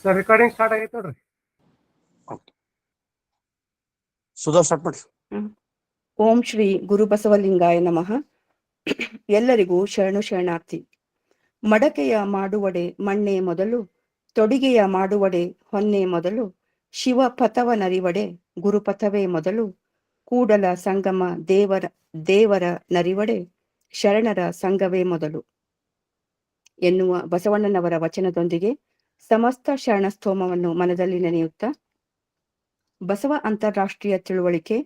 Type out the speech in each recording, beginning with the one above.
Sir recording start ಆಗೈತೆ ನೋಡ್ರಿ. Sudha start ಮಾಡಿ. ಓಂ ಶ್ರೀ ಗುರುಬಸವಲಿಂಗಾಯ ನಮಃ. ಎಲ್ಲರಿಗೂ ಶರಣು ಶರಣಾರ್ಥಿ. ಮಡಕೆಯ ಮಾಡುವಡೆ ಮಣ್ಣೆ ಮೊದಲು, ತೊಡಿಗೆಯ ಮಾಡುವಡೆ ಹೊನ್ನೆ ಮೊದಲು, ಶಿವ ಪಥವನರಿವಡೆ ಗುರುಪಥವೇ ಮೊದಲು, ಕೂಡಲ ಸಂಗಮ ದೇವರ ನರಿವಡೆ ಶರಣರ ಸಂಘವೇ ಮೊದಲು ಎನ್ನುವ ಬಸವಣ್ಣನವರ ವಚನದೊಂದಿಗೆ ಸಮಸ್ತ ಶರಣಸ್ತೋಮವನ್ನು ಮನದಲ್ಲಿ ನೆನೆಯುತ್ತಾ, ಬಸವ ಅಂತಾರಾಷ್ಟ್ರೀಯ ತಿಳುವಳಿಕೆ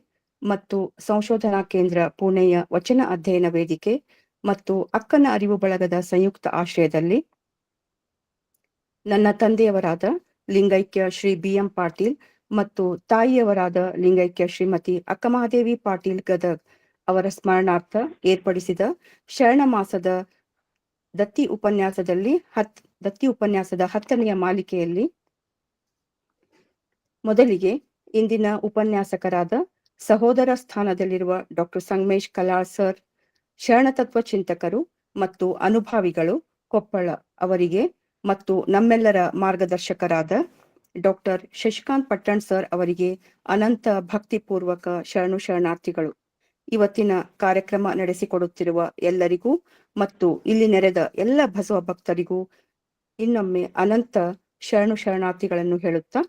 ಮತ್ತು ಸಂಶೋಧನಾ ಕೇಂದ್ರ ಪುಣೆಯ ವಚನ ಅಧ್ಯಯನ ವೇದಿಕೆ ಮತ್ತು ಅಕ್ಕನ ಅರಿವು ಬಳಗದ ಸಂಯುಕ್ತ ಆಶ್ರಯದಲ್ಲಿ ನನ್ನ ತಂದೆಯವರಾದ ಲಿಂಗೈಕ್ಯ ಶ್ರೀ BM ಪಾಟೀಲ್ ಮತ್ತು ತಾಯಿಯವರಾದ ಲಿಂಗೈಕ್ಯ ಶ್ರೀಮತಿ ಅಕ್ಕಮಹಾದೇವಿ ಪಾಟೀಲ್ ಗದಗ್ ಅವರ ಸ್ಮರಣಾರ್ಥ ಏರ್ಪಡಿಸಿದ ಶರಣ ಮಾಸದ ದತ್ತಿ ಉಪನ್ಯಾಸದ 10ನೆಯ ಮಾಲಿಕೆಯಲ್ಲಿ ಮೊದಲಿಗೆ ಇಂದಿನ ಉಪನ್ಯಾಸಕರಾದ ಸಹೋದರ ಸ್ಥಾನದಲ್ಲಿರುವ ಡಾಕ್ಟರ್ ಸಂಗಮೇಶ್ ಕಲಾಳ್ ಸರ್, ಶರಣತತ್ವ ಚಿಂತಕರು ಮತ್ತು ಅನುಭಾವಿಗಳು ಕೊಪ್ಪಳ ಅವರಿಗೆ ಮತ್ತು ನಮ್ಮೆಲ್ಲರ ಮಾರ್ಗದರ್ಶಕರಾದ ಡಾಕ್ಟರ್ ಶಶಿಕಾಂತ್ ಪಟ್ಟಣ್ ಸರ್ ಅವರಿಗೆ ಅನಂತ ಭಕ್ತಿಪೂರ್ವಕ ಶರಣು ಶರಣಾರ್ಥಿಗಳು. ಇವತ್ತಿನ ಕಾರ್ಯಕ್ರಮ ನಡೆಸಿಕೊಡುತ್ತಿರುವ ಎಲ್ಲರಿಗೂ ಮತ್ತು ಇಲ್ಲಿ ನೆರೆದ ಎಲ್ಲ ಬಸವ ಭಕ್ತರಿಗೂ ಇನ್ನೊಮ್ಮೆ ಅನಂತ ಶರಣು ಶರಣಾರ್ಥಿಗಳನ್ನು ಹೇಳುತ್ತಾ,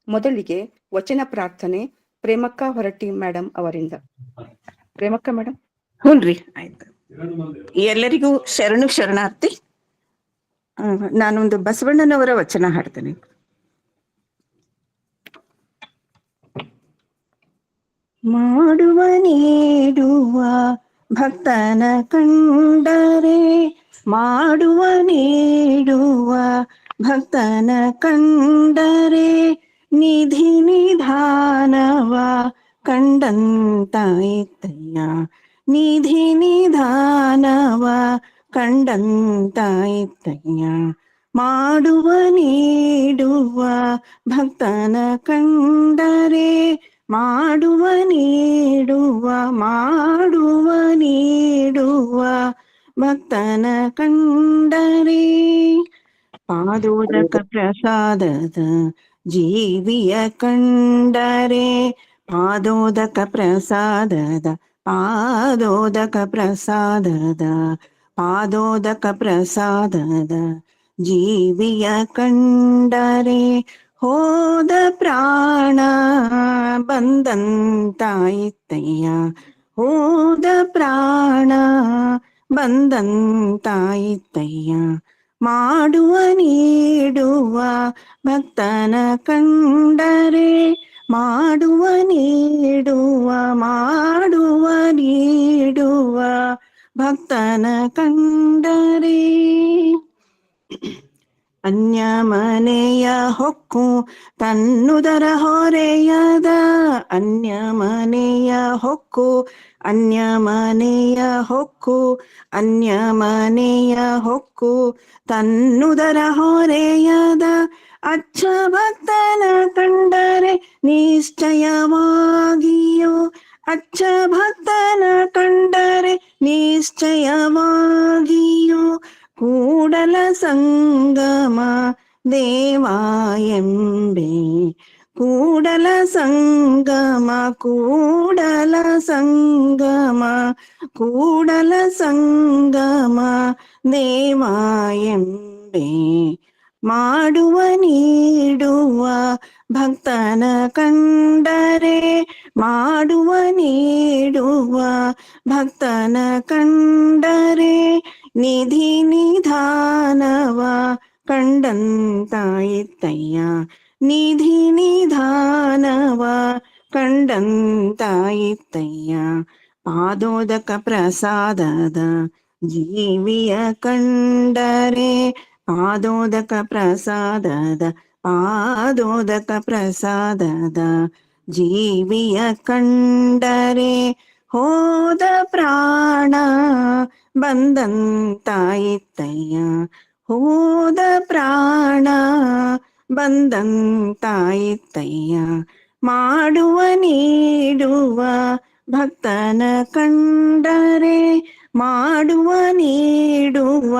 ಮೊದಲಿಗೆ ವಚನ ಪ್ರಾರ್ಥನೆ ಪ್ರೇಮಕ್ಕ ಹೊರಟ್ಟಿ ಮೇಡಮ್ ಅವರಿಂದ. ಪ್ರೇಮಕ್ಕ ಮೇಡಮ್. ಹುನ್ರಿ, ಆಯ್ತು. ಎಲ್ಲರಿಗೂ ಶರಣು ಶರಣಾರ್ಥಿ. ನಾನೊಂದು ಬಸವಣ್ಣನವರ ವಚನ ಹಾಡ್ತೇನೆ. ಮಾಡುವ ನೀಡುವ ಭಕ್ತನ ಕಂಡರೆ, ಮಾಡುವ ನೀಡುವ ಭಕ್ತನ ಕಂಡರೆ, ನಿಧಿ ನಿಧಾನವ ಕಂಡಂತಾಯಿತಯ್ಯ, ನಿಧಿ ನಿಧಾನವ ಕಂಡಂತಾಯಿತಯ್ಯ. ಮಾಡುವ ನೀಡುವ ಭಕ್ತನ ಕಂಡರೆ, ಮಾಡುವ ನೀಡುವ ಭಕ್ತನ ಕಂಡರೆ, ಪಾದೋದಕ ಪ್ರಸಾದದ ಜೀವಿಯ ಕಂಡರೆ, ಪಾದೋದಕ ಪ್ರಸಾದದ ಜೀವಿಯ ಕಂಡರೆ, ಹೋದ ಪ್ರಾಣ ಬಂದಂತಾಯಿತಯ್ಯ, ಹೋದ ಪ್ರಾಣ ಬಂದಂತಾಯಿತಯ್ಯ. ಮಾಡುವ ನೀಡುವ ಭಕ್ತನ ಕಂಡರೆ, ಮಾಡುವ ನೀಡುವ ಭಕ್ತನ ಕಂಡರೆ, ಅನ್ಯ ಮನೆಯ ಹೊಕ್ಕು ತನ್ನುದರ ಹೊರೆಯದ, ಅನ್ಯ ಮನೆಯ ಹೊಕ್ಕು ತನ್ನುದರ ಹೊರೆಯದ, ಅಚ್ಚ ಭಕ್ತನ ಕಂಡರೆ ನಿಶ್ಚಯವಾಗಿಯೋ, ಅಚ್ಚ ಭಕ್ತನ ಕಂಡರೆ ನಿಶ್ಚಯವಾಗಿಯೋ, ಕೂಡಲ ಸಂಗಮ ದೇವಾ ಎಂಬೆ, ಕೂಡಲ ಸಂಗಮ ದೇವಾ ಎಂಬೆ. ಮಾಡುವ ನೀಡುವ ಭಕ್ತನ ಕಂಡರೆ, ಮಾಡುವ ನೀಡುವ ಭಕ್ತನ ಕಂಡರೆ, ನಿಧಿ ನಿಧಾನವ ಕಂಡಂತಾಯಿತಯ್ಯ, ನಿಧಿ ನಿಧಾನವ ಕಂಡಂತಾಯಿತಯ್ಯ. ಪಾದೋದಕ ಪ್ರಸಾದದ ಜೀವಿಯ ಕಂಡರೆ, ಪಾದೋದಕ ಪ್ರಸಾದದ ಜೀವಿಯ ಕಂಡರೆ, ಹೋದ ಪ್ರಾಣ ಬಂದಂತಾಯಿತಯ್ಯ, ಹೋದ ಪ್ರಾಣ ಬಂದಂತಾಯಿತಯ್ಯ. ಮಾಡುವ ನೀಡುವ ಭಕ್ತನ ಕಂಡರೆ, ಮಾಡುವ ನೀಡುವ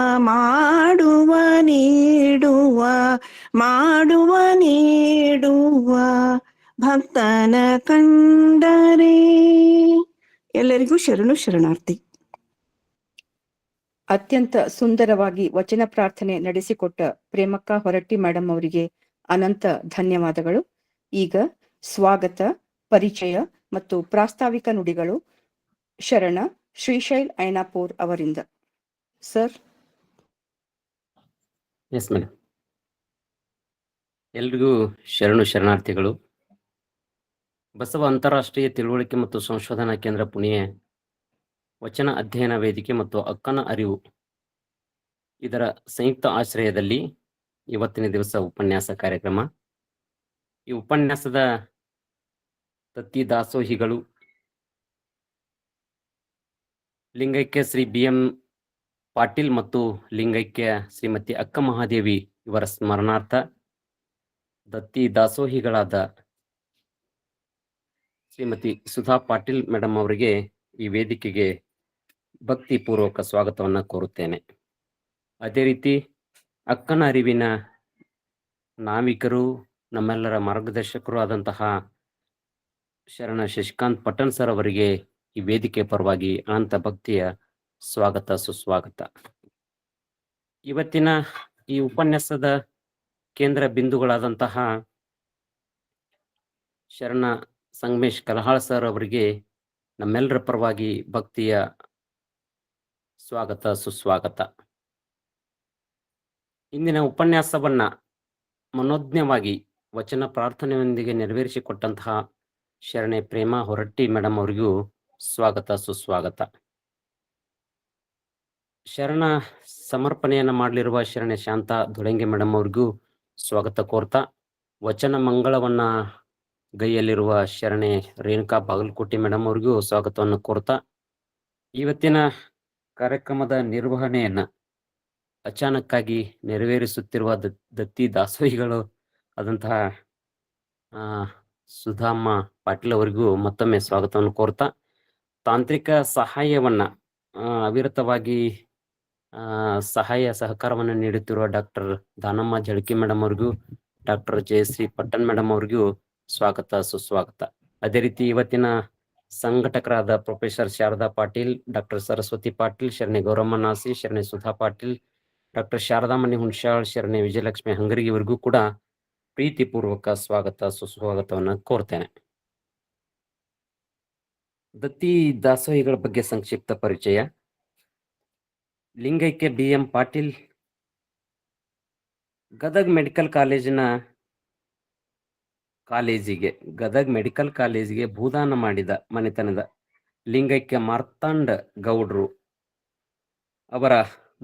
ಮಾಡುವ ನೀಡುವ ಭಕ್ತನ ಕಂಡರೆ. ಎಲ್ಲರಿಗೂ ಶರಣು ಶರಣಾರ್ಥಿ. ಅತ್ಯಂತ ಸುಂದರವಾಗಿ ವಚನ ಪ್ರಾರ್ಥನೆ ನಡೆಸಿಕೊಟ್ಟ ಪ್ರೇಮಕ್ಕ ಹೊರಟ್ಟಿ ಮೇಡಮ್ ಅವರಿಗೆ ಅನಂತ ಧನ್ಯವಾದಗಳು. ಈಗ ಸ್ವಾಗತ, ಪರಿಚಯ ಮತ್ತು ಪ್ರಾಸ್ತಾವಿಕ ನುಡಿಗಳು ಶರಣ ಶ್ರೀಶೈಲ್ ಐನಾಪುರ್ ಅವರಿಂದ. ಸರ್. Yes madam. ಎಲ್ರಿಗೂ ಶರಣು ಶರಣಾರ್ಥಿಗಳು. ಬಸವ ಅಂತಾರಾಷ್ಟ್ರೀಯ ತಿಳುವಳಿಕೆ ಮತ್ತು ಸಂಶೋಧನಾ ಕೇಂದ್ರ ಪುಣೆ ವಚನ ಅಧ್ಯಯನ ವೇದಿಕೆ ಮತ್ತು ಅಕ್ಕನ ಅರಿವು ಇದರ ಸಂಯುಕ್ತ ಆಶ್ರಯದಲ್ಲಿ ಇವತ್ತಿನ ದಿವಸ ಉಪನ್ಯಾಸ ಕಾರ್ಯಕ್ರಮ. ಈ ಉಪನ್ಯಾಸದ ತತ್ತಿ ದಾಸೋಹಿಗಳು ಲಿಂಗೈಕ್ಯ ಶ್ರೀ BM ಪಾಟೀಲ್ ಮತ್ತು ಲಿಂಗೈಕ್ಯ ಶ್ರೀಮತಿ ಅಕ್ಕ ಮಹಾದೇವಿ ಇವರ ಸ್ಮರಣಾರ್ಥ ದತ್ತಿ ದಾಸೋಹಿಗಳಾದ ಶ್ರೀಮತಿ ಸುಧಾ ಪಾಟೀಲ್ ಮೇಡಮ್ ಅವರಿಗೆ ಈ ವೇದಿಕೆಗೆ ಭಕ್ತಿಪೂರ್ವಕ ಸ್ವಾಗತವನ್ನು ಕೋರುತ್ತೇನೆ. ಅದೇ ರೀತಿ ಅಕ್ಕನ ಅರಿವಿನ ನಾವಿಕರು, ನಮ್ಮೆಲ್ಲರ ಮಾರ್ಗದರ್ಶಕರು ಆದಂತಹ ಶರಣ ಶಶಿಕಾಂತ್ ಪಟ್ಟಣ್ ಸರ್ ಅವರಿಗೆ ಈ ವೇದಿಕೆ ಪರವಾಗಿ ಅನಂತ ಭಕ್ತಿಯ ಸ್ವಾಗತ, ಸುಸ್ವಾಗತ. ಇವತ್ತಿನ ಈ ಉಪನ್ಯಾಸದ ಕೇಂದ್ರ ಬಿಂದುಗಳಾದಂತಹ ಶರಣ ಸಂಗಮೇಶ್ ಕಲಹಾಳ್ ಸರ್ ಅವರಿಗೆ ನಮ್ಮೆಲ್ಲರ ಪರವಾಗಿ ಭಕ್ತಿಯ ಸ್ವಾಗತ, ಸುಸ್ವಾಗತ. ಇಂದಿನ ಉಪನ್ಯಾಸವನ್ನ ಮನೋಜ್ಞವಾಗಿ ವಚನ ಪ್ರಾರ್ಥನೆಯೊಂದಿಗೆ ನೆರವೇರಿಸಿಕೊಟ್ಟಂತಹ ಶರಣೆ ಪ್ರೇಮ ಹೊರಟ್ಟಿ ಮೇಡಮ್ ಅವರಿಗೂ ಸ್ವಾಗತ, ಸುಸ್ವಾಗತ. ಶರಣ ಸಮರ್ಪಣೆಯನ್ನು ಮಾಡಲಿರುವ ಶರಣೆ ಶಾಂತ ಧುಳಂಗೆ ಮೇಡಮ್ ಅವ್ರಿಗೂ ಸ್ವಾಗತ ಕೋರ್ತಾ, ವಚನ ಮಂಗಳವನ್ನ ಗೈಯಲ್ಲಿರುವ ಶರಣೆ ರೇಣುಕಾ ಬಾಗಲಕೋಟೆ ಮೇಡಮ್ ಅವ್ರಿಗೂ ಸ್ವಾಗತವನ್ನು ಕೋರ್ತಾ, ಇವತ್ತಿನ ಕಾರ್ಯಕ್ರಮದ ನಿರ್ವಹಣೆಯನ್ನ ಅಚಾನಕ್ಕಾಗಿ ನೆರವೇರಿಸುತ್ತಿರುವ ದತ್ತಿ ದಾಸೋಹಿಗಳು ಆದಂತಹ ಸುಧಾಮ್ಮ ಪಾಟೀಲ್ ಅವರಿಗೂ ಮತ್ತೊಮ್ಮೆ ಸ್ವಾಗತವನ್ನು ಕೋರ್ತಾ, ತಾಂತ್ರಿಕ ಸಹಾಯವನ್ನ ಅವಿರತವಾಗಿ ಸಹಾಯ ಸಹಕಾರವನ್ನು ನೀಡುತ್ತಿರುವ ಡಾಕ್ಟರ್ ದಾನಮ್ಮ ಜಳಕಿ ಮೇಡಮ್ ಅವ್ರಿಗೂ, ಡಾಕ್ಟರ್ ಜಯಶ್ರೀ ಪಟ್ಟಣ್ ಮೇಡಮ್ ಅವ್ರಿಗೂ ಸ್ವಾಗತ, ಸುಸ್ವಾಗತ. ಅದೇ ರೀತಿ ಇವತ್ತಿನ ಸಂಘಟಕರಾದ ಪ್ರೊಫೆಸರ್ ಶಾರದಾ ಪಾಟೀಲ್, ಡಾಕ್ಟರ್ ಸರಸ್ವತಿ ಪಾಟೀಲ್, ಶರಣೆ ಗೌರಮ್ಮ ನಾಸಿ, ಶರಣೆ ಸುಧಾ ಪಾಟೀಲ್, ಡಾಕ್ಟರ್ ಶಾರದಾ ಮಣಿ ಹುಣಸಾಳ್, ಶರಣೆ ವಿಜಯಲಕ್ಷ್ಮಿ ಹಂಗರಿಗೆ ಇವರಿಗೂ ಕೂಡ ಪ್ರೀತಿಪೂರ್ವಕ ಸ್ವಾಗತ, ಸುಸ್ವಾಗತವನ್ನು ಕೋರ್ತೇನೆ. ದತ್ತಿ ದಾಸೋಹಿಗಳ ಬಗ್ಗೆ ಸಂಕ್ಷಿಪ್ತ ಪರಿಚಯ. ಲಿಂಗೈಕ್ಯ BM ಪಾಟೀಲ್ ಗದಗ್ ಮೆಡಿಕಲ್ ಕಾಲೇಜಿಗೆ ಭೂದಾನ ಮಾಡಿದ ಮನೆತನದ ಲಿಂಗೈಕ್ಯ ಮಾರ್ತಾಂಡ ಗೌಡ್ರು ಅವರ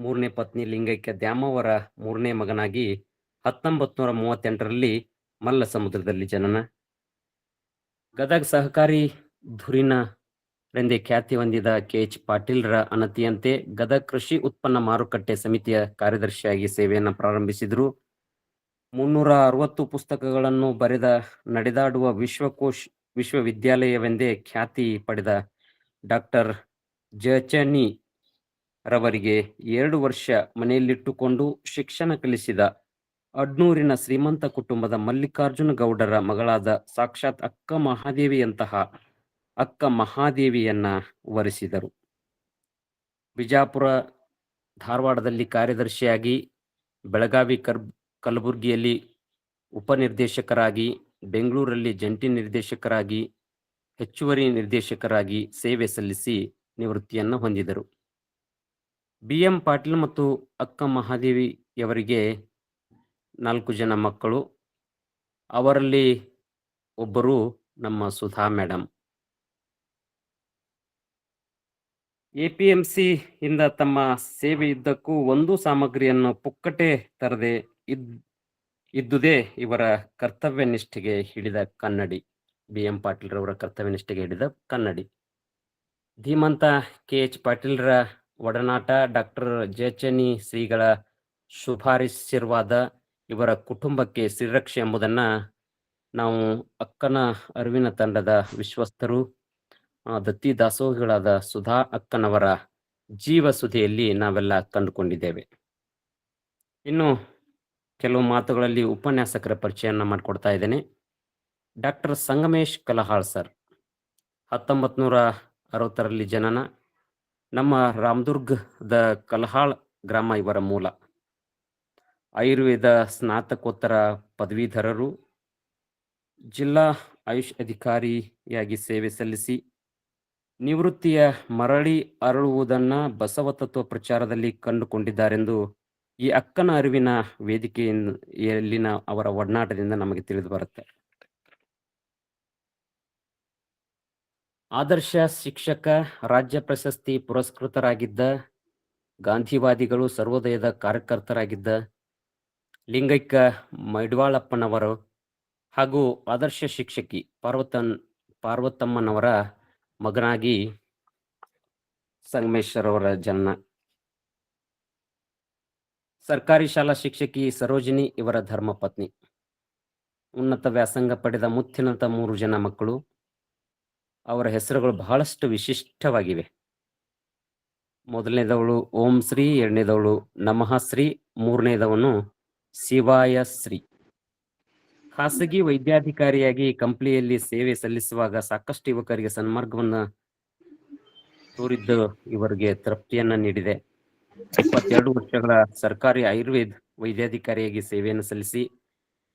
ಮೂರನೇ ಪತ್ನಿ ಲಿಂಗೈಕ್ಯ ದ್ಯಾಮವರ ಮೂರನೇ ಮಗನಾಗಿ 1938ರಲ್ಲಿ ಮಲ್ಲ ಸಮುದ್ರದಲ್ಲಿ ಜನನ. ಗದಗ್ ಸಹಕಾರಿ ಧುರೀಣರೆಂದೇ ಖ್ಯಾತಿ ಹೊಂದಿದ KH ಪಾಟೀಲ್ರ ಅನತಿಯಂತೆ ಗದಗ್ ಕೃಷಿ ಉತ್ಪನ್ನ ಮಾರುಕಟ್ಟೆ ಸಮಿತಿಯ ಕಾರ್ಯದರ್ಶಿಯಾಗಿ ಸೇವೆಯನ್ನು ಪ್ರಾರಂಭಿಸಿದರು. 360 ಪುಸ್ತಕಗಳನ್ನು ಬರೆದ ನಡೆದಾಡುವ ವಿಶ್ವವಿದ್ಯಾಲಯವೆಂದೇ ಖ್ಯಾತಿ ಪಡೆದ ಡಾಕ್ಟರ್ ಜಚನಿ ರವರಿಗೆ 2 ವರ್ಷ ಮನೆಯಲ್ಲಿಟ್ಟುಕೊಂಡು ಶಿಕ್ಷಣ ಕಲಿಸಿದ ಅಡ್ನೂರಿನ ಶ್ರೀಮಂತ ಕುಟುಂಬದ ಮಲ್ಲಿಕಾರ್ಜುನ ಗೌಡರ ಮಗಳಾದ ಸಾಕ್ಷಾತ್ ಅಕ್ಕ ಮಹಾದೇವಿಯಂತಹ ಅಕ್ಕ ಮಹಾದೇವಿಯನ್ನ ವರಿಸಿದರು. ಬಿಜಾಪುರ, ಧಾರವಾಡದಲ್ಲಿ ಕಾರ್ಯದರ್ಶಿಯಾಗಿ, ಬೆಳಗಾವಿ, ಕಲಬುರಗಿಯಲ್ಲಿ ಉಪನಿರ್ದೇಶಕರಾಗಿ, ಬೆಂಗಳೂರಲ್ಲಿ ಜಂಟಿ ನಿರ್ದೇಶಕರಾಗಿ, ಹೆಚ್ಚುವರಿ ನಿರ್ದೇಶಕರಾಗಿ ಸೇವೆ ಸಲ್ಲಿಸಿ ನಿವೃತ್ತಿಯನ್ನು ಹೊಂದಿದರು. BM ಪಾಟೀಲ್ ಮತ್ತು ಅಕ್ಕ ಮಹಾದೇವಿಯವರಿಗೆ 4 ಜನ ಮಕ್ಕಳು. ಅವರಲ್ಲಿ ಒಬ್ಬರು ನಮ್ಮ ಸುಧಾ ಮೇಡಮ್. APMC ಇಂದ ತಮ್ಮ ಸೇವೆಯುದ್ದಕ್ಕೂ ಒಂದು ಸಾಮಗ್ರಿಯನ್ನು ಪುಕ್ಕಟೆ ತರದೆ ಇದ್ದುದೇ ಇವರ ಕರ್ತವ್ಯ ನಿಷ್ಠೆಗೆ ಹಿಡಿದ ಕನ್ನಡಿ. BM ಪಾಟೀಲ್ರವರ ಕರ್ತವ್ಯ ನಿಷ್ಠೆಗೆ ಹಿಡಿದ ಕನ್ನಡಿ. ಧೀಮಂತ KH ಪಾಟೀಲ್ರ ಒಡನಾಟ, ಡಾಕ್ಟರ್ ಜಯಚನಿ ಶ್ರೀಗಳ ಶುಭಾಶೀರ್ವಾದ ಇವರ ಕುಟುಂಬಕ್ಕೆ ಶ್ರೀರಕ್ಷೆ ಎಂಬುದನ್ನ ನಾವು ಅಕ್ಕನ ಅರಿವಿನ ತಂಡದ ವಿಶ್ವಸ್ತರು, ದತ್ತಿ ದಾಸೋಹಿಗಳಾದ ಸುಧಾ ಅಕ್ಕನವರ ಜೀವಸುಧೆಯಲ್ಲಿ ನಾವೆಲ್ಲ ಕಂಡುಕೊಂಡಿದ್ದೇವೆ. ಇನ್ನು ಕೆಲವು ಮಾತುಗಳಲ್ಲಿ ಉಪನ್ಯಾಸಕರ ಪರಿಚಯನ ಮಾಡಿಕೊಡ್ತಾ ಇದ್ದೇನೆ. ಡಾಕ್ಟರ್ ಸಂಗಮೇಶ್ ಕಲಹಾಳ್ ಸರ್ 1960ರಲ್ಲಿ ಜನನ. ನಮ್ಮ ರಾಮದುರ್ಗದ ಕಲಹಾಳ್ ಗ್ರಾಮ ಇವರ ಮೂಲ. ಆಯುರ್ವೇದ ಸ್ನಾತಕೋತ್ತರ ಪದವೀಧರರು. ಜಿಲ್ಲಾ ಆಯುಷ್ ಅಧಿಕಾರಿಯಾಗಿ ಸೇವೆ ಸಲ್ಲಿಸಿ ನಿವೃತ್ತಿಯ ಮರಳಿ ಅರಳುವುದನ್ನು ಬಸವ ತತ್ವ ಪ್ರಚಾರದಲ್ಲಿ ಕಂಡುಕೊಂಡಿದ್ದಾರೆಂದು ಈ ಅಕ್ಕನ ಅರಿವಿನ ವೇದಿಕೆಯಲ್ಲಿನ ಅವರ ಒಡನಾಟದಿಂದ ನಮಗೆ ತಿಳಿದು ಬರುತ್ತೆ. ಆದರ್ಶ ಶಿಕ್ಷಕ, ರಾಜ್ಯ ಪ್ರಶಸ್ತಿ ಪುರಸ್ಕೃತರಾಗಿದ್ದ, ಗಾಂಧಿವಾದಿಗಳು, ಸರ್ವೋದಯದ ಕಾರ್ಯಕರ್ತರಾಗಿದ್ದ ಲಿಂಗೈಕ್ಯ ಮೈಡ್ವಾಳಪ್ಪನವರು ಹಾಗೂ ಆದರ್ಶ ಶಿಕ್ಷಕಿ ಪಾರ್ವತಮ್ಮನವರ ಮಗನಾಗಿ ಸಂಗಮೇಶ್ವರವರ ಜನನ. ಸರ್ಕಾರಿ ಶಾಲಾ ಶಿಕ್ಷಕಿ ಸರೋಜಿನಿ ಇವರ ಧರ್ಮಪತ್ನಿ. ಉನ್ನತ ವ್ಯಾಸಂಗ ಪಡೆದ ಮುತ್ತಿನಂತ 3 ಜನ ಮಕ್ಕಳು. ಅವರ ಹೆಸರುಗಳು ಬಹಳಷ್ಟು ವಿಶಿಷ್ಟವಾಗಿವೆ. ಮೊದಲನೇದವಳು ಓಂ ಶ್ರೀ, ಎರಡನೇದವಳು ನಮಃ ಶ್ರೀ, ಮೂರನೇದವನು ಶಿವಾಯ ಶ್ರೀ. ಖಾಸಗಿ ವೈದ್ಯಾಧಿಕಾರಿಯಾಗಿ ಕಂಪ್ನಿಯಲ್ಲಿ ಸೇವೆ ಸಲ್ಲಿಸುವಾಗ ಸಾಕಷ್ಟು ಯುವಕರಿಗೆ ಸನ್ಮಾರ್ಗವನ್ನು ತೋರಿದ್ದು ಇವರಿಗೆ ತೃಪ್ತಿಯನ್ನ ನೀಡಿದೆ. 22 ವರ್ಷಗಳ ಸರ್ಕಾರಿ ಆಯುರ್ವೇದ ವೈದ್ಯಾಧಿಕಾರಿಯಾಗಿ ಸೇವೆಯನ್ನು ಸಲ್ಲಿಸಿ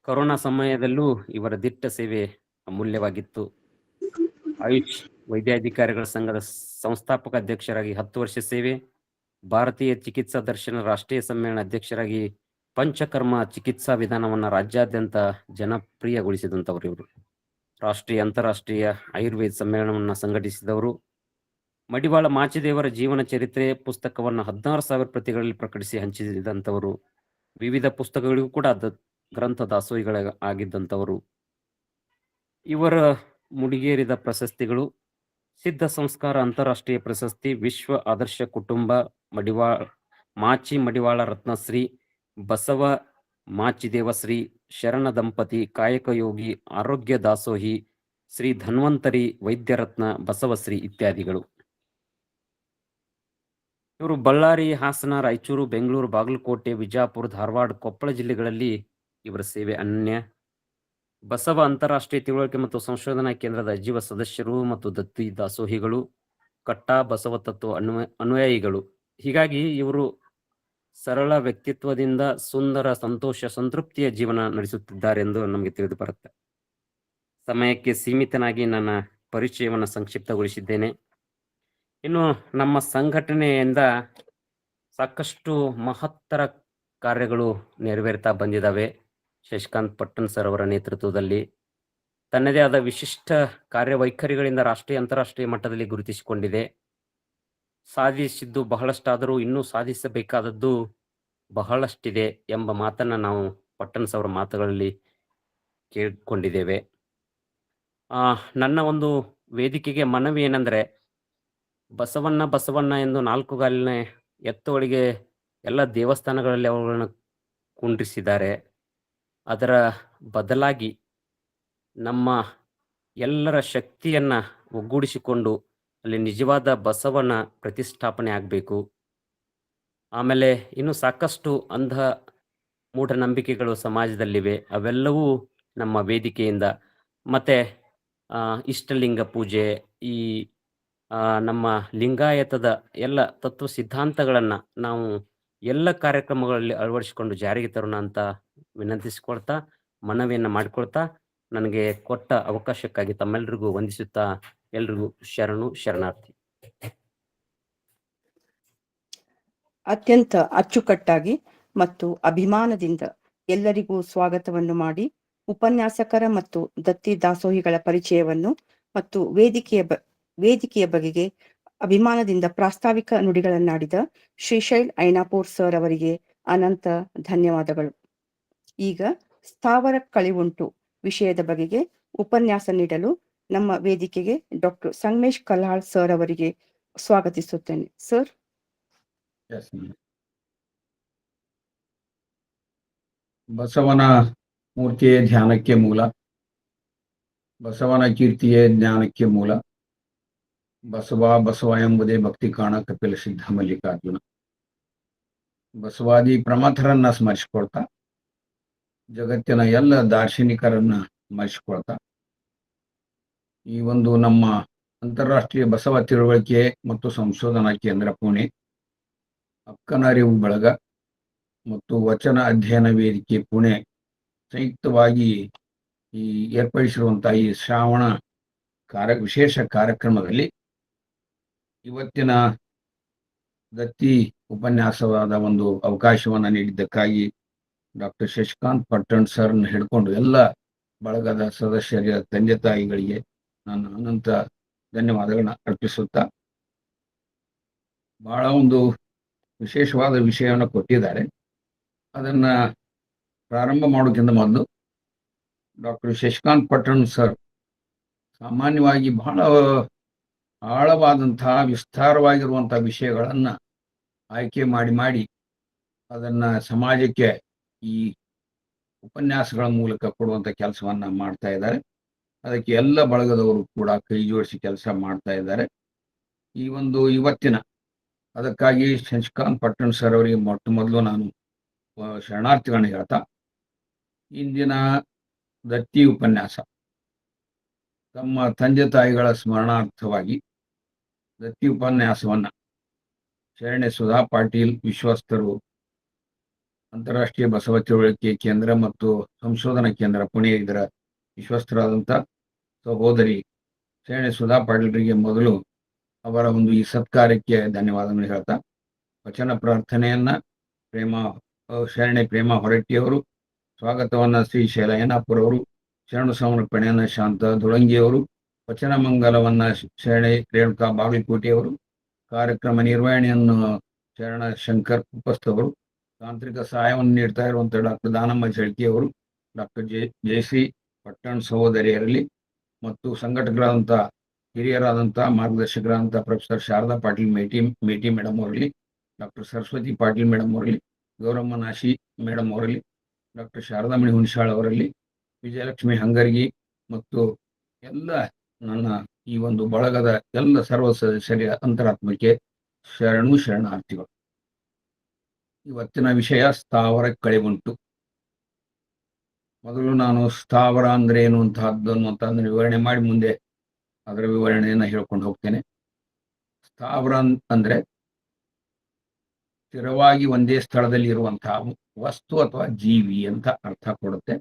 ಕೊರೋನಾ ಸಮಯದಲ್ಲೂ ಇವರ ದಿಟ್ಟ ಸೇವೆ ಅಮೂಲ್ಯವಾಗಿತ್ತು. ಆಯುಷ್ ವೈದ್ಯಾಧಿಕಾರಿಗಳ ಸಂಘದ ಸಂಸ್ಥಾಪಕ ಅಧ್ಯಕ್ಷರಾಗಿ 10 ವರ್ಷ ಸೇವೆ, ಭಾರತೀಯ ಚಿಕಿತ್ಸಾ ದರ್ಶನ ರಾಷ್ಟ್ರೀಯ ಸಮ್ಮೇಳನ ಅಧ್ಯಕ್ಷರಾಗಿ ಪಂಚಕರ್ಮ ಚಿಕಿತ್ಸಾ ವಿಧಾನವನ್ನು ರಾಜ್ಯಾದ್ಯಂತ ಜನಪ್ರಿಯಗೊಳಿಸಿದಂಥವ್ರು ಇವರು. ರಾಷ್ಟ್ರೀಯ ಅಂತಾರಾಷ್ಟ್ರೀಯ ಆಯುರ್ವೇದ ಸಮ್ಮೇಳನವನ್ನು ಸಂಘಟಿಸಿದವರು. ಮಡಿವಾಳ ಮಾಚಿದೇವರ ಜೀವನ ಚರಿತ್ರೆ ಪುಸ್ತಕವನ್ನು 16,000 ಪ್ರತಿಗಳಲ್ಲಿ ಪ್ರಕಟಿಸಿ ಹಂಚಿದಂಥವರು. ವಿವಿಧ ಪುಸ್ತಕಗಳಿಗೂ ಕೂಡ ಗ್ರಂಥ ದಾಸೋಹಿಗಳ ಆಗಿದ್ದಂಥವರು. ಇವರ ಮುಡಿಗೇರಿದ ಪ್ರಶಸ್ತಿಗಳು: ಸಿದ್ಧ ಸಂಸ್ಕಾರ ಅಂತಾರಾಷ್ಟ್ರೀಯ ಪ್ರಶಸ್ತಿ, ವಿಶ್ವ ಆದರ್ಶ ಕುಟುಂಬ, ಮಡಿವಾಳ ರತ್ನಶ್ರೀ, ಬಸವ ಮಾಚಿದೇವಶ್ರೀ, ಶರಣ ದಂಪತಿ, ಕಾಯಕ ಯೋಗಿ, ಆರೋಗ್ಯ ದಾಸೋಹಿ, ಶ್ರೀ ಧನ್ವಂತರಿ, ವೈದ್ಯರತ್ನ, ಬಸವಶ್ರೀ ಇತ್ಯಾದಿಗಳು. ಇವರು ಬಳ್ಳಾರಿ, ಹಾಸನ, ರಾಯಚೂರು, ಬೆಂಗಳೂರು, ಬಾಗಲಕೋಟೆ, ವಿಜಯಪುರ, ಧಾರವಾಡ, ಕೊಪ್ಪಳ ಜಿಲ್ಲೆಗಳಲ್ಲಿ ಇವರ ಸೇವೆ ಅನನ್ಯ. ಬಸವ ಅಂತಾರಾಷ್ಟ್ರೀಯ ತಿಳುವಳಿಕೆ ಮತ್ತು ಸಂಶೋಧನಾ ಕೇಂದ್ರದ ಅಜೀವ ಸದಸ್ಯರು ಮತ್ತು ದತ್ತಿ ದಾಸೋಹಿಗಳು, ಕಟ್ಟಾ ಬಸವ ತತ್ವ ಅನುಯಾಯಿಗಳು. ಹೀಗಾಗಿ ಇವರು ಸರಳ ವ್ಯಕ್ತಿತ್ವದಿಂದ ಸುಂದರ, ಸಂತೋಷ, ಸಂತೃಪ್ತಿಯ ಜೀವನ ನಡೆಸುತ್ತಿದ್ದಾರೆ ಎಂದು ನಮಗೆ ತಿಳಿದು ಬರುತ್ತೆ. ಸಮಯಕ್ಕೆ ಸೀಮಿತನಾಗಿ ನನ್ನ ಪರಿಚಯವನ್ನು ಸಂಕ್ಷಿಪ್ತಗೊಳಿಸಿದ್ದೇನೆ. ಇನ್ನು ನಮ್ಮ ಸಂಘಟನೆಯಿಂದ ಸಾಕಷ್ಟು ಮಹತ್ತರ ಕಾರ್ಯಗಳು ನೆರವೇರ್ತಾ ಬಂದಿದ್ದಾವೆ. ಶಶಿಕಾಂತ್ ಪಟ್ಟಣ್ ಸರ್ ಅವರ ನೇತೃತ್ವದಲ್ಲಿ ತನ್ನದೇ ಆದ ವಿಶಿಷ್ಟ ಕಾರ್ಯವೈಖರಿಗಳಿಂದ ರಾಷ್ಟ್ರೀಯ ಅಂತಾರಾಷ್ಟ್ರೀಯ ಮಟ್ಟದಲ್ಲಿ ಗುರುತಿಸಿಕೊಂಡಿದೆ. ಸಾಧಿಸಿದ್ದು ಬಹಳಷ್ಟಾದರೂ ಇನ್ನೂ ಸಾಧಿಸಬೇಕಾದದ್ದು ಬಹಳಷ್ಟಿದೆ ಎಂಬ ಮಾತನ್ನ ನಾವು ಪಟ್ಟಣ್ಸ್ ಅವರ ಮಾತುಗಳಲ್ಲಿ ಕೇಳಿಕೊಂಡಿದ್ದೇವೆ. ನನ್ನ ಒಂದು ವೇದಿಕೆಗೆ ಮನವಿ ಏನಂದ್ರೆ, ಬಸವಣ್ಣ ಎಂದು 4 ಗಾಲಿನ ಎತ್ತುಗಳಿಗೆ ಎಲ್ಲ ದೇವಸ್ಥಾನಗಳಲ್ಲಿ ಅವುಗಳನ್ನು ಕುಂಡ್ರಿಸಿದ್ದಾರೆ. ಅದರ ಬದಲಾಗಿ ನಮ್ಮ ಎಲ್ಲರ ಶಕ್ತಿಯನ್ನ ಒಗ್ಗೂಡಿಸಿಕೊಂಡು ಅಲ್ಲಿ ನಿಜವಾದ ಬಸವನ ಪ್ರತಿಷ್ಠಾಪನೆ ಆಗಬೇಕು. ಆಮೇಲೆ ಇನ್ನು ಸಾಕಷ್ಟು ಅಂಧ ಮೂಢನಂಬಿಕೆಗಳು ಸಮಾಜದಲ್ಲಿವೆ. ಅವೆಲ್ಲವೂ ನಮ್ಮ ವೇದಿಕೆಯಿಂದ, ಮತ್ತೆ ಇಷ್ಟಲಿಂಗ ಪೂಜೆ, ಈ ನಮ್ಮ ಲಿಂಗಾಯತದ ಎಲ್ಲ ತತ್ವ ಸಿದ್ಧಾಂತಗಳನ್ನು ನಾವು ಎಲ್ಲ ಕಾರ್ಯಕ್ರಮಗಳಲ್ಲಿ ಅಳವಡಿಸಿಕೊಂಡು ಜಾರಿಗೆ ತರೋಣ ಅಂತ ವಿನಂತಿಸಿಕೊಳ್ತಾ, ಮನವಿಯನ್ನು ಮಾಡಿಕೊಳ್ತಾ, ನನಗೆ ಕೊಟ್ಟ ಅವಕಾಶಕ್ಕಾಗಿ ತಮ್ಮೆಲ್ಲರಿಗೂ ವಂದಿಸುತ್ತಾ ಎಲ್ರಿಗೂ ಶರಣಾರ್ಥಿ. ಅತ್ಯಂತ ಅಚ್ಚುಕಟ್ಟಾಗಿ ಮತ್ತು ಅಭಿಮಾನದಿಂದ ಎಲ್ಲರಿಗೂ ಸ್ವಾಗತವನ್ನು ಮಾಡಿ ಉಪನ್ಯಾಸಕರ ಮತ್ತು ದತ್ತಿ ದಾಸೋಹಿಗಳ ಪರಿಚಯವನ್ನು ಮತ್ತು ವೇದಿಕೆಯ ಬಗೆಗೆ ಅಭಿಮಾನದಿಂದ ಪ್ರಾಸ್ತಾವಿಕ ನುಡಿಗಳನ್ನಾಡಿದ ಶ್ರೀಶೈಲ್ ಐನಾಪುರ್ ಸರ್ ಅವರಿಗೆ ಅನಂತ ಧನ್ಯವಾದಗಳು. ಈಗ ಸ್ಥಾವರ ಕಳಿವುಂಟು ವಿಷಯದ ಬಗೆಗೆ ಉಪನ್ಯಾಸ ನೀಡಲು ನಮ್ಮ ವೇದಿಕೆಗೆ ಡಾಕ್ಟರ್ ಸಂಗಮೇಶ್ ಕಲ್ಹಾಳ್ ಸರ್ ಅವರಿಗೆ ಸ್ವಾಗತಿಸುತ್ತೇನೆ. ಸರ್. ಬಸವನ ಮೂರ್ತಿಯೇ ಧ್ಯಾನಕ್ಕೆ ಮೂಲ, ಬಸವನ ಕೀರ್ತಿಯೇ ಜ್ಞಾನಕ್ಕೆ ಮೂಲ, ಬಸವ ಎಂಬುದೇ ಭಕ್ತಿ ಕಾಣ ಕಪಿಲ ಸಿದ್ಧ ಮಲ್ಲಿಕಾರ್ಜುನ. ಬಸವಾದಿ ಪ್ರಮಥರನ್ನ ಸ್ಮರಿಸಿಕೊಳ್ತಾ ಜಗತ್ತಿನ ಎಲ್ಲ ದಾರ್ಶನಿಕರನ್ನ ಸ್ಮರಿಸಿಕೊಳ್ತಾ ಈ ಒಂದು ನಮ್ಮ ಅಂತಾರಾಷ್ಟ್ರೀಯ ಬಸವ ತಿಳುವಳಿಕೆ ಮತ್ತು ಸಂಶೋಧನಾ ಕೇಂದ್ರ ಪುಣೆ, ಅಕ್ಕನರಿವು ಬಳಗ ಮತ್ತು ವಚನ ಅಧ್ಯಯನ ವೇದಿಕೆ ಪುಣೆ ಸಂಯುಕ್ತವಾಗಿ ಈ ಏರ್ಪಡಿಸಿರುವಂತಹ ಈ ಶ್ರಾವಣ ವಿಶೇಷ ಕಾರ್ಯಕ್ರಮದಲ್ಲಿ ಇವತ್ತಿನ ದತ್ತಿ ಉಪನ್ಯಾಸವಾದ ಒಂದು ಅವಕಾಶವನ್ನು ನೀಡಿದ್ದಕ್ಕಾಗಿ ಡಾಕ್ಟರ್ ಶಶಿಕಾಂತ್ ಪಟ್ಟಣ್ ಸರ್ನ ಹಿಡ್ಕೊಂಡು ಎಲ್ಲ ಬಳಗದ ಸದಸ್ಯರ ತಂದೆ ತಾಯಿಗಳಿಗೆ ನಾನು ಅನಂತ ಧನ್ಯವಾದಗಳನ್ನ ಅರ್ಪಿಸುತ್ತಾ ಬಹಳ ಒಂದು ವಿಶೇಷವಾದ ವಿಷಯವನ್ನು ಕೊಟ್ಟಿದ್ದಾರೆ. ಅದನ್ನ ಪ್ರಾರಂಭ ಮಾಡೋಕ್ಕಿಂತ ಮೊದಲು ಡಾಕ್ಟರ್ ಶಶಿಕಾಂತ್ ಪಟ್ಟಣ್ ಸರ್ ಸಾಮಾನ್ಯವಾಗಿ ಬಹಳ ಆಳವಾದಂತಹ ವಿಸ್ತಾರವಾಗಿರುವಂತಹ ವಿಷಯಗಳನ್ನ ಆಯ್ಕೆ ಮಾಡಿ ಅದನ್ನ ಸಮಾಜಕ್ಕೆ ಈ ಉಪನ್ಯಾಸಗಳ ಮೂಲಕ ಕೊಡುವಂತ ಕೆಲಸವನ್ನ ಮಾಡ್ತಾ ಇದ್ದಾರೆ. ಅದಕ್ಕೆ ಎಲ್ಲ ಬಳಗದವರು ಕೂಡ ಕೈ ಜೋಡಿಸಿ ಕೆಲಸ ಮಾಡ್ತಾ ಇದ್ದಾರೆ. ಈ ಒಂದು ಇವತ್ತಿನ ಅದಕ್ಕಾಗಿ ಶಶಿಕಾಂತ್ ಪಟ್ಟಣ್ ಸರ್ ಅವರಿಗೆ ಮೊಟ್ಟ ಮೊದಲು ನಾನು ಶರಣಾರ್ಥಿಗಳನ್ನ ಹೇಳ್ತಾ, ಇಂದಿನ ದತ್ತಿ ಉಪನ್ಯಾಸ ತಮ್ಮ ತಂದೆ ತಾಯಿಗಳ ಸ್ಮರಣಾರ್ಥವಾಗಿ ದತ್ತಿ ಉಪನ್ಯಾಸವನ್ನ ಶರಣೆ ಸುಧಾ ಪಾಟೀಲ್ ವಿಶ್ವಸ್ತರು, ಅಂತಾರಾಷ್ಟ್ರೀಯ ಬಸವ ತಿಳುವಳಿಕೆ ಕೇಂದ್ರ ಮತ್ತು ಸಂಶೋಧನಾ ಕೇಂದ್ರ ಪುಣೆ ಇದರ ವಿಶ್ವಸ್ತರಾದಂಥ ಸಹೋದರಿ ಶರಣೆ ಸುಧಾ ಪಾಟೀಲ್ರಿಗೆ ಮೊದಲು ಅವರ ಒಂದು ಈ ಸತ್ಕಾರ್ಯಕ್ಕೆ ಧನ್ಯವಾದಗಳು ಹೇಳ್ತಾ, ವಚನ ಪ್ರಾರ್ಥನೆಯನ್ನ ಶರಣೆ ಪ್ರೇಮ ಹೊರಟ್ಟಿಯವರು, ಸ್ವಾಗತವನ್ನ ಶ್ರೀ ಶೈಲಯ್ಯನಾಪುರ ಅವರು, ಶರಣು ಸಮರ್ಪಣೆಯನ್ನ ಶಾಂತ ದುಳಂಗಿಯವರು, ವಚನ ಮಂಗಲವನ್ನ ಶರಣೆ ರೇಣುಕಾ ಬಾಗಲಕೋಟೆಯವರು, ಕಾರ್ಯಕ್ರಮ ನಿರ್ವಹಣೆಯನ್ನು ಶರಣ ಶಂಕರ್ ಕುಪ್ಪಸ್ತವರು, ತಾಂತ್ರಿಕ ಸಹಾಯವನ್ನು ನೀಡ್ತಾ ಇರುವಂತಹ ಡಾಕ್ಟರ್ ದಾನಮ್ಮ ಜಳ್ಕಿಯವರು, ಡಾಕ್ಟರ್ ಜಯಶ್ರೀ ಪಟ್ಟಣ್ ಸಹೋದರಿಯರಲ್ಲಿ ಮತ್ತು ಸಂಘಟಕರಾದಂಥ ಹಿರಿಯರಾದಂಥ ಮಾರ್ಗದರ್ಶಕರಾದಂಥ ಪ್ರೊಫೆಸರ್ ಶಾರದಾ ಪಾಟೀಲ್ ಮೇಟಿ ಮೇಡಮ್ ಅವರಲ್ಲಿ, ಡಾಕ್ಟರ್ ಸರಸ್ವತಿ ಪಾಟೀಲ್ ಮೇಡಮ್ ಅವರಲ್ಲಿ, ಗೌರಮ್ಮ ನಾಶಿ ಮೇಡಮ್ ಅವರಲ್ಲಿ, ಡಾಕ್ಟರ್ ಶಾರದಾಮಣಿ ಹುಣಸಾಳ್ ಅವರಲ್ಲಿ, ವಿಜಯಲಕ್ಷ್ಮಿ ಹಂಗರ್ಗಿ ಮತ್ತು ಎಲ್ಲ ನನ್ನ ಈ ಒಂದು ಬಳಗದ ಎಲ್ಲ ಸರ್ವ ಸದಸ್ಯರ ಅಂತರಾತ್ಮಕ್ಕೆ ಶರಣಾರ್ಥಿಗಳು. ಇವತ್ತಿನ ವಿಷಯ ಸ್ಥಾವರ ಕಳೆವುಂಟು. ಮೊದಲು ನಾನು ಸ್ಥಾವರ ಅಂದ್ರೆ ಏನು ಅಂತಹದ್ದನ್ನು ವಿವರಣೆ ಮಾಡಿ ಮುಂದೆ ಅದರ ವಿವರಣೆಯನ್ನು ಹೇಳ್ಕೊಂಡು ಹೋಗ್ತೇನೆ. ಸ್ಥಾವರ ಅಂದ್ರೆ ಸ್ಥಿರವಾಗಿ ಒಂದೇ ಸ್ಥಳದಲ್ಲಿ ಇರುವಂತಹ ವಸ್ತು ಅಥವಾ ಜೀವಿ ಅಂತ ಅರ್ಥ ಕೊಡುತ್ತೆ.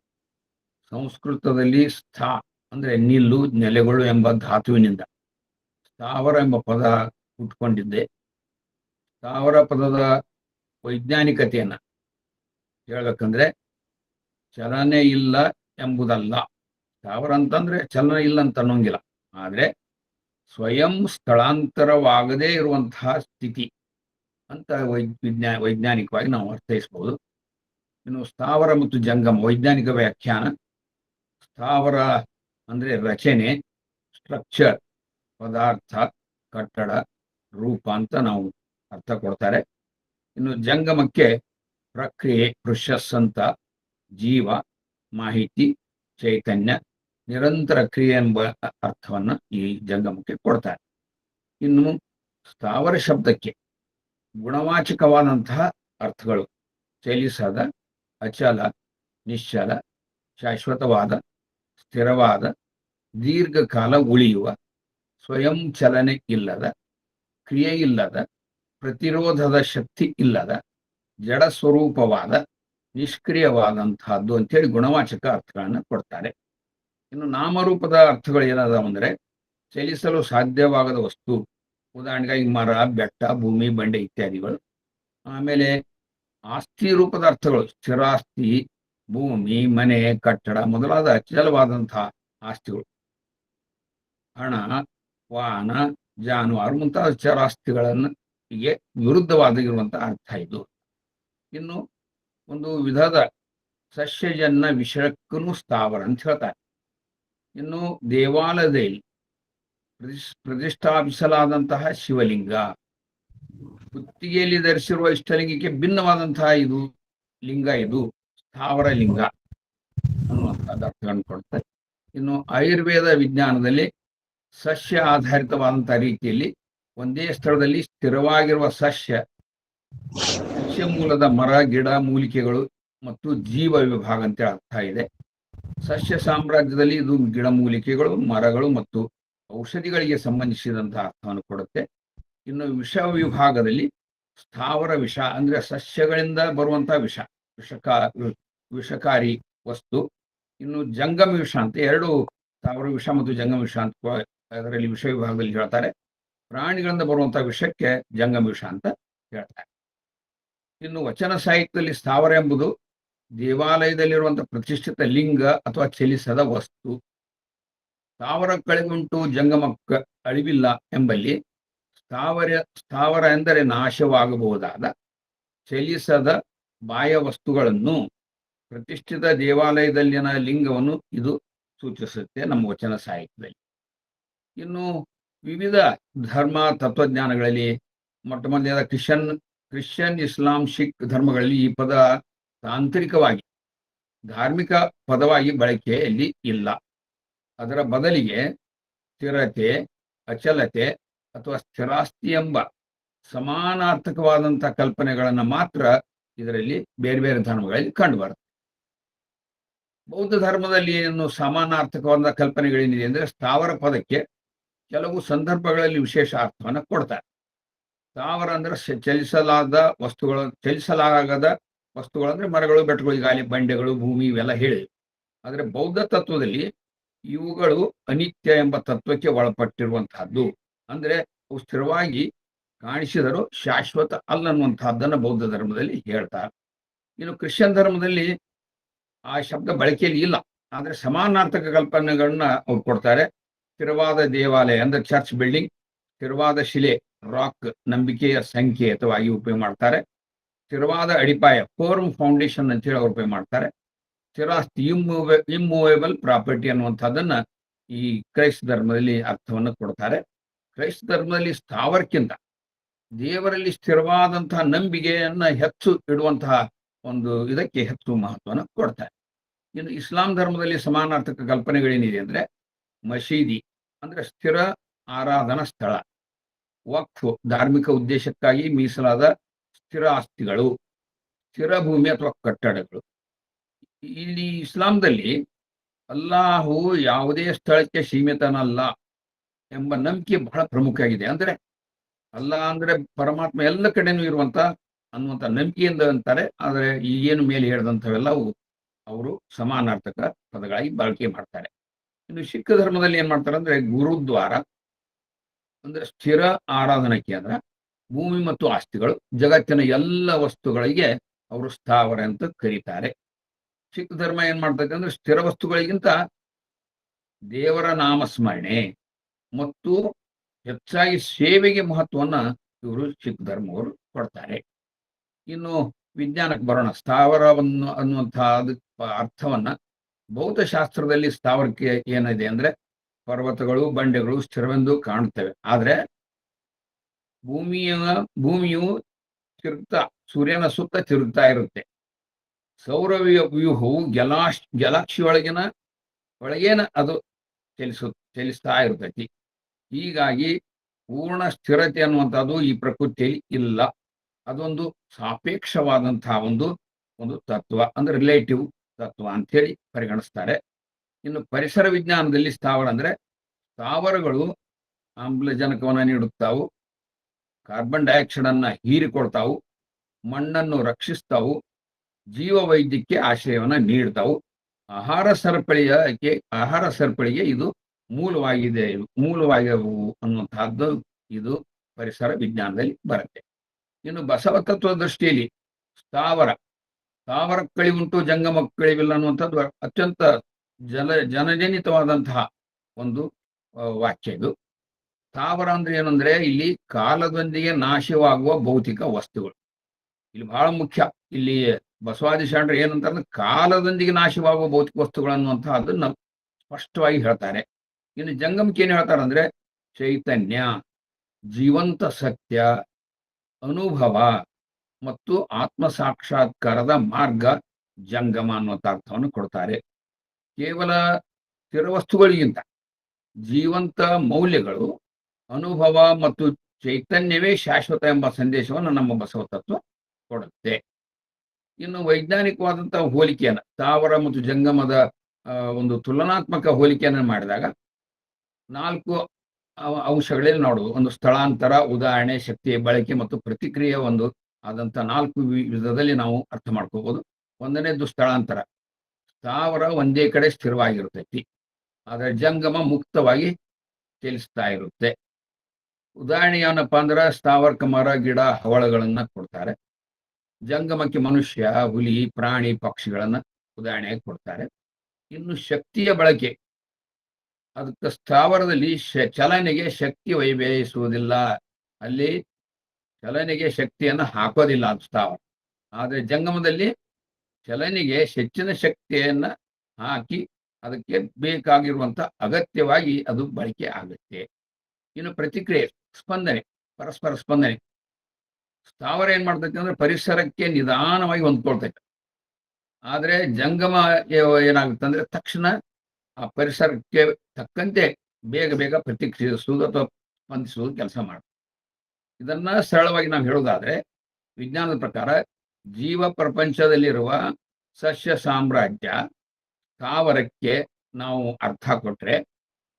ಸಂಸ್ಕೃತದಲ್ಲಿ ಸ್ಥಾ ಅಂದ್ರೆ ನಿಲ್ಲು, ನೆಲೆಗಳು ಎಂಬ ಧಾತುವಿನಿಂದ ಸ್ಥಾವರ ಎಂಬ ಪದ ಹುಟ್ಕೊಂಡಿದ್ದೆ. ಸ್ಥಾವರ ಪದದ ವೈಜ್ಞಾನಿಕತೆಯನ್ನ ಹೇಳ್ಬೇಕಂದ್ರೆ ಚಲನೆ ಇಲ್ಲ ಎಂಬುದಲ್ಲ. ಸ್ಥಾವರ ಅಂತಂದ್ರೆ ಚಲನೆ ಇಲ್ಲ ಅಂತ ಅನ್ನೋಂಗಿಲ್ಲ, ಆದ್ರೆ ಸ್ವಯಂ ಸ್ಥಳಾಂತರವಾಗದೇ ಇರುವಂತಹ ಸ್ಥಿತಿ ಅಂತ ವೈಜ್ಞಾನಿಕವಾಗಿ ನಾವು ಅರ್ಥೈಸಬಹುದು. ಇನ್ನು ಸ್ಥಾವರ ಮತ್ತು ಜಂಗಮ ವೈಜ್ಞಾನಿಕ ವ್ಯಾಖ್ಯಾನ, ಸ್ಥಾವರ ಅಂದ್ರೆ ರಚನೆ, ಸ್ಟ್ರಕ್ಚರ್, ಪದಾರ್ಥ, ಕಟ್ಟಡ, ರೂಪ ಅಂತ ನಾವು ಅರ್ಥ ಕೊಡ್ತಾರೆ. ಇನ್ನು ಜಂಗಮಕ್ಕೆ ಪ್ರಕ್ರಿಯೆ, ಪ್ರೋಸೆಸ್ ಅಂತ, ಜೀವ, ಮಾಹಿತಿ, ಚೈತನ್ಯ, ನಿರಂತರ ಕ್ರಿಯೆ ಎಂಬ ಅರ್ಥವನ್ನ ಈ ಜಂಗಮಕ್ಕೆ ಕೊಡ್ತಾರೆ. ಇನ್ನು ಸ್ಥಾವರ ಶಬ್ದಕ್ಕೆ ಗುಣವಾಚಕವಾದಂತಹ ಅರ್ಥಗಳು ಚಲಿಸದ, ಅಚಲ, ನಿಶ್ಚಲ, ಶಾಶ್ವತವಾದ, ಸ್ಥಿರವಾದ, ದೀರ್ಘಕಾಲ ಉಳಿಯುವ, ಸ್ವಯಂ ಚಲನೆ ಇಲ್ಲದ, ಕ್ರಿಯೆ ಇಲ್ಲದ, ಪ್ರತಿರೋಧದ ಶಕ್ತಿ ಇಲ್ಲದ, ಜಡ ಸ್ವರೂಪವಾದ, ನಿಷ್ಕ್ರಿಯವಾದಂತಹದ್ದು ಅಂತೇಳಿ ಗುಣವಾಚಕ ಅರ್ಥಗಳನ್ನ ಕೊಡ್ತಾರೆ. ಇನ್ನು ನಾಮರೂಪದ ಅರ್ಥಗಳು ಏನಾದವು ಅಂದ್ರೆ ಚಲಿಸಲು ಸಾಧ್ಯವಾಗದ ವಸ್ತು, ಉದಾಹರಣೆಗಾಗಿ ಮರ, ಬೆಟ್ಟ, ಭೂಮಿ, ಬಂಡೆ ಇತ್ಯಾದಿಗಳು. ಆಮೇಲೆ ಆಸ್ತಿ ರೂಪದ ಅರ್ಥಗಳು ಸ್ಥಿರಾಸ್ತಿ, ಭೂಮಿ, ಮನೆ, ಕಟ್ಟಡ ಮೊದಲಾದ ಅಚಲವಾದಂತಹ ಆಸ್ತಿಗಳು, ಹಣ, ವಾಹನ, ಜಾನುವಾರು ಮುಂತಾದ ಚರಾಸ್ತಿಗಳನ್ನು ಹೀಗೆ ವಿರುದ್ಧವಾಗಿರುವಂತಹ ಅರ್ಥ ಇದು. ಇನ್ನು ಒಂದು ವಿಧದ ಸಸ್ಯಜನ್ಯ ವಿಷಯಕ್ಕೂ ಸ್ಥಾವರ ಅಂತ ಹೇಳ್ತಾರೆ. ಇನ್ನು ದೇವಾಲಯದಲ್ಲಿ ಪ್ರತಿಷ್ಠಾಪಿಸಲಾದಂತಹ ಶಿವಲಿಂಗ, ಕುತ್ತಿಗೆಯಲ್ಲಿ ಧರಿಸಿರುವ ಇಷ್ಟಲಿಂಗಕ್ಕೆ ಭಿನ್ನವಾದಂತಹ ಇದು ಲಿಂಗ, ಇದು ಸ್ಥಾವರ ಲಿಂಗ ಅನ್ನುವಂಥದ್ದು ಅರ್ಥಗಳನ್ನು ಕೊಡ್ತಾರೆ. ಇನ್ನು ಆಯುರ್ವೇದ ವಿಜ್ಞಾನದಲ್ಲಿ ಸಸ್ಯ ಆಧಾರಿತವಾದಂತಹ ರೀತಿಯಲ್ಲಿ ಒಂದೇ ಸ್ಥಳದಲ್ಲಿ ಸ್ಥಿರವಾಗಿರುವ ಸಸ್ಯ ಮೂಲದ ಮರ, ಗಿಡ, ಮೂಲಿಕೆಗಳು ಮತ್ತು ಜೀವ ವಿಭಾಗ ಅಂತ ಅರ್ಥ ಇದೆ. ಸಸ್ಯ ಸಾಮ್ರಾಜ್ಯದಲ್ಲಿ ಇದು ಗಿಡಮೂಲಿಕೆಗಳು, ಮರಗಳು ಮತ್ತು ಔಷಧಿಗಳಿಗೆ ಸಂಬಂಧಿಸಿದಂತಹ ಅರ್ಥವನ್ನು ಕೊಡುತ್ತೆ. ಇನ್ನು ವಿಷ ವಿಭಾಗದಲ್ಲಿ ಸ್ಥಾವರ ವಿಷ ಅಂದ್ರೆ ಸಸ್ಯಗಳಿಂದ ಬರುವಂತಹ ವಿಷಕಾರಿ ವಸ್ತು. ಇನ್ನು ಜಂಗಮ ವಿಷ ಅಂತ ಎರಡು, ಸ್ಥಾವರ ವಿಷ ಮತ್ತು ಜಂಗಮ ವಿಷ ಅಂತ ಅದರಲ್ಲಿ ವಿಷ ವಿಭಾಗದಲ್ಲಿ ಹೇಳ್ತಾರೆ. ಪ್ರಾಣಿಗಳಿಂದ ಬರುವಂತಹ ವಿಷಕ್ಕೆ ಜಂಗಮ ವಿಷ ಅಂತ ಹೇಳ್ತಾರೆ. ಇನ್ನು ವಚನ ಸಾಹಿತ್ಯದಲ್ಲಿ ಸ್ಥಾವರ ಎಂಬುದು ದೇವಾಲಯದಲ್ಲಿರುವಂತಹ ಪ್ರತಿಷ್ಠಿತ ಲಿಂಗ ಅಥವಾ ಚಲಿಸದ ವಸ್ತು. ಸ್ಥಾವರ ಕಳೆಗುಂಟು ಜಂಗಮಕ್ಕ ಅಳಿವಿಲ್ಲ ಎಂಬಲ್ಲಿ ಸ್ಥಾವರ ಎಂದರೆ ನಾಶವಾಗಬಹುದಾದ ಚಲಿಸದ ಬಾಹ್ಯ ವಸ್ತುಗಳನ್ನು, ಪ್ರತಿಷ್ಠಿತ ದೇವಾಲಯದಲ್ಲಿನ ಲಿಂಗವನ್ನು ಇದು ಸೂಚಿಸುತ್ತೆ ನಮ್ಮ ವಚನ ಸಾಹಿತ್ಯದಲ್ಲಿ. ಇನ್ನು ವಿವಿಧ ಧರ್ಮ ತತ್ವಜ್ಞಾನಗಳಲ್ಲಿ ಮೊಟ್ಟ ಮೊದಲನೇದ ಕ್ರಿಶ್ಚಿಯನ್, ಇಸ್ಲಾಂ, ಸಿಖ್ ಧರ್ಮಗಳಲ್ಲಿ ಈ ಪದ ತಾಂತ್ರಿಕವಾಗಿ ಧಾರ್ಮಿಕ ಪದವಾಗಿ ಬಳಕೆಯಲ್ಲಿ ಇಲ್ಲ. ಅದರ ಬದಲಿಗೆ ಸ್ಥಿರತೆ, ಅಚಲತೆ ಅಥವಾ ಸ್ಥಿರಾಸ್ತಿ ಎಂಬ ಸಮಾನಾರ್ಥಕವಾದಂತಹ ಕಲ್ಪನೆಗಳನ್ನು ಮಾತ್ರ ಇದರಲ್ಲಿ ಬೇರೆ ಬೇರೆ ಧರ್ಮಗಳಲ್ಲಿ ಕಂಡುಬರುತ್ತೆ. ಬೌದ್ಧ ಧರ್ಮದಲ್ಲಿ ಏನು ಸಮಾನಾರ್ಥಕವಾದ ಕಲ್ಪನೆಗಳೇನಿದೆ ಅಂದ್ರೆ ಸ್ಥಾವರ ಪದಕ್ಕೆ ಕೆಲವು ಸಂದರ್ಭಗಳಲ್ಲಿ ವಿಶೇಷ ಅರ್ಥವನ್ನು ಕೊಡ್ತಾರೆ. ಸ್ಥಾವರ ಅಂದ್ರೆ ಚಲಿಸಲಾಗದ ವಸ್ತುಗಳು ಅಂದ್ರೆ ಮರಗಳು, ಬೆಟ್ಟಗಳು, ಗಾಳಿ, ಬಂಡೆಗಳು, ಭೂಮಿ ಇವೆಲ್ಲ ಹೇಳಿವೆ. ಆದರೆ ಬೌದ್ಧ ತತ್ವದಲ್ಲಿ ಇವುಗಳು ಅನಿತ್ಯ ಎಂಬ ತತ್ವಕ್ಕೆ ಒಳಪಟ್ಟಿರುವಂತಹದ್ದು. ಅಂದ್ರೆ ಅವು ಸ್ಥಿರವಾಗಿ ಕಾಣಿಸಿದರೂ ಶಾಶ್ವತ ಅಲ್ಲನ್ನುವಂತಹದ್ದನ್ನು ಬೌದ್ಧ ಧರ್ಮದಲ್ಲಿ ಹೇಳ್ತಾರೆ. ಇನ್ನು ಕ್ರಿಶ್ಚಿಯನ್ ಧರ್ಮದಲ್ಲಿ ಆ ಶಬ್ದ ಬಳಕೆಯಲ್ಲಿ ಇಲ್ಲ, ಆದ್ರೆ ಸಮಾನಾರ್ಥಕ ಕಲ್ಪನೆಗಳನ್ನ ಅವ್ರು ಕೊಡ್ತಾರೆ. ಸ್ಥಿರವಾದ ದೇವಾಲಯ ಅಂದ್ರೆ ಚರ್ಚ್ ಬಿಲ್ಡಿಂಗ್, ಸ್ಥಿರವಾದ ಶಿಲೆ ರಾಕ್ ನಂಬಿಕೆಯ ಸಂಕೇತವಾಗಿ ಉಪಯೋಗ ಮಾಡ್ತಾರೆ. ಸ್ಥಿರವಾದ ಅಡಿಪಾಯ ಫೋರ್ಮ್ ಫೌಂಡೇಶನ್ ಅಂತೇಳಿ ಅವ್ರು ಉಪಯೋಗ ಮಾಡ್ತಾರೆ. ಸ್ಥಿರಾಸ್ತಿ ಇಮ್ಮೂವೇಬಲ್ ಪ್ರಾಪರ್ಟಿ ಅನ್ನುವಂಥದ್ದನ್ನ ಈ ಕ್ರೈಸ್ತ ಧರ್ಮದಲ್ಲಿ ಅರ್ಥವನ್ನು ಕೊಡ್ತಾರೆ. ಕ್ರೈಸ್ತ ಧರ್ಮದಲ್ಲಿ ಸ್ಥಾವರಕ್ಕಿಂತ ದೇವರಲ್ಲಿ ಸ್ಥಿರವಾದಂತಹ ನಂಬಿಕೆಯನ್ನ ಹೆಚ್ಚು ಇಡುವಂತಹ ಒಂದು ಇದಕ್ಕೆ ಹೆಚ್ಚು ಮಹತ್ವವನ್ನು ಕೊಡ್ತಾರೆ. ಇನ್ನು ಇಸ್ಲಾಂ ಧರ್ಮದಲ್ಲಿ ಸಮಾನಾರ್ಥಕ ಕಲ್ಪನೆಗಳೇನಿದೆ ಅಂದ್ರೆ ಮಸೀದಿ ಅಂದ್ರೆ ಸ್ಥಿರ ಆರಾಧನಾ ಸ್ಥಳ, ವಕ್ಫ್ ಧಾರ್ಮಿಕ ಉದ್ದೇಶಕ್ಕಾಗಿ ಮೀಸಲಾದ ಸ್ಥಿರ ಆಸ್ತಿಗಳು, ಸ್ಥಿರ ಭೂಮಿ ಅಥವಾ ಕಟ್ಟಡಗಳು. ಇಲ್ಲಿ ಇಸ್ಲಾಂದಲ್ಲಿ ಅಲ್ಲಾಹು ಯಾವುದೇ ಸ್ಥಳಕ್ಕೆ ಸೀಮಿತನಲ್ಲ ಎಂಬ ನಂಬಿಕೆ ಬಹಳ ಪ್ರಮುಖ ಆಗಿದೆ. ಅಂದ್ರೆ ಅಲ್ಲಾಹ್ ಅಂದ್ರೆ ಪರಮಾತ್ಮ ಎಲ್ಲ ಕಡೆನೂ ಅನ್ನುವಂಥ ನಂಬಿಕೆಯಿಂದ ಅಂತಾರೆ. ಆದರೆ ಈಗೇನು ಮೇಲೆ ಹೇಳಿದಂಥವೆಲ್ಲವು ಅವರು ಸಮಾನಾರ್ಥಕ ಪದಗಳಾಗಿ ಬಳಕೆ ಮಾಡ್ತಾರೆ. ಇನ್ನು ಸಿಖ್ ಧರ್ಮದಲ್ಲಿ ಏನ್ ಮಾಡ್ತಾರೆ ಅಂದ್ರೆ ಗುರುದ್ವಾರ ಅಂದ್ರೆ ಸ್ಥಿರ ಆರಾಧನಾ ಕೇಂದ್ರ, ಭೂಮಿ ಮತ್ತು ಆಸ್ತಿಗಳು, ಜಗತ್ತಿನ ಎಲ್ಲ ವಸ್ತುಗಳಿಗೆ ಅವರು ಸ್ಥಾವರ ಅಂತ ಕರೀತಾರೆ. ಸಿಖ್ ಧರ್ಮ ಏನ್ ಮಾಡ್ತದೆ ಅಂದ್ರೆ ಸ್ಥಿರ ವಸ್ತುಗಳಿಗಿಂತ ದೇವರ ನಾಮಸ್ಮರಣೆ ಮತ್ತು ಹೆಚ್ಚಾಗಿ ಸೇವೆಗೆ ಮಹತ್ವವನ್ನ ಇವರು ಸಿಖ್ ಧರ್ಮವರು ಕೊಡ್ತಾರೆ. ಇನ್ನು ವಿಜ್ಞಾನಕ್ಕೆ ಬರೋಣ. ಸ್ಥಾವರವನ್ನು ಅನ್ನುವಂತಹ ಅರ್ಥವನ್ನ ಭೌತಶಾಸ್ತ್ರದಲ್ಲಿ ಸ್ಥಾವರಕ್ಕೆ ಏನಿದೆ ಅಂದ್ರೆ ಪರ್ವತಗಳು, ಬಂಡೆಗಳು ಸ್ಥಿರವೆಂದು ಕಾಣುತ್ತವೆ. ಆದ್ರೆ ಭೂಮಿಯು ಸೂರ್ಯನ ಸುತ್ತ ತಿರುಗ್ತಾ ಇರುತ್ತೆ. ಸೌರ ವ್ಯೂಹವು ಗ್ಯಾಲಾಕ್ಸಿ ಒಳಗೇನ ಅದು ಚಲಿಸ್ತಾ ಇರ್ತೈತಿ. ಹೀಗಾಗಿ ಪೂರ್ಣ ಸ್ಥಿರತೆ ಅನ್ನುವಂಥದ್ದು ಈ ಪ್ರಕೃತಿಯಲ್ಲಿ ಇಲ್ಲ. ಅದೊಂದು ಸಾಪೇಕ್ಷವಾದಂತಹ ಒಂದು ತತ್ವ ಅಂದ್ರೆ ರಿಲೇಟಿವ್ ತತ್ವ ಅಂತ ಹೇಳಿ ಪರಿಗಣಿಸ್ತಾರೆ. ಇನ್ನು ಪರಿಸರ ವಿಜ್ಞಾನದಲ್ಲಿ ಸ್ಥಾವರ ಅಂದ್ರೆ ಸ್ಥಾವರಗಳು ಆಮ್ಲಜನಕವನ್ನು ನೀಡುತ್ತಾವು, ಕಾರ್ಬನ್ ಡೈಆಕ್ಸೈಡ್ ಅನ್ನ ಹೀರಿಕೊಡ್ತಾವು, ಮಣ್ಣನ್ನು ರಕ್ಷಿಸ್ತಾವು, ಜೀವ ವೈದ್ಯಕ್ಕೆ ಆಶ್ರಯವನ್ನ ನೀಡ್ತಾವು, ಆಹಾರ ಸರಪಳಿಗೆ ಇದು ಮೂಲವಾಗಿದೆವು ಅನ್ನುವಂತಹದ್ದು ಇದು ಪರಿಸರ ವಿಜ್ಞಾನದಲ್ಲಿ ಬರುತ್ತೆ. ಇನ್ನು ಬಸವ ತತ್ವ ದೃಷ್ಟಿಯಲ್ಲಿ ಸ್ಥಾವರ ಕಳಿವುಂಟು ಜಂಗಮ ಕಳಿವಿಲ್ಲ ಅನ್ನುವಂಥದ್ದು ಅತ್ಯಂತ ಜನಜನಿತವಾದಂತಹ ಒಂದು ವಾಕ್ಯ ಇದು. ಸ್ಥಾವರ ಅಂದ್ರೆ ಏನಂದ್ರೆ ಇಲ್ಲಿ ಕಾಲದೊಂದಿಗೆ ನಾಶವಾಗುವ ಭೌತಿಕ ವಸ್ತುಗಳು. ಇಲ್ಲಿ ಬಹಳ ಮುಖ್ಯ. ಇಲ್ಲಿ ಬಸವಾದಿ ಶರಣರು ಏನಂತಂದ್ರೆ ಕಾಲದೊಂದಿಗೆ ನಾಶವಾಗುವ ಭೌತಿಕ ವಸ್ತುಗಳು ಅನ್ನುವಂತಹ ಅದನ್ನ ಸ್ಪಷ್ಟವಾಗಿ ಹೇಳ್ತಾರೆ. ಇನ್ನು ಜಂಗಮಕ್ಕೆ ಏನ್ ಹೇಳ್ತಾರೆ ಅಂದ್ರೆ ಚೈತನ್ಯ, ಜೀವಂತ ಸತ್ಯ, ಅನುಭವ ಮತ್ತು ಆತ್ಮ ಸಾಕ್ಷಾತ್ಕಾರದ ಮಾರ್ಗ ಜಂಗಮ ಅನ್ನುವಂಥ ಅರ್ಥವನ್ನು ಕೊಡ್ತಾರೆ. ಕೇವಲ ಸ್ಥಿರ ವಸ್ತುಗಳಿಗಿಂತ ಜೀವಂತ ಮೌಲ್ಯಗಳು, ಅನುಭವ ಮತ್ತು ಚೈತನ್ಯವೇ ಶಾಶ್ವತ ಎಂಬ ಸಂದೇಶವನ್ನು ನಮ್ಮ ಬಸವ ತತ್ವ ಕೊಡುತ್ತೆ. ಇನ್ನು ವೈಜ್ಞಾನಿಕವಾದಂತಹ ಹೋಲಿಕೆಯನ್ನು ಸ್ಥಾವರ ಮತ್ತು ಜಂಗಮದ ಒಂದು ತುಲನಾತ್ಮಕ ಹೋಲಿಕೆಯನ್ನು ಮಾಡಿದಾಗ 4 ಅಂಶಗಳಲ್ಲಿ ನೋಡುವುದು. ಒಂದು ಸ್ಥಳಾಂತರ, ಉದಾಹರಣೆ, ಶಕ್ತಿಯ ಬಳಕೆ ಮತ್ತು ಪ್ರತಿಕ್ರಿಯೆ ಒಂದು ಆದಂತ 4 ವಿಧದಲ್ಲಿ ನಾವು ಅರ್ಥ ಮಾಡ್ಕೋಬಹುದು. ಒಂದನೇದು ಸ್ಥಳಾಂತರ. ಸ್ಥಾವರ ಒಂದೇ ಕಡೆ ಸ್ಥಿರವಾಗಿರ್ತೈತಿ, ಆದರೆ ಜಂಗಮ ಮುಕ್ತವಾಗಿ ಚಲಿಸ್ತಾ ಇರುತ್ತೆ. ಉದಾಹರಣೆ ಏನಪ್ಪಾ ಅಂದ್ರೆ ಸ್ಥಾವರಕ್ಕೆ ಮರ, ಗಿಡ, ಹವಳಗಳನ್ನ ಕೊಡ್ತಾರೆ. ಜಂಗಮಕ್ಕೆ ಮನುಷ್ಯ, ಹುಲಿ, ಪ್ರಾಣಿ, ಪಕ್ಷಿಗಳನ್ನ ಉದಾಹರಣೆಯಾಗಿ ಕೊಡ್ತಾರೆ. ಇನ್ನು ಶಕ್ತಿಯ ಬಳಕೆ, ಅದಕ್ಕೆ ಸ್ಥಾವರದಲ್ಲಿ ಚಲನೆಗೆ ಶಕ್ತಿ ವ್ಯಯಿಸುವುದಿಲ್ಲ, ಅಲ್ಲಿ ಚಲನೆಗೆ ಶಕ್ತಿಯನ್ನು ಹಾಕೋದಿಲ್ಲ ಅದು ಸ್ಥಾವರ. ಆದರೆ ಜಂಗಮದಲ್ಲಿ ಚಲನೆಗೆ ಹೆಚ್ಚಿನ ಶಕ್ತಿಯನ್ನ ಹಾಕಿ ಅದಕ್ಕೆ ಬೇಕಾಗಿರುವಂತ ಅಗತ್ಯವಾಗಿ ಅದು ಬಳಕೆ ಆಗುತ್ತೆ. ಇನ್ನು ಪ್ರತಿಕ್ರಿಯೆ, ಸ್ಪಂದನೆ, ಪರಸ್ಪರ ಸ್ಪಂದನೆ. ಸ್ಥಾವರ ಏನ್ ಮಾಡ್ತೈತೆ ಅಂದ್ರೆ ಪರಿಸರಕ್ಕೆ ನಿಧಾನವಾಗಿ ಹೊಂದ್ಕೊಳ್ತೈತೆ. ಆದ್ರೆ ಜಂಗಮ ಏನಾಗುತ್ತೆ ಅಂದ್ರೆ ತಕ್ಷಣ ಆ ಪರಿಸರಕ್ಕೆ ತಕ್ಕಂತೆ ಬೇಗ ಬೇಗ ಪ್ರತಿಕ್ರಿಯಿಸುವುದು ಅಥವಾ ಸ್ಪಂದಿಸುವುದು ಕೆಲಸ ಮಾಡುತ್ತೆ. ಇದನ್ನ ಸರಳವಾಗಿ ನಾವು ಹೇಳೋದಾದ್ರೆ ವಿಜ್ಞಾನದ ಪ್ರಕಾರ ಜೀವ ಪ್ರಪಂಚದಲ್ಲಿರುವ ಸಸ್ಯ ಸಾಮ್ರಾಜ್ಯ ಸ್ಥಾವರಕ್ಕೆ ನಾವು ಅರ್ಥ ಕೊಟ್ರೆ,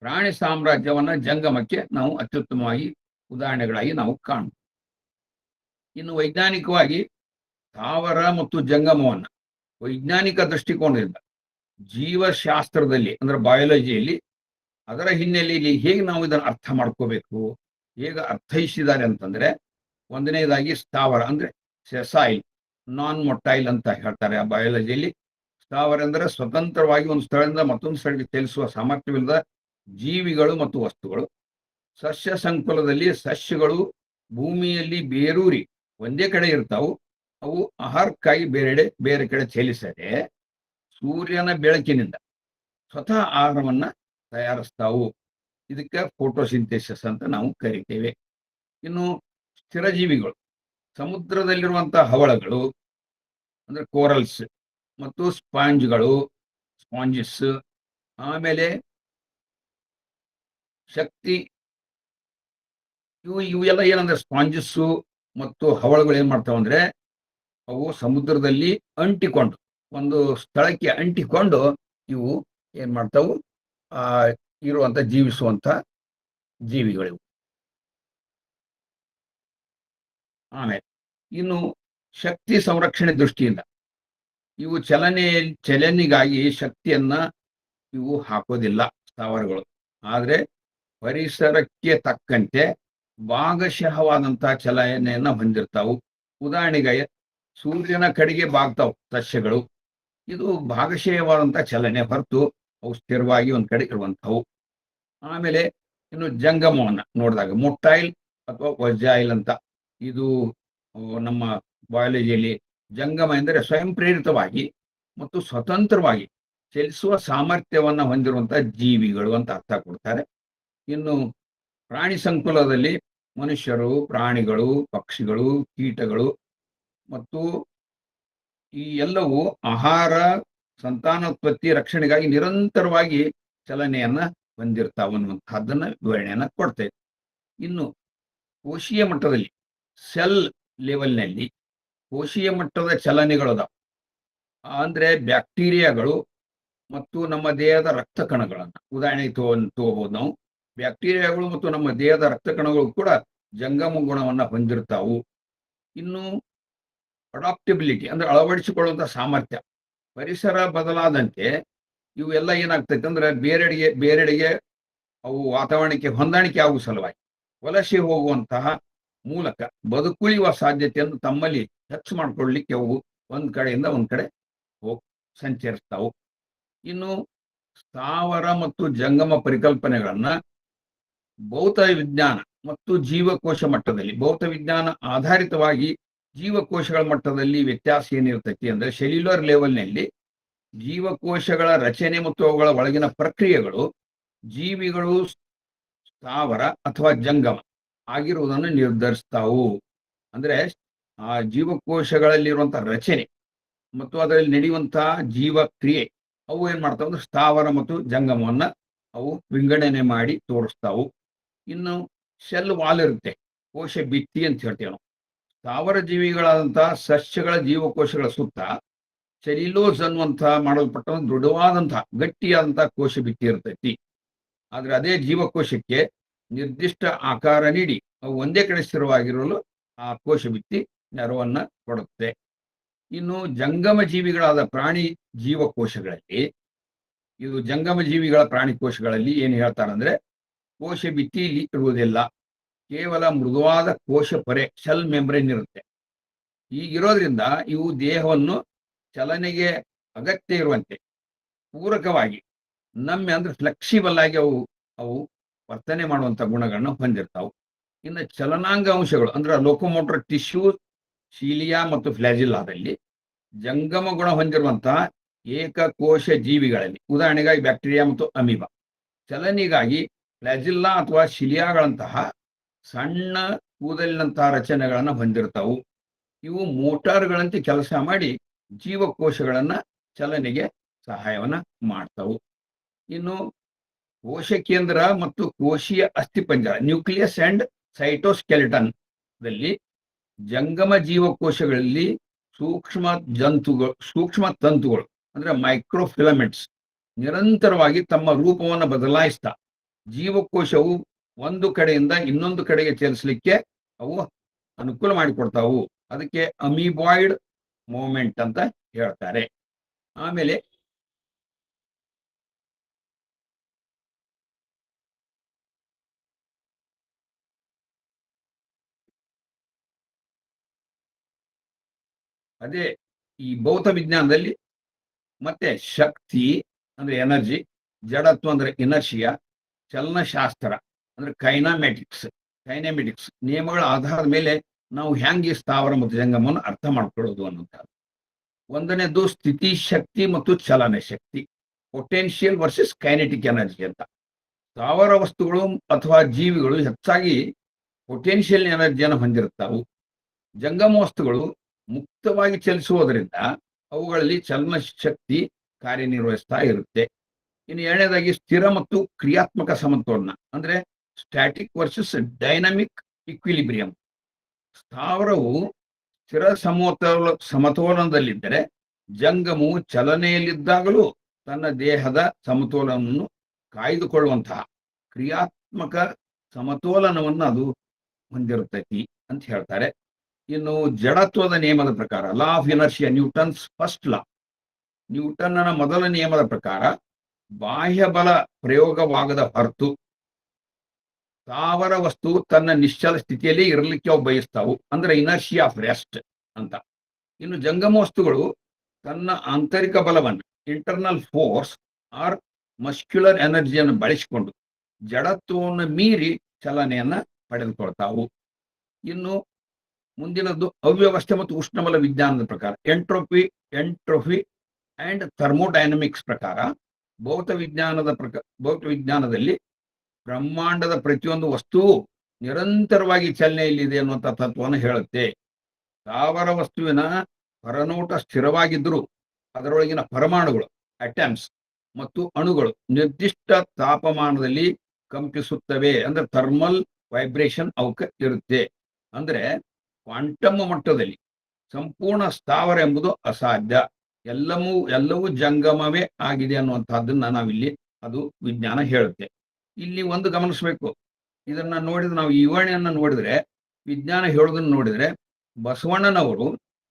ಪ್ರಾಣಿ ಸಾಮ್ರಾಜ್ಯವನ್ನ ಜಂಗಮಕ್ಕೆ ನಾವು ಅತ್ಯುತ್ತಮವಾಗಿ ಉದಾಹರಣೆಗಳಾಗಿ ನಾವು ಕಾಣ್ತೀವಿ. ಇನ್ನು ವೈಜ್ಞಾನಿಕವಾಗಿ ಸ್ಥಾವರ ಮತ್ತು ಜಂಗಮವನ್ನ ವೈಜ್ಞಾನಿಕ ದೃಷ್ಟಿಕೋನದಿಂದ ಜೀವಶಾಸ್ತ್ರದಲ್ಲಿ ಅಂದ್ರೆ ಬಯಾಲಜಿಯಲ್ಲಿ ಅದರ ಹಿನ್ನೆಲೆಯಲ್ಲಿ ಹೇಗೆ ನಾವು ಇದನ್ನು ಅರ್ಥ ಮಾಡ್ಕೋಬೇಕು, ಹೇಗೆ ಅರ್ಥೈಸಿದ್ದಾರೆ ಅಂತಂದ್ರೆ, ಒಂದನೇದಾಗಿ ಸ್ಥಾವರ ಅಂದ್ರೆ ಸೆಸೈಲ್, ನಾನ್ ಮೊಟೈಲ್ ಅಂತ ಹೇಳ್ತಾರೆ ಆ ಬಯಾಲಜಿಯಲ್ಲಿ. ಸ್ಥಾವರ ಅಂದ್ರೆ ಸ್ವತಂತ್ರವಾಗಿ ಒಂದು ಸ್ಥಳದಿಂದ ಮತ್ತೊಂದು ಸ್ಥಳಕ್ಕೆ ಚಲಿಸುವ ಸಾಮರ್ಥ್ಯವಿಲ್ಲದ ಜೀವಿಗಳು ಮತ್ತು ವಸ್ತುಗಳು. ಸಸ್ಯ ಸಂಕುಲದಲ್ಲಿ ಸಸ್ಯಗಳು ಭೂಮಿಯಲ್ಲಿ ಬೇರೂರಿ ಒಂದೇ ಕಡೆ ಇರ್ತಾವು. ಅವು ಆಹಾರಕ್ಕಾಗಿ ಬೇರೆ ಕಡೆ ಚಲಿಸದೆ ಸೂರ್ಯನ ಬೆಳಕಿನಿಂದ ಸ್ವತಃ ಆಹಾರವನ್ನ ತಯಾರಿಸ್ತಾವು. ಇದಕ್ಕೆ ಫೋಟೋಸಿಂಥೆಸಿಸ್ ಅಂತ ನಾವು ಕರಿತೇವೆ. ಇನ್ನು ಸ್ಥಿರಜೀವಿಗಳು, ಸಮುದ್ರದಲ್ಲಿರುವಂತಹ ಹವಳಗಳು ಅಂದ್ರೆ ಕೋರಲ್ಸ್ ಮತ್ತು ಸ್ಪಾಂಜಸ್, ಆಮೇಲೆ ಶಕ್ತಿ, ಇವೆಲ್ಲ ಏನಂದ್ರೆ ಸ್ಪಾಂಜಸ್ಸು ಮತ್ತು ಹವಳಗಳು ಏನ್ ಮಾಡ್ತಾವ ಅಂದ್ರೆ ಅವು ಸಮುದ್ರದಲ್ಲಿ ಅಂಟಿಕೊಂಡು ಒಂದು ಸ್ಥಳಕ್ಕೆ ಅಂಟಿಕೊಂಡು ಇವು ಏನ್ ಮಾಡ್ತಾವು ಇರುವಂತ ಜೀವಿಸುವಂತ ಜೀವಿಗಳಿವು. ಆಮೇಲೆ ಇನ್ನು ಶಕ್ತಿ ಸಂರಕ್ಷಣೆ ದೃಷ್ಟಿಯಿಂದ ಇವು ಚಲನೆಗಾಗಿ ಶಕ್ತಿಯನ್ನ ಇವು ಹಾಕೋದಿಲ್ಲ ಸ್ಥಾವರಗಳು. ಆದ್ರೆ ಪರಿಸರಕ್ಕೆ ತಕ್ಕಂತೆ ಭಾಗಶಃವಾದಂತಹ ಚಲನೆಯನ್ನ ಹೊಂದಿರ್ತಾವು. ಉದಾಹರಣೆಗೆ ಸೂರ್ಯನ ಕಡೆಗೆ ಬಾಗ್ತಾವು ಸಸ್ಯಗಳು. ಇದು ಭಾಗಶಃವಾದಂತಹ ಚಲನೆ ಹೊರತು ಅವು ಸ್ಥಿರವಾಗಿ ಒಂದ್ ಕಡೆ ಇರುವಂತವು. ಆಮೇಲೆ ಇನ್ನು ಜಂಗಮವನ್ನ ನೋಡಿದಾಗ ಮೊಟೈಲ್ ಅಥವಾ ವಜೈಲ್ ಅಂತ, ಇದು ನಮ್ಮ ಬಯಾಲಜಿಯಲ್ಲಿ ಜಂಗಮ ಎಂದರೆ ಸ್ವಯಂ ಪ್ರೇರಿತವಾಗಿ ಮತ್ತು ಸ್ವತಂತ್ರವಾಗಿ ಚಲಿಸುವ ಸಾಮರ್ಥ್ಯವನ್ನ ಹೊಂದಿರುವಂತಹ ಜೀವಿಗಳು ಅಂತ ಅರ್ಥ ಕೊಡ್ತಾರೆ. ಇನ್ನು ಪ್ರಾಣಿ ಸಂಕುಲದಲ್ಲಿ ಮನುಷ್ಯರು, ಪ್ರಾಣಿಗಳು, ಪಕ್ಷಿಗಳು, ಕೀಟಗಳು ಮತ್ತು ಈ ಎಲ್ಲವೂ ಆಹಾರ, ಸಂತಾನೋತ್ಪತ್ತಿ, ರಕ್ಷಣೆಗಾಗಿ ನಿರಂತರವಾಗಿ ಚಲನೆಯನ್ನ ಹೊಂದಿರ್ತಾವ ಅನ್ನುವಂತಹದ್ದನ್ನ ವಿವರಣೆಯನ್ನ ಕೊಡ್ತೇವೆ. ಇನ್ನು ಕೋಶೀಯ ಮಟ್ಟದಲ್ಲಿ ಸೆಲ್ ಲೆವೆಲ್ನಲ್ಲಿ ಕೋಶೀಯ ಮಟ್ಟದ ಚಲನೆಗಳದಾವ. ಅಂದ್ರೆ ಬ್ಯಾಕ್ಟೀರಿಯಾಗಳು ಮತ್ತು ನಮ್ಮ ದೇಹದ ರಕ್ತ ಕಣಗಳನ್ನ ಉದಾಹರಣೆಗೆ ತಗೋಬಹುದು ನಾವು. ಬ್ಯಾಕ್ಟೀರಿಯಾಗಳು ಮತ್ತು ನಮ್ಮ ದೇಹದ ರಕ್ತ ಕಣಗಳು ಕೂಡ ಜಂಗಮ ಗುಣವನ್ನ ಹೊಂದಿರ್ತಾವು. ಇನ್ನು ಅಡಾಪ್ಟಬಿಲಿಟಿ ಅಂದ್ರೆ ಅಳವಡಿಸಿಕೊಳ್ಳುವಂತ ಸಾಮರ್ಥ್ಯ. ಪರಿಸರ ಬದಲಾದಂತೆ ಇವೆಲ್ಲ ಏನಾಗ್ತೈತೆ ಅಂದ್ರೆ ಬೇರೆಡೆಗೆ ಅವು ವಾತಾವರಣಕ್ಕೆ ಹೊಂದಾಣಿಕೆ ಆಗುವ ಸಲುವಾಗಿ ವಲಸೆ ಹೋಗುವಂತಹ ಮೂಲಕ ಬದುಕುಳಿಯುವ ಸಾಧ್ಯತೆಯನ್ನು ತಮ್ಮಲ್ಲಿ ಹೆಚ್ಚು ಮಾಡಿಕೊಳ್ಳಲಿಕ್ಕೆ ಅವು ಒಂದ್ ಕಡೆಯಿಂದ ಒಂದ್ ಕಡೆ ಸಂಚರಿಸ್ತಾವು. ಇನ್ನು ಸ್ಥಾವರ ಮತ್ತು ಜಂಗಮ ಪರಿಕಲ್ಪನೆಗಳನ್ನ ಭೌತ ವಿಜ್ಞಾನ ಮತ್ತು ಜೀವಕೋಶ ಮಟ್ಟದಲ್ಲಿ, ಭೌತ ವಿಜ್ಞಾನ ಆಧಾರಿತವಾಗಿ ಜೀವಕೋಶಗಳ ಮಟ್ಟದಲ್ಲಿ ವ್ಯತ್ಯಾಸ ಏನಿರ್ತೈತಿ ಅಂದ್ರೆ ಸೆಲ್ಯುಲರ್ ಲೆವೆಲ್ನಲ್ಲಿ ಜೀವಕೋಶಗಳ ರಚನೆ ಮತ್ತು ಅವುಗಳ ಒಳಗಿನ ಪ್ರಕ್ರಿಯೆಗಳು ಜೀವಿಗಳು ಸ್ಥಾವರ ಅಥವಾ ಜಂಗಮ ಆಗಿರುವುದನ್ನು ನಿರ್ಧರಿಸ್ತಾವು. ಅಂದ್ರೆ ಆ ಜೀವಕೋಶಗಳಲ್ಲಿರುವಂತಹ ರಚನೆ ಮತ್ತು ಅದರಲ್ಲಿ ನಡೆಯುವಂತಹ ಜೀವಕ್ರಿಯೆ ಅವು ಏನ್ ಮಾಡ್ತಾವ ಅಂದ್ರೆ ಸ್ಥಾವರ ಮತ್ತು ಜಂಗಮವನ್ನ ಅವು ವಿಂಗಡಣೆ ಮಾಡಿ ತೋರಿಸ್ತಾವು. ಇನ್ನು ಸೆಲ್ ವಾಲ್ ಇರುತ್ತೆ, ಕೋಶ ಭಿತ್ತಿ ಅಂತ ಹೇಳ್ತೇವೆ ನಾವು. ಸ್ಥಾವರ ಜೀವಿಗಳಾದಂತಹ ಸಸ್ಯಗಳ ಜೀವಕೋಶಗಳ ಸುತ್ತ ಸೆಲ್ಯುಲೋಸ್ ಅನ್ನುವಂತಹ ಮಾಡಲ್ಪಟ್ಟ ಒಂದು ದೃಢವಾದಂತಹ ಗಟ್ಟಿಯಾದಂತಹ ಕೋಶ ಭಿತ್ತಿ ಇರ್ತೈತಿ. ಆದ್ರೆ ಅದೇ ಜೀವಕೋಶಕ್ಕೆ ನಿರ್ದಿಷ್ಟ ಆಕಾರ ನೀಡಿ ಅವು ಒಂದೇ ಕಡೆ ಸ್ಥಿರವಾಗಿರಲು ಆ ಕೋಶ ಭಿತ್ತಿ ನೆರವನ್ನ ಕೊಡುತ್ತೆ. ಇನ್ನು ಜಂಗಮ ಜೀವಿಗಳಾದ ಪ್ರಾಣಿ ಜೀವಕೋಶಗಳಲ್ಲಿ, ಇದು ಜಂಗಮ ಜೀವಿಗಳ ಪ್ರಾಣಿ ಕೋಶಗಳಲ್ಲಿ ಏನು ಹೇಳ್ತಾರಂದ್ರೆ ಕೋಶ ಭಿತ್ತಿ ಇರುವುದಿಲ್ಲ, ಕೇವಲ ಮೃದುವಾದ ಕೋಶ ಪೊರೆ ಸೆಲ್ ಮೆಂಬ್ರೇನ್ ಇರುತ್ತೆ. ಹೀಗಿರೋದ್ರಿಂದ ಇವು ದೇಹವನ್ನು ಚಲನೆಗೆ ಅಗತ್ಯ ಇರುವಂತೆ ಪೂರಕವಾಗಿ ನಮ್ಮೆ ಅಂದ್ರೆ ಫ್ಲೆಕ್ಸಿಬಲ್ ಆಗಿ ಅವು ವರ್ತನೆ ಮಾಡುವಂತ ಗುಣಗಳನ್ನ ಹೊಂದಿರ್ತಾವು. ಇನ್ನು ಚಲನಾಂಗ ಅಂಶಗಳು ಅಂದ್ರೆ ಲೋಕೋಮೋಟರ್ ಟಿಶ್ಯೂ, ಶೀಲಿಯಾ ಮತ್ತು ಫ್ಲಾಜಿಲ್ಲಾದಲ್ಲಿ ಜಂಗಮ ಗುಣ ಹೊಂದಿರುವಂತಹ ಏಕಕೋಶ ಜೀವಿಗಳಲ್ಲಿ, ಉದಾಹರಣೆಗಾಗಿ ಬ್ಯಾಕ್ಟೀರಿಯಾ ಮತ್ತು ಅಮೀಬಾ, ಚಲನೆಗಾಗಿ ಫ್ಲಾಜಿಲ್ಲಾ ಅಥವಾ ಶಿಲಿಯಾಗಳಂತಹ ಸಣ್ಣ ಕೂದಲಿನಂತಹ ರಚನೆಗಳನ್ನು ಹೊಂದಿರ್ತಾವು. ಇವು ಮೋಟಾರ್ಗಳಂತೆ ಕೆಲಸ ಮಾಡಿ ಜೀವಕೋಶಗಳನ್ನ ಚಲನೆಗೆ ಸಹಾಯವನ್ನ ಮಾಡ್ತಾವು. ಇನ್ನು ಕೋಶ ಕೇಂದ್ರ ಮತ್ತು ಕೋಶೀಯ ಅಸ್ಥಿಪಂಜರ, ನ್ಯೂಕ್ಲಿಯಸ್ ಅಂಡ್ ಸೈಟೋಸ್ಕೆಲಿಟನ್ ದಲ್ಲಿ ಜಂಗಮ ಜೀವಕೋಶಗಳಲ್ಲಿ ಸೂಕ್ಷ್ಮ ತಂತುಗಳು ಅಂದ್ರೆ ಮೈಕ್ರೋಫಿಲಮೆಂಟ್ಸ್ ನಿರಂತರವಾಗಿ ತಮ್ಮ ರೂಪವನ್ನು ಬದಲಾಯಿಸ್ತಾ ಜೀವಕೋಶವು ಒಂದು ಕಡೆಯಿಂದ ಇನ್ನೊಂದು ಕಡೆಗೆ ಚಲಿಸಲಿಕ್ಕೆ ಅವು ಅನುಕೂಲ ಮಾಡಿಕೊಡ್ತಾವು. ಅದಕ್ಕೆ ಅಮೀಬಾಯ್ಡ್ ಮೂವ್ಮೆಂಟ್ ಅಂತ ಹೇಳ್ತಾರೆ. ಆಮೇಲೆ ಅದೇ ಈ ಭೌತ ವಿಜ್ಞಾನದಲ್ಲಿ ಮತ್ತೆ ಶಕ್ತಿ ಅಂದ್ರೆ ಎನರ್ಜಿ, ಜಡತ್ವ ಅಂದ್ರೆ ಇನರ್ಷಿಯಾ, ಚಲನಶಾಸ್ತ್ರ ಅಂದ್ರೆ ಕೈನಾಮೆಟಿಕ್ಸ್ ನಿಯಮಗಳ ಆಧಾರದ ಮೇಲೆ ನಾವು ಹ್ಯಾಂಗೆ ಸ್ಥಾವರ ಮತ್ತು ಜಂಗಮವನ್ನು ಅರ್ಥ ಮಾಡ್ಕೊಳ್ಳೋದು ಅನ್ನುವಂಥದ್ದು. ಒಂದನೇದು ಸ್ಥಿತಿ ಶಕ್ತಿ ಮತ್ತು ಚಲನ ಶಕ್ತಿ, ಪೊಟೆನ್ಷಿಯಲ್ ವರ್ಸಸ್ ಕೈನೆಟಿಕ್ ಎನರ್ಜಿ ಅಂತ. ಸ್ಥಾವರ ವಸ್ತುಗಳು ಅಥವಾ ಜೀವಿಗಳು ಹೆಚ್ಚಾಗಿ ಪೊಟೆನ್ಷಿಯಲ್ ಎನರ್ಜಿಯನ್ನು ಹೊಂದಿರುತ್ತಾವು. ಜಂಗಮ ವಸ್ತುಗಳು ಮುಕ್ತವಾಗಿ ಚಲಿಸುವುದರಿಂದ ಅವುಗಳಲ್ಲಿ ಚಲನ ಶಕ್ತಿ ಕಾರ್ಯನಿರ್ವಹಿಸ್ತಾ ಇರುತ್ತೆ. ಇನ್ನು ಎರಡನೇದಾಗಿ ಸ್ಥಿರ ಮತ್ತು ಕ್ರಿಯಾತ್ಮಕ ಸಮತೋಲನ ಅಂದ್ರೆ ಸ್ಟ್ಯಾಟಿಕ್ ವರ್ಸಸ್ ಡೈನಮಿಕ್ ಇಕ್ವಿಲಿಬ್ರಿಯಂ. ಸ್ಥಾವರವು ಸ್ಥಿರ ಸಮತೋಲನದಲ್ಲಿದ್ದರೆ ಜಂಗಮವು ಚಲನೆಯಲ್ಲಿದ್ದಾಗಲೂ ತನ್ನ ದೇಹದ ಸಮತೋಲನವನ್ನು ಕಾಯ್ದುಕೊಳ್ಳುವಂತಹ ಕ್ರಿಯಾತ್ಮಕ ಸಮತೋಲನವನ್ನು ಅದು ಹೊಂದಿರುತ್ತೈತಿ ಅಂತ ಹೇಳ್ತಾರೆ. ಇನ್ನು ಜಡತ್ವದ ನಿಯಮದ ಪ್ರಕಾರ, law of inertia, Newton's first law, ನ್ಯೂಟನ್ನ ಮೊದಲ ನಿಯಮದ ಪ್ರಕಾರ ಬಾಹ್ಯ ಬಲ ಪ್ರಯೋಗವಾಗದ ಹೊರತು ಸ್ಥಾವರ ವಸ್ತು ತನ್ನ ನಿಶ್ಚಲ ಸ್ಥಿತಿಯಲ್ಲಿ ಇರಲಿಕ್ಕೆ ಅವು ಬಯಸ್ತಾವು, ಅಂದ್ರೆ ಇನರ್ಷಿಯಾ ಆಫ್ ರೆಸ್ಟ್ ಅಂತ. ಇನ್ನು ಜಂಗಮ ವಸ್ತುಗಳು ತನ್ನ ಆಂತರಿಕ ಬಲವನ್ನು, ಇಂಟರ್ನಲ್ ಫೋರ್ಸ್ ಆರ್ ಮಸ್ಕ್ಯುಲರ್ ಎನರ್ಜಿಯನ್ನು ಬಳಸಿಕೊಂಡು ಜಡತ್ವವನ್ನು ಮೀರಿ ಚಲನೆಯನ್ನ ಪಡೆದುಕೊಳ್ತಾವು. ಇನ್ನು ಮುಂದಿನದ್ದು ಅವ್ಯವಸ್ಥೆ ಮತ್ತು ಉಷ್ಣಬಲ ವಿಜ್ಞಾನದ ಪ್ರಕಾರ, ಎಂಟ್ರೋಪಿ ಅಂಡ್ ಥರ್ಮೋಡೈನಮಿಕ್ಸ್ ಪ್ರಕಾರ ಭೌತ ವಿಜ್ಞಾನದಲ್ಲಿ ಬ್ರಹ್ಮಾಂಡದ ಪ್ರತಿಯೊಂದು ವಸ್ತುವು ನಿರಂತರವಾಗಿ ಚಲನೆಯಲ್ಲಿದೆ ಅನ್ನುವಂಥ ತತ್ವವನ್ನು ಹೇಳುತ್ತೆ. ಸ್ಥಾವರ ವಸ್ತುವಿನ ಹೊರನೋಟ ಸ್ಥಿರವಾಗಿದ್ದರೂ ಅದರೊಳಗಿನ ಪರಮಾಣುಗಳು, ಅಟಮ್ಸ್ ಮತ್ತು ಅಣುಗಳು ನಿರ್ದಿಷ್ಟ ತಾಪಮಾನದಲ್ಲಿ ಕಂಪಿಸುತ್ತವೆ, ಅಂದ್ರೆ ಥರ್ಮಲ್ ವೈಬ್ರೇಷನ್ ಅವಕ್ಕೆ ಇರುತ್ತೆ. ಅಂದ್ರೆ ಕ್ವಾಂಟಮ್ ಮಟ್ಟದಲ್ಲಿ ಸಂಪೂರ್ಣ ಸ್ಥಾವರ ಎಂಬುದು ಅಸಾಧ್ಯ, ಎಲ್ಲವೂ ಜಂಗಮವೇ ಆಗಿದೆ ಅನ್ನುವಂಥದ್ದನ್ನ ನಾವಿಲ್ಲಿ ಅದು ವಿಜ್ಞಾನ ಹೇಳುತ್ತೆ. ಇಲ್ಲಿ ಒಂದು ಗಮನಿಸಬೇಕು, ಇದನ್ನ ನೋಡಿದ್ರೆ, ನಾವು ಈ ವಿವರಣೆಯನ್ನ ನೋಡಿದ್ರೆ, ವಿಜ್ಞಾನ ಹೇಳೋದನ್ನ ನೋಡಿದ್ರೆ, ಬಸವಣ್ಣನವರು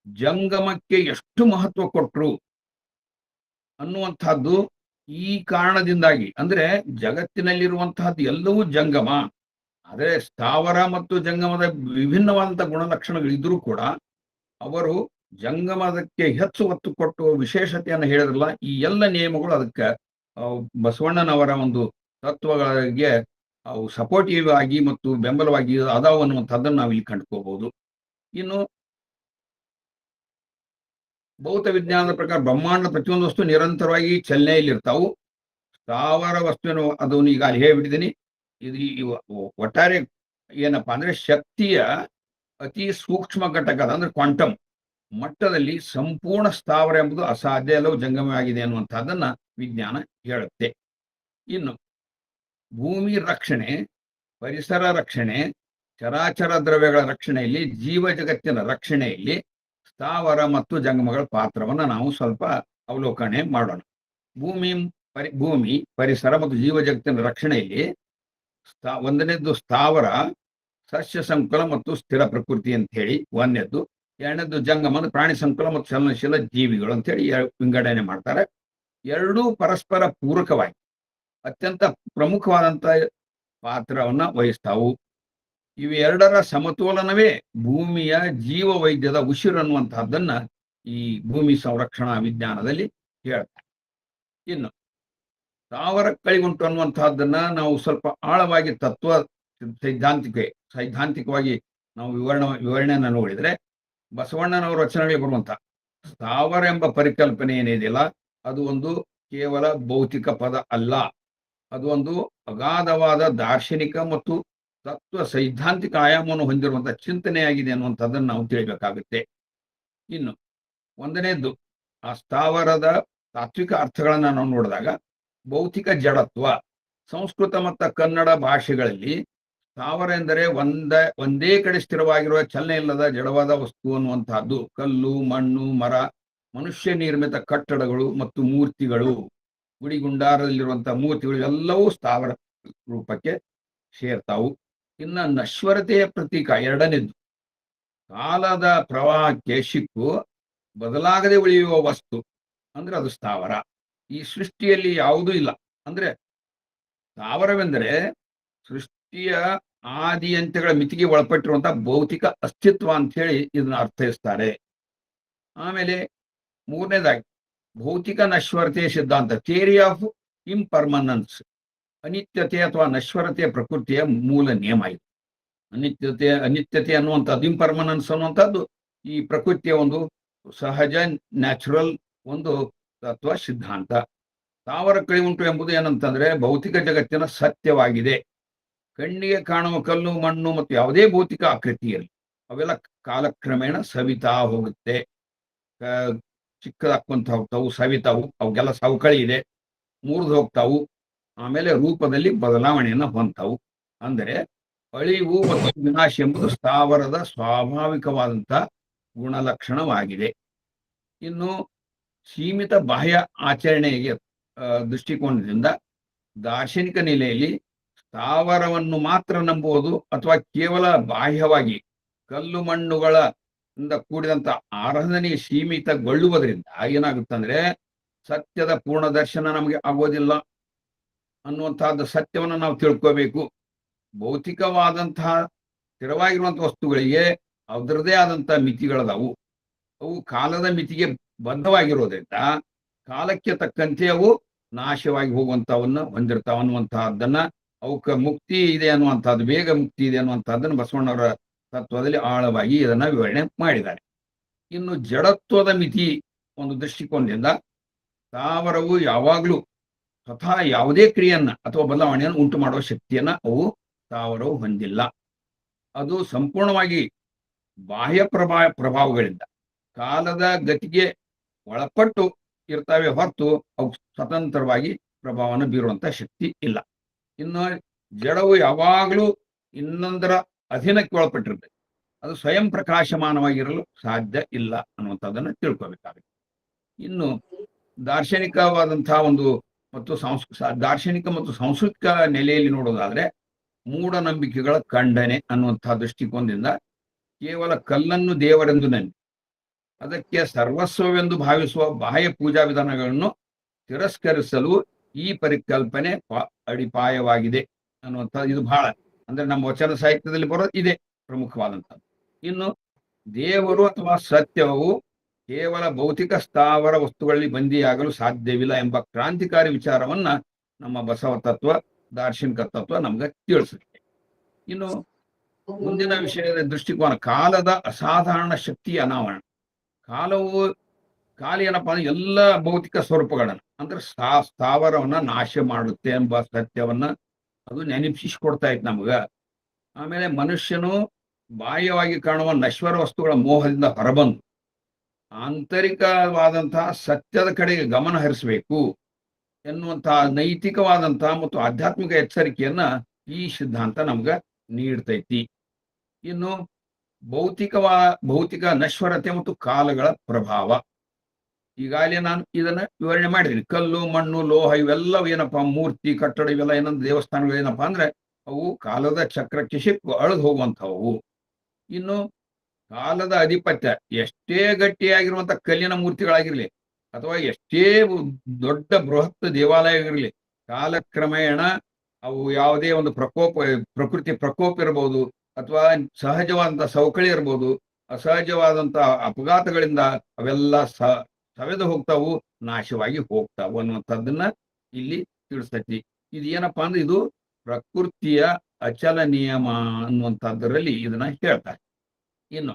ಜಂಗಮಕ್ಕೆ ಎಷ್ಟು ಮಹತ್ವ ಕೊಟ್ಟರು ಅನ್ನುವಂಥದ್ದು ಈ ಕಾರಣದಿಂದಾಗಿ. ಅಂದ್ರೆ ಜಗತ್ತಿನಲ್ಲಿರುವಂತಹದ್ದು ಎಲ್ಲವೂ ಜಂಗಮ, ಆದರೆ ಸ್ಥಾವರ ಮತ್ತು ಜಂಗಮದ ವಿಭಿನ್ನವಾದಂತಹ ಗುಣಲಕ್ಷಣಗಳಿದ್ರೂ ಕೂಡ ಅವರು ಜಂಗಮದಕ್ಕೆ ಹೆಚ್ಚು ಒತ್ತು ಕೊಟ್ಟು ವಿಶೇಷತೆಯನ್ನು ಹೇಳಿದ್ರಲ್ಲ, ಈ ಎಲ್ಲ ನಿಯಮಗಳು ಅದಕ್ಕೆ ಬಸವಣ್ಣನವರ ಒಂದು ತತ್ವಗಳಿಗೆ ಅವು ಸಪೋರ್ಟಿವ್ ಆಗಿ ಮತ್ತು ಬೆಂಬಲವಾಗಿ ಅದಾವು ಅನ್ನುವಂಥದ್ದನ್ನು ನಾವು ಇಲ್ಲಿ ಕಂಡುಕೋಬಹುದು. ಇನ್ನು ಭೌತ ವಿಜ್ಞಾನದ ಪ್ರಕಾರ ಬ್ರಹ್ಮಾಂಡ ಪ್ರತಿಯೊಂದು ವಸ್ತು ನಿರಂತರವಾಗಿ ಚಲನೆಯಲ್ಲಿರ್ತಾವು. ಸ್ಥಾವರ ವಸ್ತುವಿನ ಅದನ್ನು ಈಗ ಅಲ್ಲಿ ಹೇಳ್ಬಿಟ್ಟಿದ್ದೀನಿ. ಇದು ಒಟ್ಟಾರೆ ಏನಪ್ಪಾ ಅಂದ್ರೆ ಶಕ್ತಿಯ ಅತಿ ಸೂಕ್ಷ್ಮ ಘಟಕದ ಅಂದ್ರೆ ಕ್ವಾಂಟಮ್ ಮಟ್ಟದಲ್ಲಿ ಸಂಪೂರ್ಣ ಸ್ಥಾವರ ಎಂಬುದು ಅಸಾಧ್ಯ, ಎಲ್ಲವೂ ಜಂಗಮವಾಗಿದೆ ಅನ್ನುವಂಥದ್ದನ್ನ ವಿಜ್ಞಾನ ಹೇಳುತ್ತೆ. ಇನ್ನು ಭೂಮಿ ರಕ್ಷಣೆ, ಪರಿಸರ ರಕ್ಷಣೆ, ಚರಾಚರ ದ್ರವ್ಯಗಳ ರಕ್ಷಣೆಯಲ್ಲಿ, ಜೀವ ಜಗತ್ತಿನ ರಕ್ಷಣೆಯಲ್ಲಿ ಸ್ಥಾವರ ಮತ್ತು ಜಂಗಮಗಳ ಪಾತ್ರವನ್ನು ನಾವು ಸ್ವಲ್ಪ ಅವಲೋಕನೆ ಮಾಡೋಣ. ಭೂಮಿ, ಪರಿಸರ ಮತ್ತು ಜೀವ ಜಗತ್ತಿನ ರಕ್ಷಣೆಯಲ್ಲಿ ಒಂದನೇದ್ದು ಸ್ಥಾವರ, ಸಸ್ಯ ಸಂಕುಲ ಮತ್ತು ಸ್ಥಿರ ಪ್ರಕೃತಿ ಅಂತ ಹೇಳಿ ಒಂದನೇದ್ದು. ಎರಡನೇದ್ದು ಜಂಗಮ, ಪ್ರಾಣಿ ಸಂಕುಲ ಮತ್ತು ಚಲನಶೀಲ ಜೀವಿಗಳು ಅಂತ ಹೇಳಿ ವಿಂಗಡಣೆ ಮಾಡ್ತಾರೆ. ಎರಡೂ ಪರಸ್ಪರ ಪೂರಕವಾಗಿ ಅತ್ಯಂತ ಪ್ರಮುಖವಾದಂತ ಪಾತ್ರವನ್ನ ವಹಿಸ್ತಾವು. ಇವೆರಡರ ಸಮತೋಲನವೇ ಭೂಮಿಯ ಜೀವ ವೈದ್ಯದ ಉಸಿರು ಅನ್ನುವಂತಹದ್ದನ್ನ ಈ ಭೂಮಿ ಸಂರಕ್ಷಣಾ ವಿಜ್ಞಾನದಲ್ಲಿ ಹೇಳ್ತಾರೆ. ಇನ್ನು ಸ್ಥಾವರ ಕಳಿಗುಂಟು ಅನ್ನುವಂತಹದ್ದನ್ನ ನಾವು ಸ್ವಲ್ಪ ಆಳವಾಗಿ ಸೈದ್ಧಾಂತಿಕವಾಗಿ ನಾವು ವಿವರಣೆಯನ್ನ ನೋಡಿದ್ರೆ, ಬಸವಣ್ಣನವರ ರಚನೆಗಳಿಗೆ ಬರುವಂತಹ ಸ್ಥಾವರ ಎಂಬ ಪರಿಕಲ್ಪನೆ ಏನಿದೆಯಲ್ಲ, ಅದು ಒಂದು ಕೇವಲ ಭೌತಿಕ ಪದ ಅಲ್ಲ. ಅದು ಒಂದು ಅಗಾಧವಾದ ದಾರ್ಶನಿಕ ಮತ್ತು ತತ್ವ ಸೈದ್ಧಾಂತಿಕ ಆಯಾಮವನ್ನು ಹೊಂದಿರುವಂತಹ ಚಿಂತನೆಯಾಗಿದೆ ಅನ್ನುವಂಥದ್ದನ್ನು ನಾವು ತಿಳಿಬೇಕಾಗುತ್ತೆ. ಇನ್ನು ಒಂದನೇದ್ದು, ಆ ಸ್ಥಾವರದ ತಾತ್ವಿಕ ಅರ್ಥಗಳನ್ನ ನಾವು ನೋಡಿದಾಗ, ಭೌತಿಕ ಜಡತ್ವ. ಸಂಸ್ಕೃತ ಮತ್ತು ಕನ್ನಡ ಭಾಷೆಗಳಲ್ಲಿ ಸ್ಥಾವರ ಎಂದರೆ ಒಂದೇ ಕಡೆ ಸ್ಥಿರವಾಗಿರುವ ಚಲನೆ ಇಲ್ಲದ ಜಡವಾದ ವಸ್ತು ಅನ್ನುವಂತಹದ್ದು. ಕಲ್ಲು, ಮಣ್ಣು, ಮರ, ಮನುಷ್ಯ ನಿರ್ಮಿತ ಕಟ್ಟಡಗಳು ಮತ್ತು ಮೂರ್ತಿಗಳು, ಗುಡಿಗುಂಡಾರದಲ್ಲಿರುವಂತಹ ಮೂರ್ತಿಗಳು ಎಲ್ಲವೂ ಸ್ಥಾವರ ರೂಪಕ್ಕೆ ಸೇರ್ತಾವು. ಇನ್ನ ನಶ್ವರತೆಯ ಪ್ರತೀಕ ಎರಡನೇದ್ದು, ಕಾಲದ ಪ್ರವಾಹಕ್ಕೆ ಸಿಕ್ಕು ಬದಲಾಗದೆ ಉಳಿಯುವ ವಸ್ತು ಅಂದ್ರೆ ಅದು ಸ್ಥಾವರ. ಈ ಸೃಷ್ಟಿಯಲ್ಲಿ ಯಾವುದೂ ಇಲ್ಲ ಅಂದ್ರೆ ಸ್ಥಾವರವೆಂದರೆ ಸೃಷ್ಟಿಯ ಆದಿ ಅಂತ್ಯಗಳ ಮಿತಿಗೆ ಒಳಪಟ್ಟಿರುವಂತಹ ಭೌತಿಕ ಅಸ್ತಿತ್ವ ಅಂತ ಹೇಳಿ ಇದನ್ನ ಅರ್ಥೈಸ್ತಾರೆ. ಆಮೇಲೆ ಮೂರನೇದಾಗಿ ಭೌತಿಕ ನಶ್ವರತೆಯ ಸಿದ್ಧಾಂತ, ಥಿಯರಿ ಆಫ್ ಇಂಪರ್ಮನೆನ್ಸ್. ಅನಿತ್ಯತೆ ಅಥವಾ ನಶ್ವರತೆಯ ಪ್ರಕೃತಿಯ ಮೂಲ ನಿಯಮ ಇದು. ಅನಿತ್ಯತೆ ಅನ್ನುವಂಥದ್ದು, ಇಂಪರ್ಮನೆನ್ಸ್ ಅನ್ನುವಂಥದ್ದು ಈ ಪ್ರಕೃತಿಯ ಒಂದು ಸಹಜ ನ್ಯಾಚುರಲ್ ಒಂದು ತತ್ವ ಸಿದ್ಧಾಂತ. ಸ್ಥಾವರ ಕಳಿವುಂಟು ಎಂಬುದು ಏನಂತಂದ್ರೆ ಭೌತಿಕ ಜಗತ್ತಿನ ಸತ್ಯವಾಗಿದೆ. ಕಣ್ಣಿಗೆ ಕಾಣುವ ಕಲ್ಲು, ಮಣ್ಣು ಮತ್ತು ಯಾವುದೇ ಭೌತಿಕ ಆಕೃತಿ ಇರಲಿ, ಅವೆಲ್ಲ ಕಾಲಕ್ರಮೇಣ ಸವಿತಾ ಹೋಗುತ್ತೆ, ಚಿಕ್ಕದಾಗ್ಕೊಂತ ಹೋಗ್ತಾವು, ಸವಿತಾವು, ಅವಕ್ಕೆಲ್ಲ ಸವಕಳಿ ಇದೆ, ಮುರಿದು ಹೋಗ್ತಾವು, ಆಮೇಲೆ ರೂಪದಲ್ಲಿ ಬದಲಾವಣೆಯನ್ನು ಹೊಂದ್ತಾವು. ಅಂದರೆ ಅಳಿವು ಮತ್ತು ವಿನಾಶ ಎಂಬುದು ಸ್ಥಾವರದ ಸ್ವಾಭಾವಿಕವಾದಂಥ ಗುಣಲಕ್ಷಣವಾಗಿದೆ. ಇನ್ನು ಸೀಮಿತ ಬಾಹ್ಯ ಆಚರಣೆಗೆ ದೃಷ್ಟಿಕೋನದಿಂದ ದಾರ್ಶನಿಕ ನೆಲೆಯಲ್ಲಿ ಸ್ಥಾವರವನ್ನು ಮಾತ್ರ ನಂಬುವುದು ಅಥವಾ ಕೇವಲ ಬಾಹ್ಯವಾಗಿ ಕಲ್ಲು ಮಣ್ಣುಗಳ ಕೂಡಿದಂತ ಆರಾಧನೆಗೆ ಸೀಮಿತಗೊಳ್ಳುವುದರಿಂದ ಏನಾಗುತ್ತಂದ್ರೆ ಸತ್ಯದ ಪೂರ್ಣ ದರ್ಶನ ನಮಗೆ ಆಗೋದಿಲ್ಲ ಅನ್ನುವಂತಹದ್ದು ಸತ್ಯವನ್ನು ನಾವು ತಿಳ್ಕೋಬೇಕು. ಭೌತಿಕವಾದಂತಹ ಸ್ಥಿರವಾಗಿರುವಂತಹ ವಸ್ತುಗಳಿಗೆ ಅದರದೇ ಆದಂತಹ ಮಿತಿಗಳದಾವು. ಅವು ಕಾಲದ ಮಿತಿಗೆ ಬದ್ಧವಾಗಿರೋದ್ರಿಂದ ಕಾಲಕ್ಕೆ ತಕ್ಕಂತೆ ಅವು ನಾಶವಾಗಿ ಹೋಗುವಂತವನ್ನ ಹೊಂದಿರ್ತಾವ ಅನ್ನುವಂತಹದ್ದನ್ನ, ಅವಕ್ಕೆ ಮುಕ್ತಿ ಇದೆ ಅನ್ನುವಂಥದ್ದು, ಬೇಗ ಮುಕ್ತಿ ಇದೆ ಅನ್ನುವಂಥದ್ದನ್ನು ಬಸವಣ್ಣವರ ತತ್ವದಲ್ಲಿ ಆಳವಾಗಿ ಇದನ್ನ ವಿವರಣೆ ಮಾಡಿದ್ದಾರೆ. ಇನ್ನು ಜಡತ್ವದ ಮಿತಿ ಒಂದು ದೃಷ್ಟಿಕೋನದಿಂದ ಸ್ಥಾವರವು ಯಾವಾಗಲೂ ಸ್ವತಃ ಯಾವುದೇ ಕ್ರಿಯೆಯನ್ನ ಅಥವಾ ಬದಲಾವಣೆಯನ್ನು ಉಂಟು ಮಾಡುವ ಶಕ್ತಿಯನ್ನ ಅವು ಸ್ಥಾವರವು ಹೊಂದಿಲ್ಲ. ಅದು ಸಂಪೂರ್ಣವಾಗಿ ಬಾಹ್ಯ ಪ್ರಭಾವಗಳಿಂದ ಕಾಲದ ಗತಿಗೆ ಒಳಪಟ್ಟು ಇರ್ತವೆ ಹೊರತು ಅವು ಸ್ವತಂತ್ರವಾಗಿ ಪ್ರಭಾವವನ್ನು ಬೀರುವಂತಹ ಶಕ್ತಿ ಇಲ್ಲ. ಇನ್ನು ಜಡವು ಯಾವಾಗಲೂ ಇನ್ನೊಂದರ ಅಧೀನಕ್ಕೆ ಒಳಪಟ್ಟಿರುತ್ತೆ, ಅದು ಸ್ವಯಂ ಪ್ರಕಾಶಮಾನವಾಗಿರಲು ಸಾಧ್ಯ ಇಲ್ಲ ಅನ್ನುವಂಥದ್ದನ್ನು ತಿಳ್ಕೋಬೇಕಾಗುತ್ತೆ. ಇನ್ನು ದಾರ್ಶನಿಕವಾದಂತಹ ಒಂದು ಮತ್ತು ದಾರ್ಶನಿಕ ಮತ್ತು ಸಾಂಸ್ಕೃತಿಕ ನೆಲೆಯಲ್ಲಿ ನೋಡೋದಾದ್ರೆ ಮೂಢನಂಬಿಕೆಗಳ ಖಂಡನೆ ಅನ್ನುವಂತಹ ದೃಷ್ಟಿಕೋನದಿಂದ ಕೇವಲ ಕಲ್ಲನ್ನು ದೇವರೆಂದು ನಂಬಿ ಅದಕ್ಕೆ ಸರ್ವಸ್ವವೆಂದು ಭಾವಿಸುವ ಬಾಹ್ಯ ಪೂಜಾ ವಿಧಾನಗಳನ್ನು ತಿರಸ್ಕರಿಸಲು ಈ ಪರಿಕಲ್ಪನೆ ಅಡಿಪಾಯವಾಗಿದೆ ಅನ್ನುವಂಥದ್ದು. ಇದು ಬಹಳ ಅಂದ್ರೆ ನಮ್ಮ ವಚನ ಸಾಹಿತ್ಯದಲ್ಲಿ ಬರೋದು ಇದೇ ಪ್ರಮುಖವಾದಂಥದ್ದು. ಇನ್ನು ದೇವರು ಅಥವಾ ಸತ್ಯವು ಕೇವಲ ಭೌತಿಕ ಸ್ಥಾವರ ವಸ್ತುಗಳಲ್ಲಿ ಬಂದಿಯಾಗಲು ಸಾಧ್ಯವಿಲ್ಲ ಎಂಬ ಕ್ರಾಂತಿಕಾರಿ ವಿಚಾರವನ್ನ ನಮ್ಮ ಬಸವ ತತ್ವ, ದಾರ್ಶನಿಕ ತತ್ವ ನಮ್ಗೆ ತಿಳಿಸುತ್ತೆ. ಇನ್ನು ಮುಂದಿನ ವಿಷಯದ ದೃಷ್ಟಿಕೋನ, ಕಾಲದ ಅಸಾಧಾರಣ ಶಕ್ತಿಯ ಅನಾವರಣ. ಕಾಲ ಏನಪ್ಪಾ ಅಂದ್ರೆ ಎಲ್ಲ ಭೌತಿಕ ಸ್ವರೂಪಗಳನ್ನ ಅಂದ್ರೆ ಸ್ಥಾವರವನ್ನ ನಾಶ ಮಾಡುತ್ತೆ ಎಂಬ ಸತ್ಯವನ್ನ ಅದು ನೆನಪಿಸಿಕೊಡ್ತಾ ಇತ್ತು ನಮ್ಗ. ಆಮೇಲೆ ಮನುಷ್ಯನು ಬಾಹ್ಯವಾಗಿ ಕಾಣುವ ನಶ್ವರ ವಸ್ತುಗಳ ಮೋಹದಿಂದ ಹೊರಬಂದು ಆಂತರಿಕವಾದಂತಹ ಸತ್ಯದ ಕಡೆಗೆ ಗಮನ ಹರಿಸಬೇಕು ಎನ್ನುವಂತಹ ನೈತಿಕವಾದಂತಹ ಮತ್ತು ಆಧ್ಯಾತ್ಮಿಕ ಎಚ್ಚರಿಕೆಯನ್ನ ಈ ಸಿದ್ಧಾಂತ ನಮ್ಗ ನೀಡ್ತೈತಿ. ಇನ್ನು ಭೌತಿಕ ನಶ್ವರತೆ ಮತ್ತು ಕಾಲಗಳ ಪ್ರಭಾವ. ಈಗಾಗಲೇ ನಾನು ಇದನ್ನ ವಿವರಣೆ ಮಾಡಿದ್ದೀನಿ. ಕಲ್ಲು, ಮಣ್ಣು, ಲೋಹ ಇವೆಲ್ಲವೂ ಏನಪ್ಪಾ, ಮೂರ್ತಿ, ಕಟ್ಟಡ ಇವೆಲ್ಲ ಏನಂದ್ರೆ ದೇವಸ್ಥಾನಗಳು ಏನಪ್ಪಾ ಅಂದ್ರೆ ಅವು ಕಾಲದ ಚಕ್ರಕ್ಕೆ ಸಿಕ್ಕು ಅಳೆದು ಹೋಗುವಂಥವು. ಇನ್ನು ಕಾಲದ ಅಧಿಪತ್ಯ, ಎಷ್ಟೇ ಗಟ್ಟಿಯಾಗಿರುವಂತ ಕಲ್ಲಿನ ಮೂರ್ತಿಗಳಾಗಿರ್ಲಿ ಅಥವಾ ಎಷ್ಟೇ ದೊಡ್ಡ ಬೃಹತ್ ದೇವಾಲಯಗಳಿರಲಿ, ಕಾಲಕ್ರಮೇಣ ಅವು ಯಾವುದೇ ಒಂದು ಪ್ರಕೃತಿ ಪ್ರಕೋಪ ಇರಬಹುದು ಅಥವಾ ಸಹಜವಾದಂತಹ ಸವಕಳಿ ಇರಬಹುದು, ಅಸಹಜವಾದಂತಹ ಅಪಘಾತಗಳಿಂದ ಅವೆಲ್ಲ ಸವೆದು ಹೋಗ್ತಾವು, ನಾಶವಾಗಿ ಹೋಗ್ತಾವು ಅನ್ನುವಂಥದ್ದನ್ನ ಇಲ್ಲಿ ತಿಳಿಸ್ತೈತಿ. ಇದು ಏನಪ್ಪಾ ಅಂದ್ರೆ ಇದು ಪ್ರಕೃತಿಯ ಅಚಲ ನಿಯಮ ಅನ್ನುವಂಥದ್ದರಲ್ಲಿ ಇದನ್ನ ಹೇಳ್ತಾರೆ. ಇನ್ನು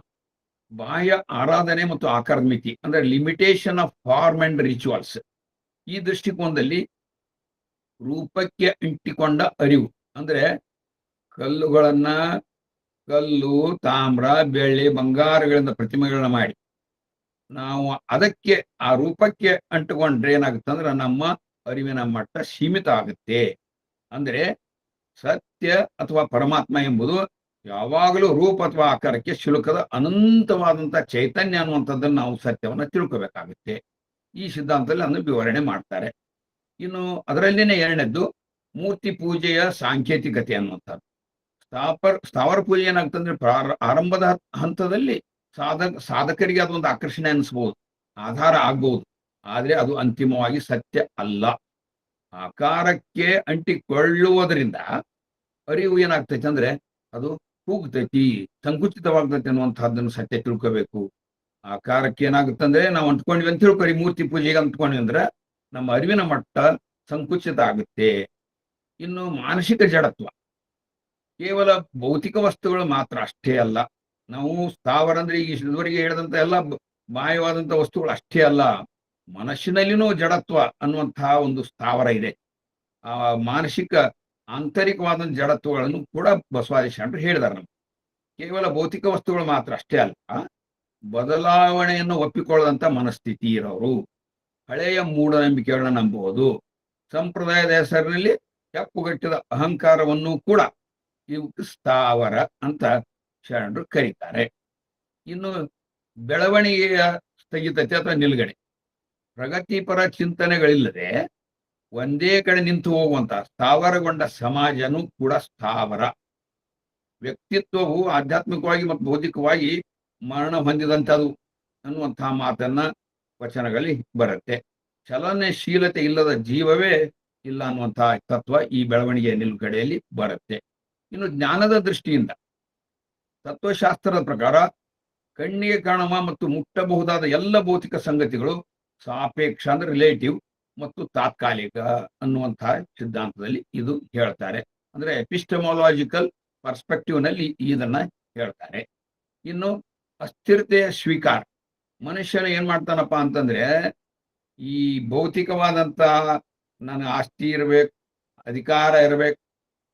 ಬಾಹ್ಯ ಆರಾಧನೆ ಮತ್ತು ಆಕಾರದ ಮಿತಿ ಅಂದ್ರೆ limitation of form and rituals. ಈ ದೃಷ್ಟಿಕೋನದಲ್ಲಿ ರೂಪಕ್ಕೆ ಅಂಟಿಕೊಂಡ ಅರಿವು ಅಂದ್ರೆ ಕಲ್ಲು, ತಾಮ್ರ, ಬೆಳ್ಳಿ, ಬಂಗಾರಗಳಿಂದ ಪ್ರತಿಮೆಗಳನ್ನ ಮಾಡಿ ನಾವು ಅದಕ್ಕೆ ಆ ರೂಪಕ್ಕೆ ಅಂಟುಕೊಂಡ್ರೆ ಏನಾಗುತ್ತೆ ಅಂದ್ರೆ ನಮ್ಮ ಅರಿವಿನ ಮಟ್ಟ ಸೀಮಿತ ಆಗುತ್ತೆ. ಅಂದ್ರೆ ಸತ್ಯ ಅಥವಾ ಪರಮಾತ್ಮ ಎಂಬುದು ಯಾವಾಗಲೂ ರೂಪ ಅಥವಾ ಆಕಾರಕ್ಕೆ ಶುಲ್ಕದ ಅನಂತವಾದಂತ ಚೈತನ್ಯ ಅನ್ನುವಂಥದ್ದನ್ನು ನಾವು ಸತ್ಯವನ್ನ ತಿಳ್ಕೋಬೇಕಾಗುತ್ತೆ. ಈ ಸಿದ್ಧಾಂತದಲ್ಲಿ ಅದನ್ನು ವಿವರಣೆ ಮಾಡ್ತಾರೆ. ಇನ್ನು ಅದರಲ್ಲಿನೇ ಎರಡನೇದ್ದು ಮೂರ್ತಿ ಪೂಜೆಯ ಸಾಂಕೇತಿಕತೆ ಅನ್ನುವಂಥದ್ದು. ಸ್ಥಾವರ ಪೂಜೆ ಏನಾಗ್ತಂದ್ರೆ ಆರಂಭದ ಹಂತದಲ್ಲಿ ಸಾಧಕರಿಗೆ ಅದೊಂದು ಆಕರ್ಷಣೆ ಅನಿಸ್ಬಹುದು, ಆಧಾರ ಆಗ್ಬಹುದು, ಆದ್ರೆ ಅದು ಅಂತಿಮವಾಗಿ ಸತ್ಯ ಅಲ್ಲ. ಆಕಾರಕ್ಕೆ ಅಂಟಿಕೊಳ್ಳುವುದರಿಂದ ಅರಿವು ಏನಾಗ್ತೈತಿ ಅಂದ್ರೆ ಅದು ಕೂಗ್ತೈತಿ, ಸಂಕುಚಿತವಾಗ್ತೈತಿ ಅನ್ನುವಂಥದ್ದನ್ನು ಸತ್ಯ ತಿಳ್ಕೋಬೇಕು. ಆಕಾರಕ್ಕೆ ಏನಾಗುತ್ತಂದ್ರೆ ನಾವು ಅಂಟ್ಕೊಂಡ್ವಿ ಅಂತ ತಿಳ್ಕೊರಿ, ಮೂರ್ತಿ ಪೂಜೆಗೆ ಅಂಟ್ಕೊಂಡ್ವಿ ಅಂದ್ರೆ ನಮ್ಮ ಅರಿವಿನ ಮಟ್ಟ ಸಂಕುಚಿತ ಆಗುತ್ತೆ. ಇನ್ನು ಮಾನಸಿಕ ಜಡತ್ವ, ಕೇವಲ ಭೌತಿಕ ವಸ್ತುಗಳು ಮಾತ್ರ ಅಷ್ಟೇ ಅಲ್ಲ. ನಾವು ಸ್ಥಾವರ ಅಂದ್ರೆ ಈಗ ಇದುವರೆಗೆ ಹೇಳಿದಂತ ಎಲ್ಲ ಮಾಯವಾದಂತ ವಸ್ತುಗಳು ಅಷ್ಟೇ ಅಲ್ಲ, ಮನಸ್ಸಿನಲ್ಲಿನೂ ಜಡತ್ವ ಅನ್ನುವಂತಹ ಒಂದು ಸ್ಥಾವರ ಇದೆ. ಆ ಮಾನಸಿಕ ಆಂತರಿಕವಾದ ಜಡತ್ವಗಳನ್ನು ಕೂಡ ಬಸವಾದಿ ಶರಣರು ಹೇಳಿದಾರೆ. ನಮ್ಗೆ ಕೇವಲ ಭೌತಿಕ ವಸ್ತುಗಳು ಮಾತ್ರ ಅಷ್ಟೇ ಅಲ್ಲ, ಬದಲಾವಣೆಯನ್ನು ಒಪ್ಪಿಕೊಳ್ಳದಂತ ಮನಸ್ಥಿತಿ ಇರೋರು, ಹಳೆಯ ಮೂಢನಂಬಿಕೆಗಳನ್ನ ನಂಬುವುದು, ಸಂಪ್ರದಾಯದ ಹೆಸರಿನಲ್ಲಿ ಹೆಪ್ಪುಗಟ್ಟಿದ ಅಹಂಕಾರವನ್ನು ಕೂಡ ಇವಕ್ಕೆ ಸ್ಥಾವರ ಅಂತ ಶರಣರು ಕರೀತಾರೆ. ಇನ್ನು ಬೆಳವಣಿಗೆಯ ಸ್ಥಗಿತತೆ ಅಥವಾ ನಿಲುಗಡೆ, ಪ್ರಗತಿಪರ ಚಿಂತನೆಗಳಿಲ್ಲದೆ ಒಂದೇ ಕಡೆ ನಿಂತು ಹೋಗುವಂತ ಸ್ಥಾವರಗೊಂಡ ಸಮಾಜನೂ ಕೂಡ ಸ್ಥಾವರ. ವ್ಯಕ್ತಿತ್ವವು ಆಧ್ಯಾತ್ಮಿಕವಾಗಿ ಮತ್ತು ಬೌದ್ಧಿಕವಾಗಿ ಮರಣ ಹೊಂದಿದಂಥದ್ದು ಅನ್ನುವಂತಹ ಮಾತನ್ನ ವಚನಗಳಲ್ಲಿ ಬರುತ್ತೆ. ಚಲನಶೀಲತೆ ಇಲ್ಲದ ಜೀವವೇ ಇಲ್ಲ ಅನ್ನುವಂತಹ ತತ್ವ ಈ ಬೆಳವಣಿಗೆಯ ನಿಲುಗಡೆಯಲ್ಲಿ ಬರುತ್ತೆ. ಇನ್ನು ಜ್ಞಾನದ ದೃಷ್ಟಿಯಿಂದ ತತ್ವಶಾಸ್ತ್ರದ ಪ್ರಕಾರ ಕಣ್ಣಿಗೆ ಕಾಣುವ ಮತ್ತು ಮುಟ್ಟಬಹುದಾದ ಎಲ್ಲ ಭೌತಿಕ ಸಂಗತಿಗಳು ಸಾಪೇಕ್ಷ ಅಂದ್ರೆ ರಿಲೇಟಿವ್ ಮತ್ತು ತಾತ್ಕಾಲಿಕ ಅನ್ನುವಂತಹ ಸಿದ್ಧಾಂತದಲ್ಲಿ ಇದು ಹೇಳ್ತಾರೆ. ಅಂದ್ರೆ ಎಪಿಸ್ಟಮೊಲಾಜಿಕಲ್ ಪರ್ಸ್ಪೆಕ್ಟಿವ್ ನಲ್ಲಿ ಇದನ್ನ ಹೇಳ್ತಾರೆ. ಇನ್ನು ಅಸ್ಥಿರತೆಯ ಸ್ವೀಕಾರ, ಮನುಷ್ಯನ ಏನ್ ಮಾಡ್ತಾನಪ್ಪ ಅಂತಂದ್ರೆ ಈ ಭೌತಿಕವಾದಂತ ನನ್ನ ಆಸ್ತಿ ಇರ್ಬೇಕು, ಅಧಿಕಾರ ಇರ್ಬೇಕು,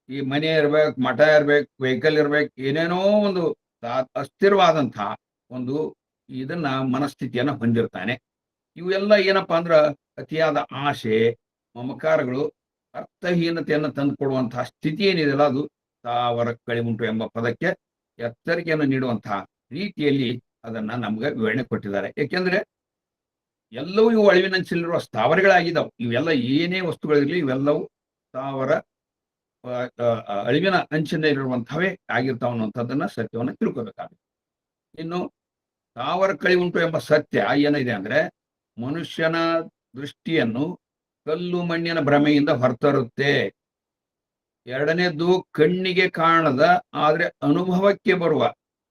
ಈ ಮನೆ ಇರ್ಬೇಕು, ಮಠ ಇರ್ಬೇಕು, ವೆಹಿಕಲ್ ಇರ್ಬೇಕು, ಏನೇನೋ ಒಂದು ಅಸ್ಥಿರವಾದಂತಹ ಒಂದು ಇದನ್ನ ಮನಸ್ಥಿತಿಯನ್ನ ಹೊಂದಿರ್ತಾನೆ. ಇವೆಲ್ಲ ಏನಪ್ಪಾ ಅಂದ್ರ ಅತಿಯಾದ ಆಸೆ, ಮಮಕಾರಗಳು ಅರ್ಥಹೀನತೆಯನ್ನು ತಂದು ಕೊಡುವಂತಹ ಸ್ಥಿತಿ ಏನಿದೆಯಲ್ಲ ಅದು ಸ್ಥಾವರ ಕಳಿವುಂಟು ಎಂಬ ಪದಕ್ಕೆ ಎಚ್ಚರಿಕೆಯನ್ನು ನೀಡುವಂತಹ ರೀತಿಯಲ್ಲಿ ಅದನ್ನ ನಮ್ಗೆ ವಿವರಣೆ ಕೊಟ್ಟಿದ್ದಾರೆ. ಯಾಕೆಂದ್ರೆ ಎಲ್ಲವೂ ಇವು ಅಳಿವಿನಂಚಿನಲ್ಲಿರುವ ಸ್ಥಾವರಗಳಾಗಿದ್ದಾವೆ. ಇವೆಲ್ಲ ಏನೇ ವಸ್ತುಗಳಿರಲಿ ಇವೆಲ್ಲವೂ ಸ್ಥಾವರ ಅಳಿವಿನ ಅಂಚಿನಲ್ಲಿರುವಂತಹವೇ ಆಗಿರ್ತಾವ ಅನ್ನುವಂಥದ್ದನ್ನ ಸತ್ಯವನ್ನ ತಿಳ್ಕೋಬೇಕಾಗುತ್ತೆ. ಇನ್ನು ಸ್ಥಾವರ ಕಳಿವುಂಟು ಎಂಬ ಸತ್ಯ ಏನಿದೆ ಅಂದ್ರೆ ಮನುಷ್ಯನ ದೃಷ್ಟಿಯನ್ನು ಕಲ್ಲು ಮಣ್ಣಿನ ಭ್ರಮೆಯಿಂದ ಹೊರತರುತ್ತೆ. ಎರಡನೇದ್ದು ಕಣ್ಣಿಗೆ ಕಾಣದ ಆದ್ರೆ ಅನುಭವಕ್ಕೆ ಬರುವ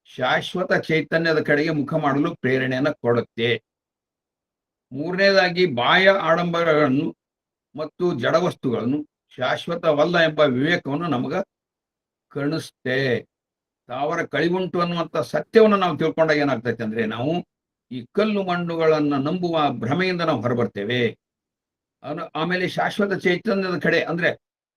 ಶಾಶ್ವತ ಚೈತನ್ಯದ ಕಡೆಗೆ ಮುಖ ಮಾಡಲು ಪ್ರೇರಣೆಯನ್ನ ಕೊಡುತ್ತೆ. ಮೂರನೇದಾಗಿ ಬಾಹ್ಯ ಆಡಂಬರಗಳನ್ನು ಮತ್ತು ಜಡವಸ್ತುಗಳನ್ನು ಶಾಶ್ವತವಲ್ಲ ಎಂಬ ವಿವೇಕವನ್ನು ನಮಗ ಕಣಿಸುತ್ತೆ. ಸ್ಥಾವರ ಕಳಿವುಂಟು ಅನ್ನುವಂಥ ಸತ್ಯವನ್ನು ನಾವು ತಿಳ್ಕೊಂಡಾಗ ಏನಾಗ್ತೈತೆ ಅಂದ್ರೆ ನಾವು ಈ ಕಲ್ಲು ಮಣ್ಣುಗಳನ್ನ ನಂಬುವ ಭ್ರಮೆಯಿಂದ ನಾವು ಹೊರಬರ್ತೇವೆ. ಆಮೇಲೆ ಶಾಶ್ವತ ಚೈತನ್ಯದ ಕಡೆ ಅಂದ್ರೆ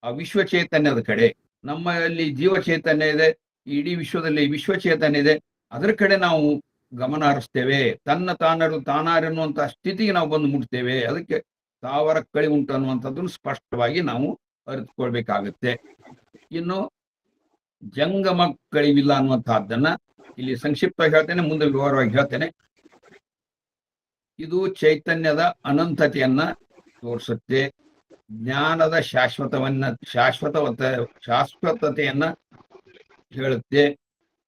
ಆ ವಿಶ್ವ ಚೈತನ್ಯದ ಕಡೆ, ನಮ್ಮಲ್ಲಿ ಜೀವ ಚೈತನ್ಯ ಇದೆ, ಇಡೀ ವಿಶ್ವದಲ್ಲಿ ವಿಶ್ವ ಚೈತನ್ಯ ಇದೆ, ಅದರ ಕಡೆ ನಾವು ಗಮನ ಹರಿಸ್ತೇವೆ. ತಾನರು ತಾನಾರೆನ್ನುವಂತ ಸ್ಥಿತಿಗೆ ನಾವು ಬಂದು ಮುಟ್ತೇವೆ. ಅದಕ್ಕೆ ಸ್ಥಾವರ ಕಳಿವುಂಟು ಅನ್ನುವಂಥದ್ದನ್ನು ಸ್ಪಷ್ಟವಾಗಿ ನಾವು ಅರಿತುಕೊಳ್ಬೇಕಾಗುತ್ತೆ. ಇನ್ನು ಜಂಗಮ ಕಳಿವಿಲ್ಲ ಅನ್ನುವಂತಹದ್ದನ್ನ ಇಲ್ಲಿ ಸಂಕ್ಷಿಪ್ತವಾಗಿ ಹೇಳ್ತೇನೆ, ಮುಂದೆ ವಿವರವಾಗಿ ಹೇಳ್ತೇನೆ. ಇದು ಚೈತನ್ಯದ ಅನಂತತೆಯನ್ನ ತೋರಿಸುತ್ತೆ, ಜ್ಞಾನದ ಶಾಶ್ವತತೆಯನ್ನ ಹೇಳುತ್ತೆ,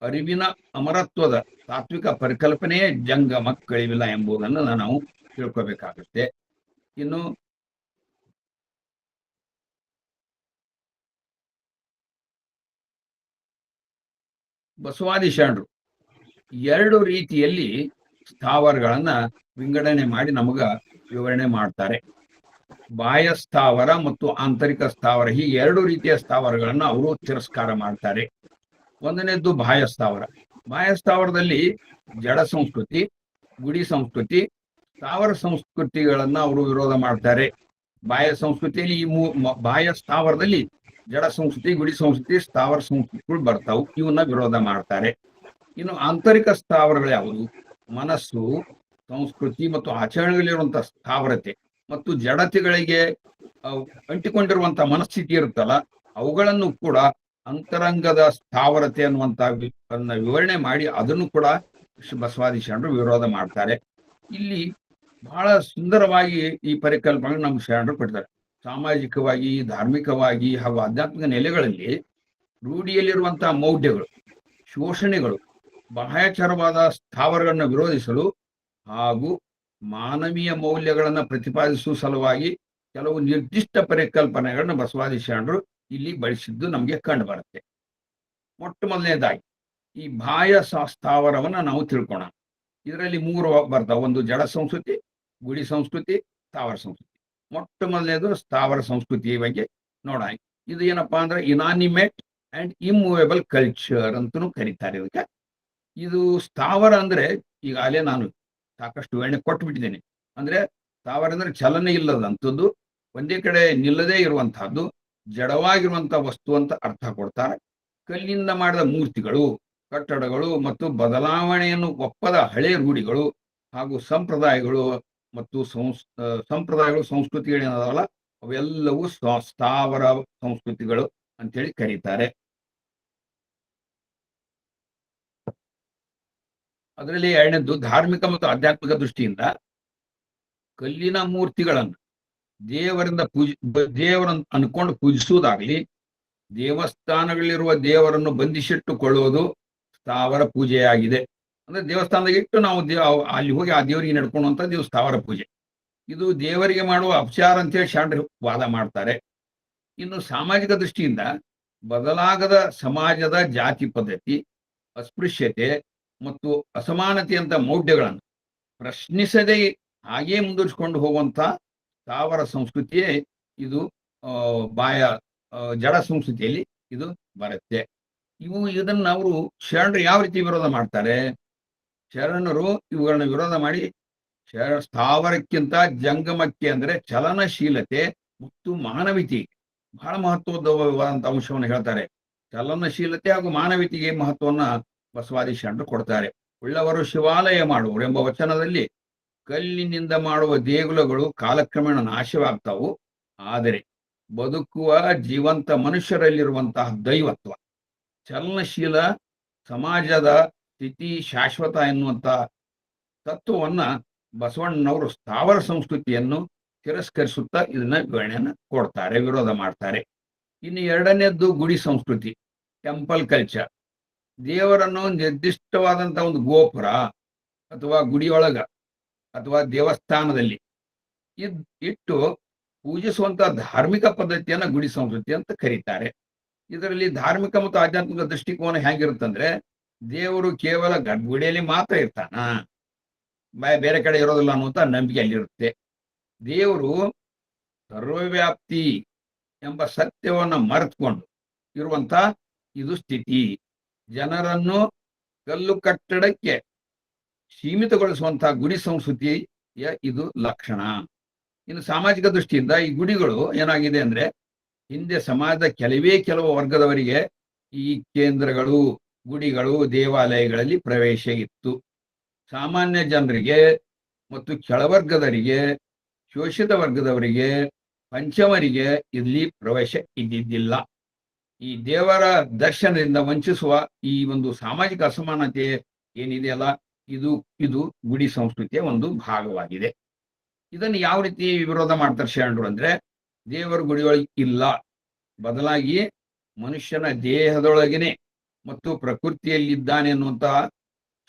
ಅರಿವಿನ ಅಮರತ್ವದ ತಾತ್ವಿಕ ಪರಿಕಲ್ಪನೆಯೇ ಜಂಗಮ ಕಳಿವಿಲ್ಲ ಎಂಬುದನ್ನು ನಾವು ತಿಳ್ಕೋಬೇಕಾಗುತ್ತೆ. ಇನ್ನು ಬಸವಾದಿ ಶರಣರು 2 ರೀತಿಯಲ್ಲಿ ಸ್ಥಾವರಗಳನ್ನ ವಿಂಗಡಣೆ ಮಾಡಿ ನಮಗ ವಿವರಣೆ ಮಾಡ್ತಾರೆ. ಬಾಹ್ಯ ಸ್ಥಾವರ ಮತ್ತು ಆಂತರಿಕ ಸ್ಥಾವರ, ಈ 2 ರೀತಿಯ ಸ್ಥಾವರಗಳನ್ನ ಅವರು ತಿರಸ್ಕಾರ ಮಾಡ್ತಾರೆ. ಒಂದನೇದ್ದು ಬಾಹ್ಯ ಸ್ಥಾವರ. ಬಾಹ್ಯ ಸ್ಥಾವರದಲ್ಲಿ ಜಡ ಸಂಸ್ಕೃತಿ, ಗುಡಿ ಸಂಸ್ಕೃತಿ, ಸ್ಥಾವರ ಸಂಸ್ಕೃತಿಗಳನ್ನ ಅವರು ವಿರೋಧ ಮಾಡ್ತಾರೆ. ಬಾಹ್ಯ ಸಂಸ್ಕೃತಿಯಲ್ಲಿ ಬಾಹ್ಯ ಸ್ಥಾವರದಲ್ಲಿ ಜಡ ಸಂಸ್ಕೃತಿ, ಗುಡಿ ಸಂಸ್ಕೃತಿ, ಸ್ಥಾವರ ಸಂಸ್ಕೃತಿಗಳು ಬರ್ತಾವು, ಇವನ್ನ ವಿರೋಧ ಮಾಡ್ತಾರೆ. ಇನ್ನು ಆಂತರಿಕ ಸ್ಥಾವರಗಳು ಯಾವುದು? ಮನಸ್ಸು, ಸಂಸ್ಕೃತಿ ಮತ್ತು ಆಚರಣೆಗಳಿರುವಂತಹ ಸ್ಥಾವರತೆ ಮತ್ತು ಜಡತೆಗಳಿಗೆ ಅಂಟಿಕೊಂಡಿರುವಂತಹ ಮನಸ್ಥಿತಿ ಇರುತ್ತಲ್ಲ, ಅವುಗಳನ್ನು ಕೂಡ ಅಂತರಂಗದ ಸ್ಥಾವರತೆ ಅನ್ನುವಂತ ವಿವರಣೆ ಮಾಡಿ ಅದನ್ನು ಕೂಡ ಬಸವಾದಿ ಶರಣರು ವಿರೋಧ ಮಾಡ್ತಾರೆ. ಇಲ್ಲಿ ಬಹಳ ಸುಂದರವಾಗಿ ಈ ಪರಿಕಲ್ಪನೆ ನಮ್ಮ ಶರಣರು ಕೊಡ್ತಾರೆ. ಸಾಮಾಜಿಕವಾಗಿ, ಧಾರ್ಮಿಕವಾಗಿ ಹಾಗೂ ಆಧ್ಯಾತ್ಮಿಕ ನೆಲೆಗಳಲ್ಲಿ ರೂಢಿಯಲ್ಲಿರುವಂತಹ ಮೌಢ್ಯಗಳು, ಶೋಷಣೆಗಳು, ಬಾಹ್ಯಾಚಾರವಾದ ಸ್ಥಾವರಗಳನ್ನು ವಿರೋಧಿಸಲು ಹಾಗೂ ಮಾನವೀಯ ಮೌಲ್ಯಗಳನ್ನು ಪ್ರತಿಪಾದಿಸುವ ಸಲುವಾಗಿ ಕೆಲವು ನಿರ್ದಿಷ್ಟ ಪರಿಕಲ್ಪನೆಗಳನ್ನು ಬಸವಾದಿ ಶರಣರು ಇಲ್ಲಿ ಬಳಸಿದ್ದು ನಮಗೆ ಕಂಡು ಬರುತ್ತೆ. ಮೊಟ್ಟ ಮೊದಲನೇದಾಗಿ ಈ ಬಾಹ್ಯ ಸ್ಥಾವರವನ್ನ ನಾವು ತಿಳ್ಕೋಣ. ಇದರಲ್ಲಿ 3 ಬರ್ತಾವ. ಒಂದು ಜಡ ಸಂಸ್ಕೃತಿ, ಗುಡಿ ಸಂಸ್ಕೃತಿ, ಸ್ಥಾವರ ಸಂಸ್ಕೃತಿ. ಮೊಟ್ಟ ಮೊದಲನೇದು ಸ್ಥಾವರ ಸಂಸ್ಕೃತಿಯ ಬಗ್ಗೆ ನೋಡೋಣ. ಇದು ಏನಪ್ಪಾ ಅಂದ್ರೆ ಇನಾನಿಮೇಟ್ ಅಂಡ್ ಇಮ್ಮೂವೇಬಲ್ ಕಲ್ಚರ್ ಅಂತಲೂ ಕರೀತಾರೆ ಇದಕ್ಕೆ. ಇದು ಸ್ಥಾವರ ಅಂದ್ರೆ ಈಗಾಗಲೇ ನಾನು ಸಾಕಷ್ಟು ವಿವರಣೆ ಕೊಟ್ಟುಬಿಟ್ಟಿದ್ದೇನೆ. ಅಂದ್ರೆ ಸ್ಥಾವರ ಅಂದ್ರೆ ಚಲನೆ ಇಲ್ಲದಂಥದ್ದು, ಒಂದೇ ಕಡೆ ನಿಲ್ಲದೇ ಇರುವಂತಹದ್ದು, ಜಡವಾಗಿರುವಂತಹ ವಸ್ತು ಅಂತ ಅರ್ಥ ಕೊಡ್ತಾರೆ. ಕಲ್ಲಿಂದ ಮಾಡಿದ ಮೂರ್ತಿಗಳು, ಕಟ್ಟಡಗಳು ಮತ್ತು ಬದಲಾವಣೆಯನ್ನು ಒಪ್ಪದ ಹಳೆ ರೂಢಿಗಳು ಹಾಗೂ ಸಂಪ್ರದಾಯಗಳು ಮತ್ತು ಸಂಸ್ಕೃತಿಗಳೇನದಲ್ಲ ಅವೆಲ್ಲವೂ ಸ್ಥಾವರ ಸಂಸ್ಕೃತಿಗಳು ಅಂತೇಳಿ ಕರೀತಾರೆ. ಅದರಲ್ಲಿ 2ನೇದ್ದು ಧಾರ್ಮಿಕ ಮತ್ತು ಆಧ್ಯಾತ್ಮಿಕ ದೃಷ್ಟಿಯಿಂದ ಕಲ್ಲಿನ ಮೂರ್ತಿಗಳನ್ನು ದೇವರನ್ನು ಅನ್ಕೊಂಡು ಪೂಜಿಸುವುದಾಗ್ಲಿ, ದೇವಸ್ಥಾನಗಳಿರುವ ದೇವರನ್ನು ಬಂಧಿಸಿಟ್ಟುಕೊಳ್ಳುವುದು ಸ್ಥಾವರ ಪೂಜೆಯಾಗಿದೆ. ಅಂದ್ರೆ ದೇವಸ್ಥಾನದಾಗ ಇಟ್ಟು ನಾವು ಅಲ್ಲಿ ಹೋಗಿ ಆ ದೇವರಿಗೆ ನಡ್ಕೊಳ್ಳುವಂತ ಸ್ಥಾವರ ಪೂಜೆ. ಇದು ದೇವರಿಗೆ ಮಾಡುವ ಅಪಚಾರ ಅಂತೇಳಿ ಶರಣರು ವಾದ ಮಾಡ್ತಾರೆ. ಇನ್ನು ಸಾಮಾಜಿಕ ದೃಷ್ಟಿಯಿಂದ ಬದಲಾಗದ ಸಮಾಜದ ಜಾತಿ ಪದ್ಧತಿ, ಅಸ್ಪೃಶ್ಯತೆ ಮತ್ತು ಅಸಮಾನತೆಯಂತ ಮೌಢ್ಯಗಳನ್ನು ಪ್ರಶ್ನಿಸದೆ ಹಾಗೇ ಮುಂದುವರಿಸಿಕೊಂಡು ಹೋಗುವಂತ ಸ್ಥಾವರ ಸಂಸ್ಕೃತಿಯೇ ಇದು ಜಡ ಸಂಸ್ಕೃತಿಯಲ್ಲಿ ಇದು ಬರುತ್ತೆ. ಇದನ್ನ ಅವರು ಶರಣರು ಯಾವ ರೀತಿ ವಿರೋಧ ಮಾಡ್ತಾರೆ? ಶರಣರು ಇವುಗಳನ್ನ ವಿರೋಧ ಮಾಡಿ ಸ್ಥಾವರಕ್ಕಿಂತ ಜಂಗಮಕ್ಕೆ ಅಂದ್ರೆ ಚಲನಶೀಲತೆ ಮತ್ತು ಮಾನವೀಯತೆ ಬಹಳ ಮಹತ್ವವಾದಂತ ಅಂಶವನ್ನು ಹೇಳ್ತಾರೆ. ಚಲನಶೀಲತೆ ಹಾಗೂ ಮಾನವೀಯತೆಗೆ ಮಹತ್ವವನ್ನ ಬಸವಾದಿ ಶರಣರು ಕೊಡ್ತಾರೆ. ಉಳ್ಳವರು ಶಿವಾಲಯ ಮಾಡುವರು ಎಂಬ ವಚನದಲ್ಲಿ ಕಲ್ಲಿನಿಂದ ಮಾಡುವ ದೇಗುಲಗಳು ಕಾಲಕ್ರಮೇಣ ನಾಶವಾಗ್ತಾವು, ಆದರೆ ಬದುಕುವ ಜೀವಂತ ಮನುಷ್ಯರಲ್ಲಿರುವಂತಹ ದೈವತ್ವ, ಚಲನಶೀಲ ಸಮಾಜದ ಸ್ಥಿತಿ ಶಾಶ್ವತ ಎನ್ನುವಂತ ತತ್ವವನ್ನ ಬಸವಣ್ಣನವರು ಸ್ಥಾವರ ಸಂಸ್ಕೃತಿಯನ್ನು ತಿರಸ್ಕರಿಸುತ್ತಾ ಇದನ್ನ ವಿವರಣೆಯನ್ನು ಕೊಡ್ತಾರೆ, ವಿರೋಧ ಮಾಡ್ತಾರೆ. ಇನ್ನು 2ನೇದ್ದು ಗುಡಿ ಸಂಸ್ಕೃತಿ, ಟೆಂಪಲ್ ಕಲ್ಚರ್. ದೇವರನ್ನು ನಿರ್ದಿಷ್ಟವಾದಂತಹ ಒಂದು ಗೋಪುರ ಅಥವಾ ಗುಡಿಯೊಳಗ ಅಥವಾ ದೇವಸ್ಥಾನದಲ್ಲಿ ಇಟ್ಟು ಪೂಜಿಸುವಂತಹ ಧಾರ್ಮಿಕ ಪದ್ಧತಿಯನ್ನ ಗುಡಿ ಸಂಸ್ಕೃತಿ ಅಂತ ಕರೀತಾರೆ. ಇದರಲ್ಲಿ ಧಾರ್ಮಿಕ ಮತ್ತು ಆಧ್ಯಾತ್ಮಿಕ ದೃಷ್ಟಿಕೋನ ಹೇಗಿರುತ್ತಂದ್ರೆ, ದೇವರು ಕೇವಲ ಗರ್ಭಗುಡಿಯಲ್ಲಿ ಮಾತ್ರ ಇರ್ತಾನ, ಬೇರೆ ಕಡೆ ಇರೋದಿಲ್ಲ ಅನ್ನುವಂತ ನಂಬಿಕೆ ಅಲ್ಲಿರುತ್ತೆ. ದೇವರು ಸರ್ವವ್ಯಾಪ್ತಿ ಎಂಬ ಸತ್ಯವನ್ನ ಮರೆತುಕೊಂಡು ಇರುವಂತ ಇದು ಸ್ಥಿತಿ. ಜನರನ್ನು ಕಲ್ಲು ಕಟ್ಟಡಕ್ಕೆ ಸೀಮಿತಗೊಳಿಸುವಂತಹ ಗುಡಿ ಸಂಸ್ಕೃತಿಯ ಇದು ಲಕ್ಷಣ. ಇನ್ನು ಸಾಮಾಜಿಕ ದೃಷ್ಟಿಯಿಂದ ಈ ಗುಡಿಗಳು ಏನಾಗಿದೆ ಅಂದ್ರೆ, ಹಿಂದೆ ಸಮಾಜದ ಕೆಲವು ವರ್ಗದವರಿಗೆ ಈ ಕೇಂದ್ರಗಳು, ಗುಡಿಗಳು, ದೇವಾಲಯಗಳಲ್ಲಿ ಪ್ರವೇಶ ಇತ್ತು. ಸಾಮಾನ್ಯ ಜನರಿಗೆ ಮತ್ತು ಕೆಳವರ್ಗದವರಿಗೆ, ಶೋಷಿತ ವರ್ಗದವರಿಗೆ, ಪಂಚಮರಿಗೆ ಇಲ್ಲಿ ಪ್ರವೇಶ ಇದ್ದಿದ್ದಿಲ್ಲ. ಈ ದೇವರ ದರ್ಶನದಿಂದ ವಂಚಿಸುವ ಈ ಒಂದು ಸಾಮಾಜಿಕ ಅಸಮಾನತೆ ಏನಿದೆಯಲ್ಲ, ಇದು ಇದು ಗುಡಿ ಸಂಸ್ಕೃತಿಯ ಒಂದು ಭಾಗವಾಗಿದೆ. ಇದನ್ನು ಯಾವ ರೀತಿ ವಿರೋಧ ಮಾಡ್ತಾರೆ ಶರಣರು ಅಂದ್ರೆ, ದೇವರ ಗುಡಿಯೊಳಗೆ ಇಲ್ಲ, ಬದಲಾಗಿ ಮನುಷ್ಯನ ದೇಹದೊಳಗೇನೆ ಮತ್ತು ಪ್ರಕೃತಿಯಲ್ಲಿದ್ದಾನೆ ಅನ್ನುವಂತ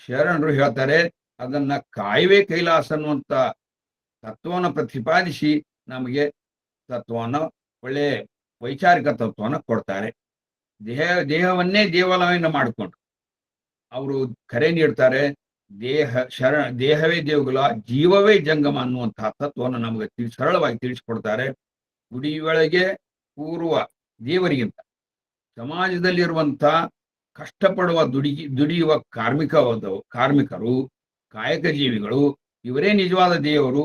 ಶರಣರು ಹೇಳ್ತಾರೆ. ಅದನ್ನ ಕಾಯವೇ ಕೈಲಾಸ ಅನ್ನುವಂತ ತತ್ವವನ್ನು ಪ್ರತಿಪಾದಿಸಿ ನಮಗೆ ತತ್ವವನ್ನು, ಒಳ್ಳೆ ವೈಚಾರಿಕ ತತ್ವವನ್ನು ಕೊಡ್ತಾರೆ. ದೇಹವನ್ನೇ ದೇವಾಲಯವನ್ನು ಮಾಡಿಕೊಂಡು ಅವರು ಕರೆ ನೀಡ್ತಾರೆ. ದೇಹವೇ ದೇವಗುಲ, ಜೀವವೇ ಜಂಗಮ ಅನ್ನುವಂತಹ ತತ್ವವನ್ನು ನಮಗೆ ಸರಳವಾಗಿ ತಿಳಿಸಿಕೊಡ್ತಾರೆ. ಗುಡಿಯೊಳಗೆ ಕೂರುವ ದೇವರಿಗಿಂತ ಸಮಾಜದಲ್ಲಿರುವಂತ ಕಷ್ಟಪಡುವ ದುಡಿಯುವ ಕಾರ್ಮಿಕರು, ಕಾಯಕ ಜೀವಿಗಳು, ಇವರೇ ನಿಜವಾದ ದೇವರು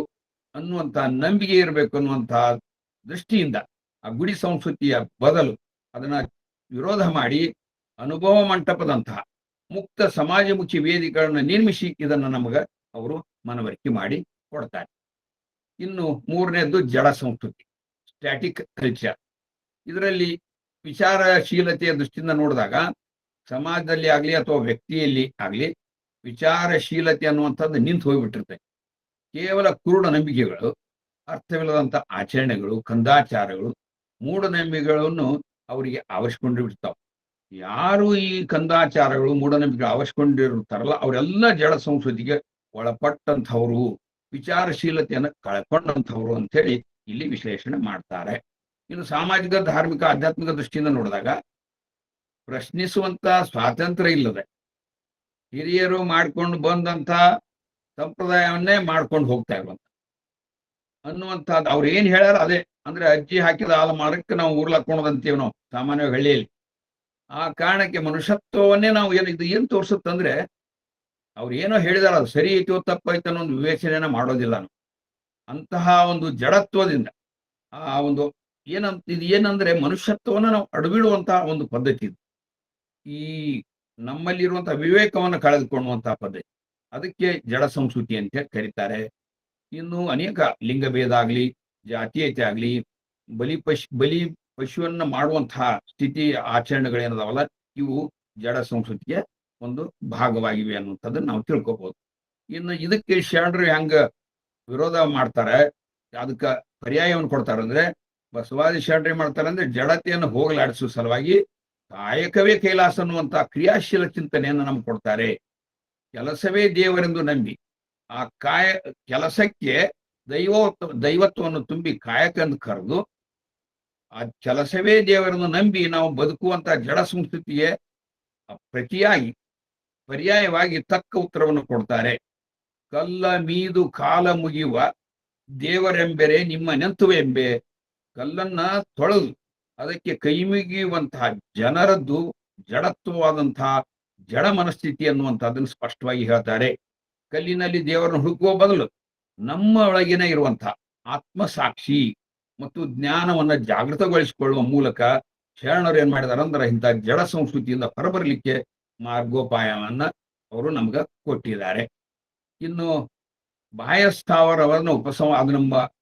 ಅನ್ನುವಂತ ನಂಬಿಕೆ ಇರಬೇಕು ಅನ್ನುವಂತಹ ದೃಷ್ಟಿಯಿಂದ ಆ ಗುಡಿ ಸಂಸ್ಕೃತಿಯ ಬದಲು ಅದನ್ನ ವಿರೋಧ ಮಾಡಿ ಅನುಭವ ಮಂಟಪದಂತಹ ಮುಕ್ತ ಸಮಾಜಮುಖಿ ವೇದಿಕೆಗಳನ್ನು ನಿರ್ಮಿಸಿ ಇದನ್ನು ನಮಗ ಅವರು ಮನವರಿಕೆ ಮಾಡಿ ಕೊಡ್ತಾರೆ. ಇನ್ನು ಮೂರನೇದ್ದು ಜಡ ಸಂಸ್ಕೃತಿ, ಸ್ಟ್ಯಾಟಿಕ್ ಕಲ್ಚರ್. ಇದರಲ್ಲಿ ವಿಚಾರಶೀಲತೆಯ ದೃಷ್ಟಿಯಿಂದ ನೋಡಿದಾಗ ಸಮಾಜದಲ್ಲಿ ಆಗ್ಲಿ ಅಥವಾ ವ್ಯಕ್ತಿಯಲ್ಲಿ ಆಗ್ಲಿ ವಿಚಾರಶೀಲತೆ ಅನ್ನುವಂಥದ್ದು ನಿಂತು ಹೋಗ್ಬಿಟ್ಟಿರ್ತದೆ. ಕೇವಲ ಕುರುಡ ನಂಬಿಕೆಗಳು, ಅರ್ಥವಿಲ್ಲದಂತ ಆಚರಣೆಗಳು, ಕಂದಾಚಾರಗಳು, ಮೂಢನಂಬಿಕೆಗಳನ್ನು ಅವರಿಗೆ ಆವರಿಸಿಕೊಂಡು ಬಿಡ್ತಾವೆ. ಯಾರು ಈ ಕಂದಾಚಾರಗಳು, ಮೂಢನಂಬಿಕೆಗಳು ಆವರಿಸಿಕೊಂಡಿರ್ತಾರಲ್ಲ, ಅವರೆಲ್ಲ ಜಡ ಸಂಸ್ಕೃತಿಗೆ ಒಳಪಟ್ಟಂಥವ್ರು, ವಿಚಾರಶೀಲತೆಯನ್ನು ಕಳ್ಕೊಂಡಂಥವ್ರು ಅಂತೇಳಿ ಇಲ್ಲಿ ವಿಶ್ಲೇಷಣೆ ಮಾಡ್ತಾರೆ. ಇನ್ನು ಸಾಮಾಜಿಕ, ಧಾರ್ಮಿಕ, ಆಧ್ಯಾತ್ಮಿಕ ದೃಷ್ಟಿಯಿಂದ ನೋಡಿದಾಗ ಪ್ರಶ್ನಿಸುವಂತ ಸ್ವಾತಂತ್ರ್ಯ ಇಲ್ಲದೆ ಹಿರಿಯರು ಮಾಡ್ಕೊಂಡು ಬಂದಂತ ಸಂಪ್ರದಾಯವನ್ನೇ ಮಾಡ್ಕೊಂಡು ಹೋಗ್ತಾ ಇರುವಂತ ಅನ್ನುವಂಥದ್ದು ಅವ್ರು ಏನ್ ಹೇಳ್ಯಾರ ಅದೇ. ಅಂದ್ರೆ ಅಜ್ಜಿ ಹಾಕಿದ ಹಾಲು ಮಾರಕ್ಕೆ ನಾವು ಊರ್ಲಾಕೊಂಡದಂತೀವಿ ನಾವು ಸಾಮಾನ್ಯವಾಗಿ ಹಳ್ಳಿಯಲ್ಲಿ. ಆ ಕಾರಣಕ್ಕೆ ಮನುಷ್ಯತ್ವವನ್ನೇ ನಾವು ಇದು ಏನ್ ತೋರಿಸುತ್ತಂದ್ರೆ, ಅವ್ರು ಏನೋ ಹೇಳಿದಾರ ಅದು ಸರಿ ಐತೋ ತಪ್ಪಾಯ್ತು ಅನ್ನೋ ಒಂದು ವಿವೇಚನೆಯನ್ನ ಮಾಡೋದಿಲ್ಲ ನಾವು. ಅಂತಹ ಒಂದು ಜಡತ್ವದಿಂದ ಆ ಒಂದು ಇದು ಏನಂದ್ರೆ ಮನುಷ್ಯತ್ವವನ್ನು ನಾವು ಅಡಬಿಡುವಂತಹ ಒಂದು ಪದ್ಧತಿ ಇದು. ಈ ನಮ್ಮಲ್ಲಿರುವಂತಹ ವಿವೇಕವನ್ನು ಕಳೆದುಕೊಳ್ಳುವಂತಹ ಪದ್ಧತಿ, ಅದಕ್ಕೆ ಜಡ ಸಂಸ್ಕೃತಿ ಅಂತ ಕರೀತಾರೆ. ಇನ್ನು ಅನೇಕ ಲಿಂಗಭೇದ ಆಗ್ಲಿ, ಜಾತೀಯತೆ ಆಗ್ಲಿ, ಬಲಿ ಪಶುವನ್ನ ಮಾಡುವಂತಹ ಸ್ಥಿತಿ ಆಚರಣೆಗಳೇನದಾವಲ್ಲ, ಇವು ಜಡ ಸಂಸ್ಕೃತಿಗೆ ಒಂದು ಭಾಗವಾಗಿವೆ ಅನ್ನುವಂಥದ್ದನ್ನ ನಾವು ತಿಳ್ಕೊಬಹುದು. ಇನ್ನು ಇದಕ್ಕೆ ಶರಣರು ಹೆಂಗ ವಿರೋಧ ಮಾಡ್ತಾರೆ, ಅದಕ್ಕೆ ಪರ್ಯಾಯವನ್ನು ಕೊಡ್ತಾರೆ ಅಂದ್ರೆ, ಬಸವಾದಿ ಶರಣರು ಮಾಡ್ತಾರೆ ಅಂದ್ರೆ ಜಡತೆಯನ್ನು ಹೋಗಲಾಡಿಸುವ ಸಲುವಾಗಿ ಕಾಯಕವೇ ಕೈಲಾಸ ಅನ್ನುವಂತಹ ಕ್ರಿಯಾಶೀಲ ಚಿಂತನೆಯನ್ನು ನಮ್ಗೆ ಕೊಡ್ತಾರೆ. ಕೆಲಸವೇ ದೇವರೆಂದು ನಂಬಿ ಆ ಕೆಲಸಕ್ಕೆ ದೈವತ್ವವನ್ನು ತುಂಬಿ ಕಾಯಕನ್ನು ಕರೆದು ಆ ಕೆಲಸವೇ ದೇವರನ್ನು ನಂಬಿ ನಾವು ಬದುಕುವಂತ ಜಡ ಸಂಸ್ಕೃತಿಗೆ ಪರ್ಯಾಯವಾಗಿ ತಕ್ಕ ಉತ್ತರವನ್ನು ಕೊಡ್ತಾರೆ. ಕಲ್ಲ ಮೀದು ಕಾಲ ಮುಗಿಯುವ ದೇವರೆಂಬೆರೆ ನಿಮ್ಮ ನೆಂತುವೆಂಬೆ. ಕಲ್ಲನ್ನ ತೊಳೆದು ಅದಕ್ಕೆ ಕೈ ಮುಗಿಯುವಂತಹ ಜನರದ್ದು ಜಡತ್ವವಾದಂತಹ ಜಡ ಮನಸ್ಥಿತಿ ಅನ್ನುವಂಥದ್ದನ್ನು ಸ್ಪಷ್ಟವಾಗಿ ಹೇಳ್ತಾರೆ. ಕಲ್ಲಿನಲ್ಲಿ ದೇವರನ್ನು ಹುಡುಕುವ ಬದಲು ನಮ್ಮ ಒಳಗಿನ ಇರುವಂತಹ ಆತ್ಮಸಾಕ್ಷಿ ಮತ್ತು ಜ್ಞಾನವನ್ನ ಜಾಗೃತಗೊಳಿಸಿಕೊಳ್ಳುವ ಮೂಲಕ ಶರಣರು ಏನ್ ಮಾಡಿದಾರೆ ಅಂದ್ರೆ ಇಂಥ ಜಡ ಸಂಸ್ಕೃತಿಯಿಂದ ಹೊರಬರಲಿಕ್ಕೆ ಮಾರ್ಗೋಪಾಯವನ್ನ ಅವರು ನಮ್ಗ ಕೊಟ್ಟಿದ್ದಾರೆ. ಇನ್ನು ಬಾಹ್ಯ ಸ್ಥಾವರವನ್ನು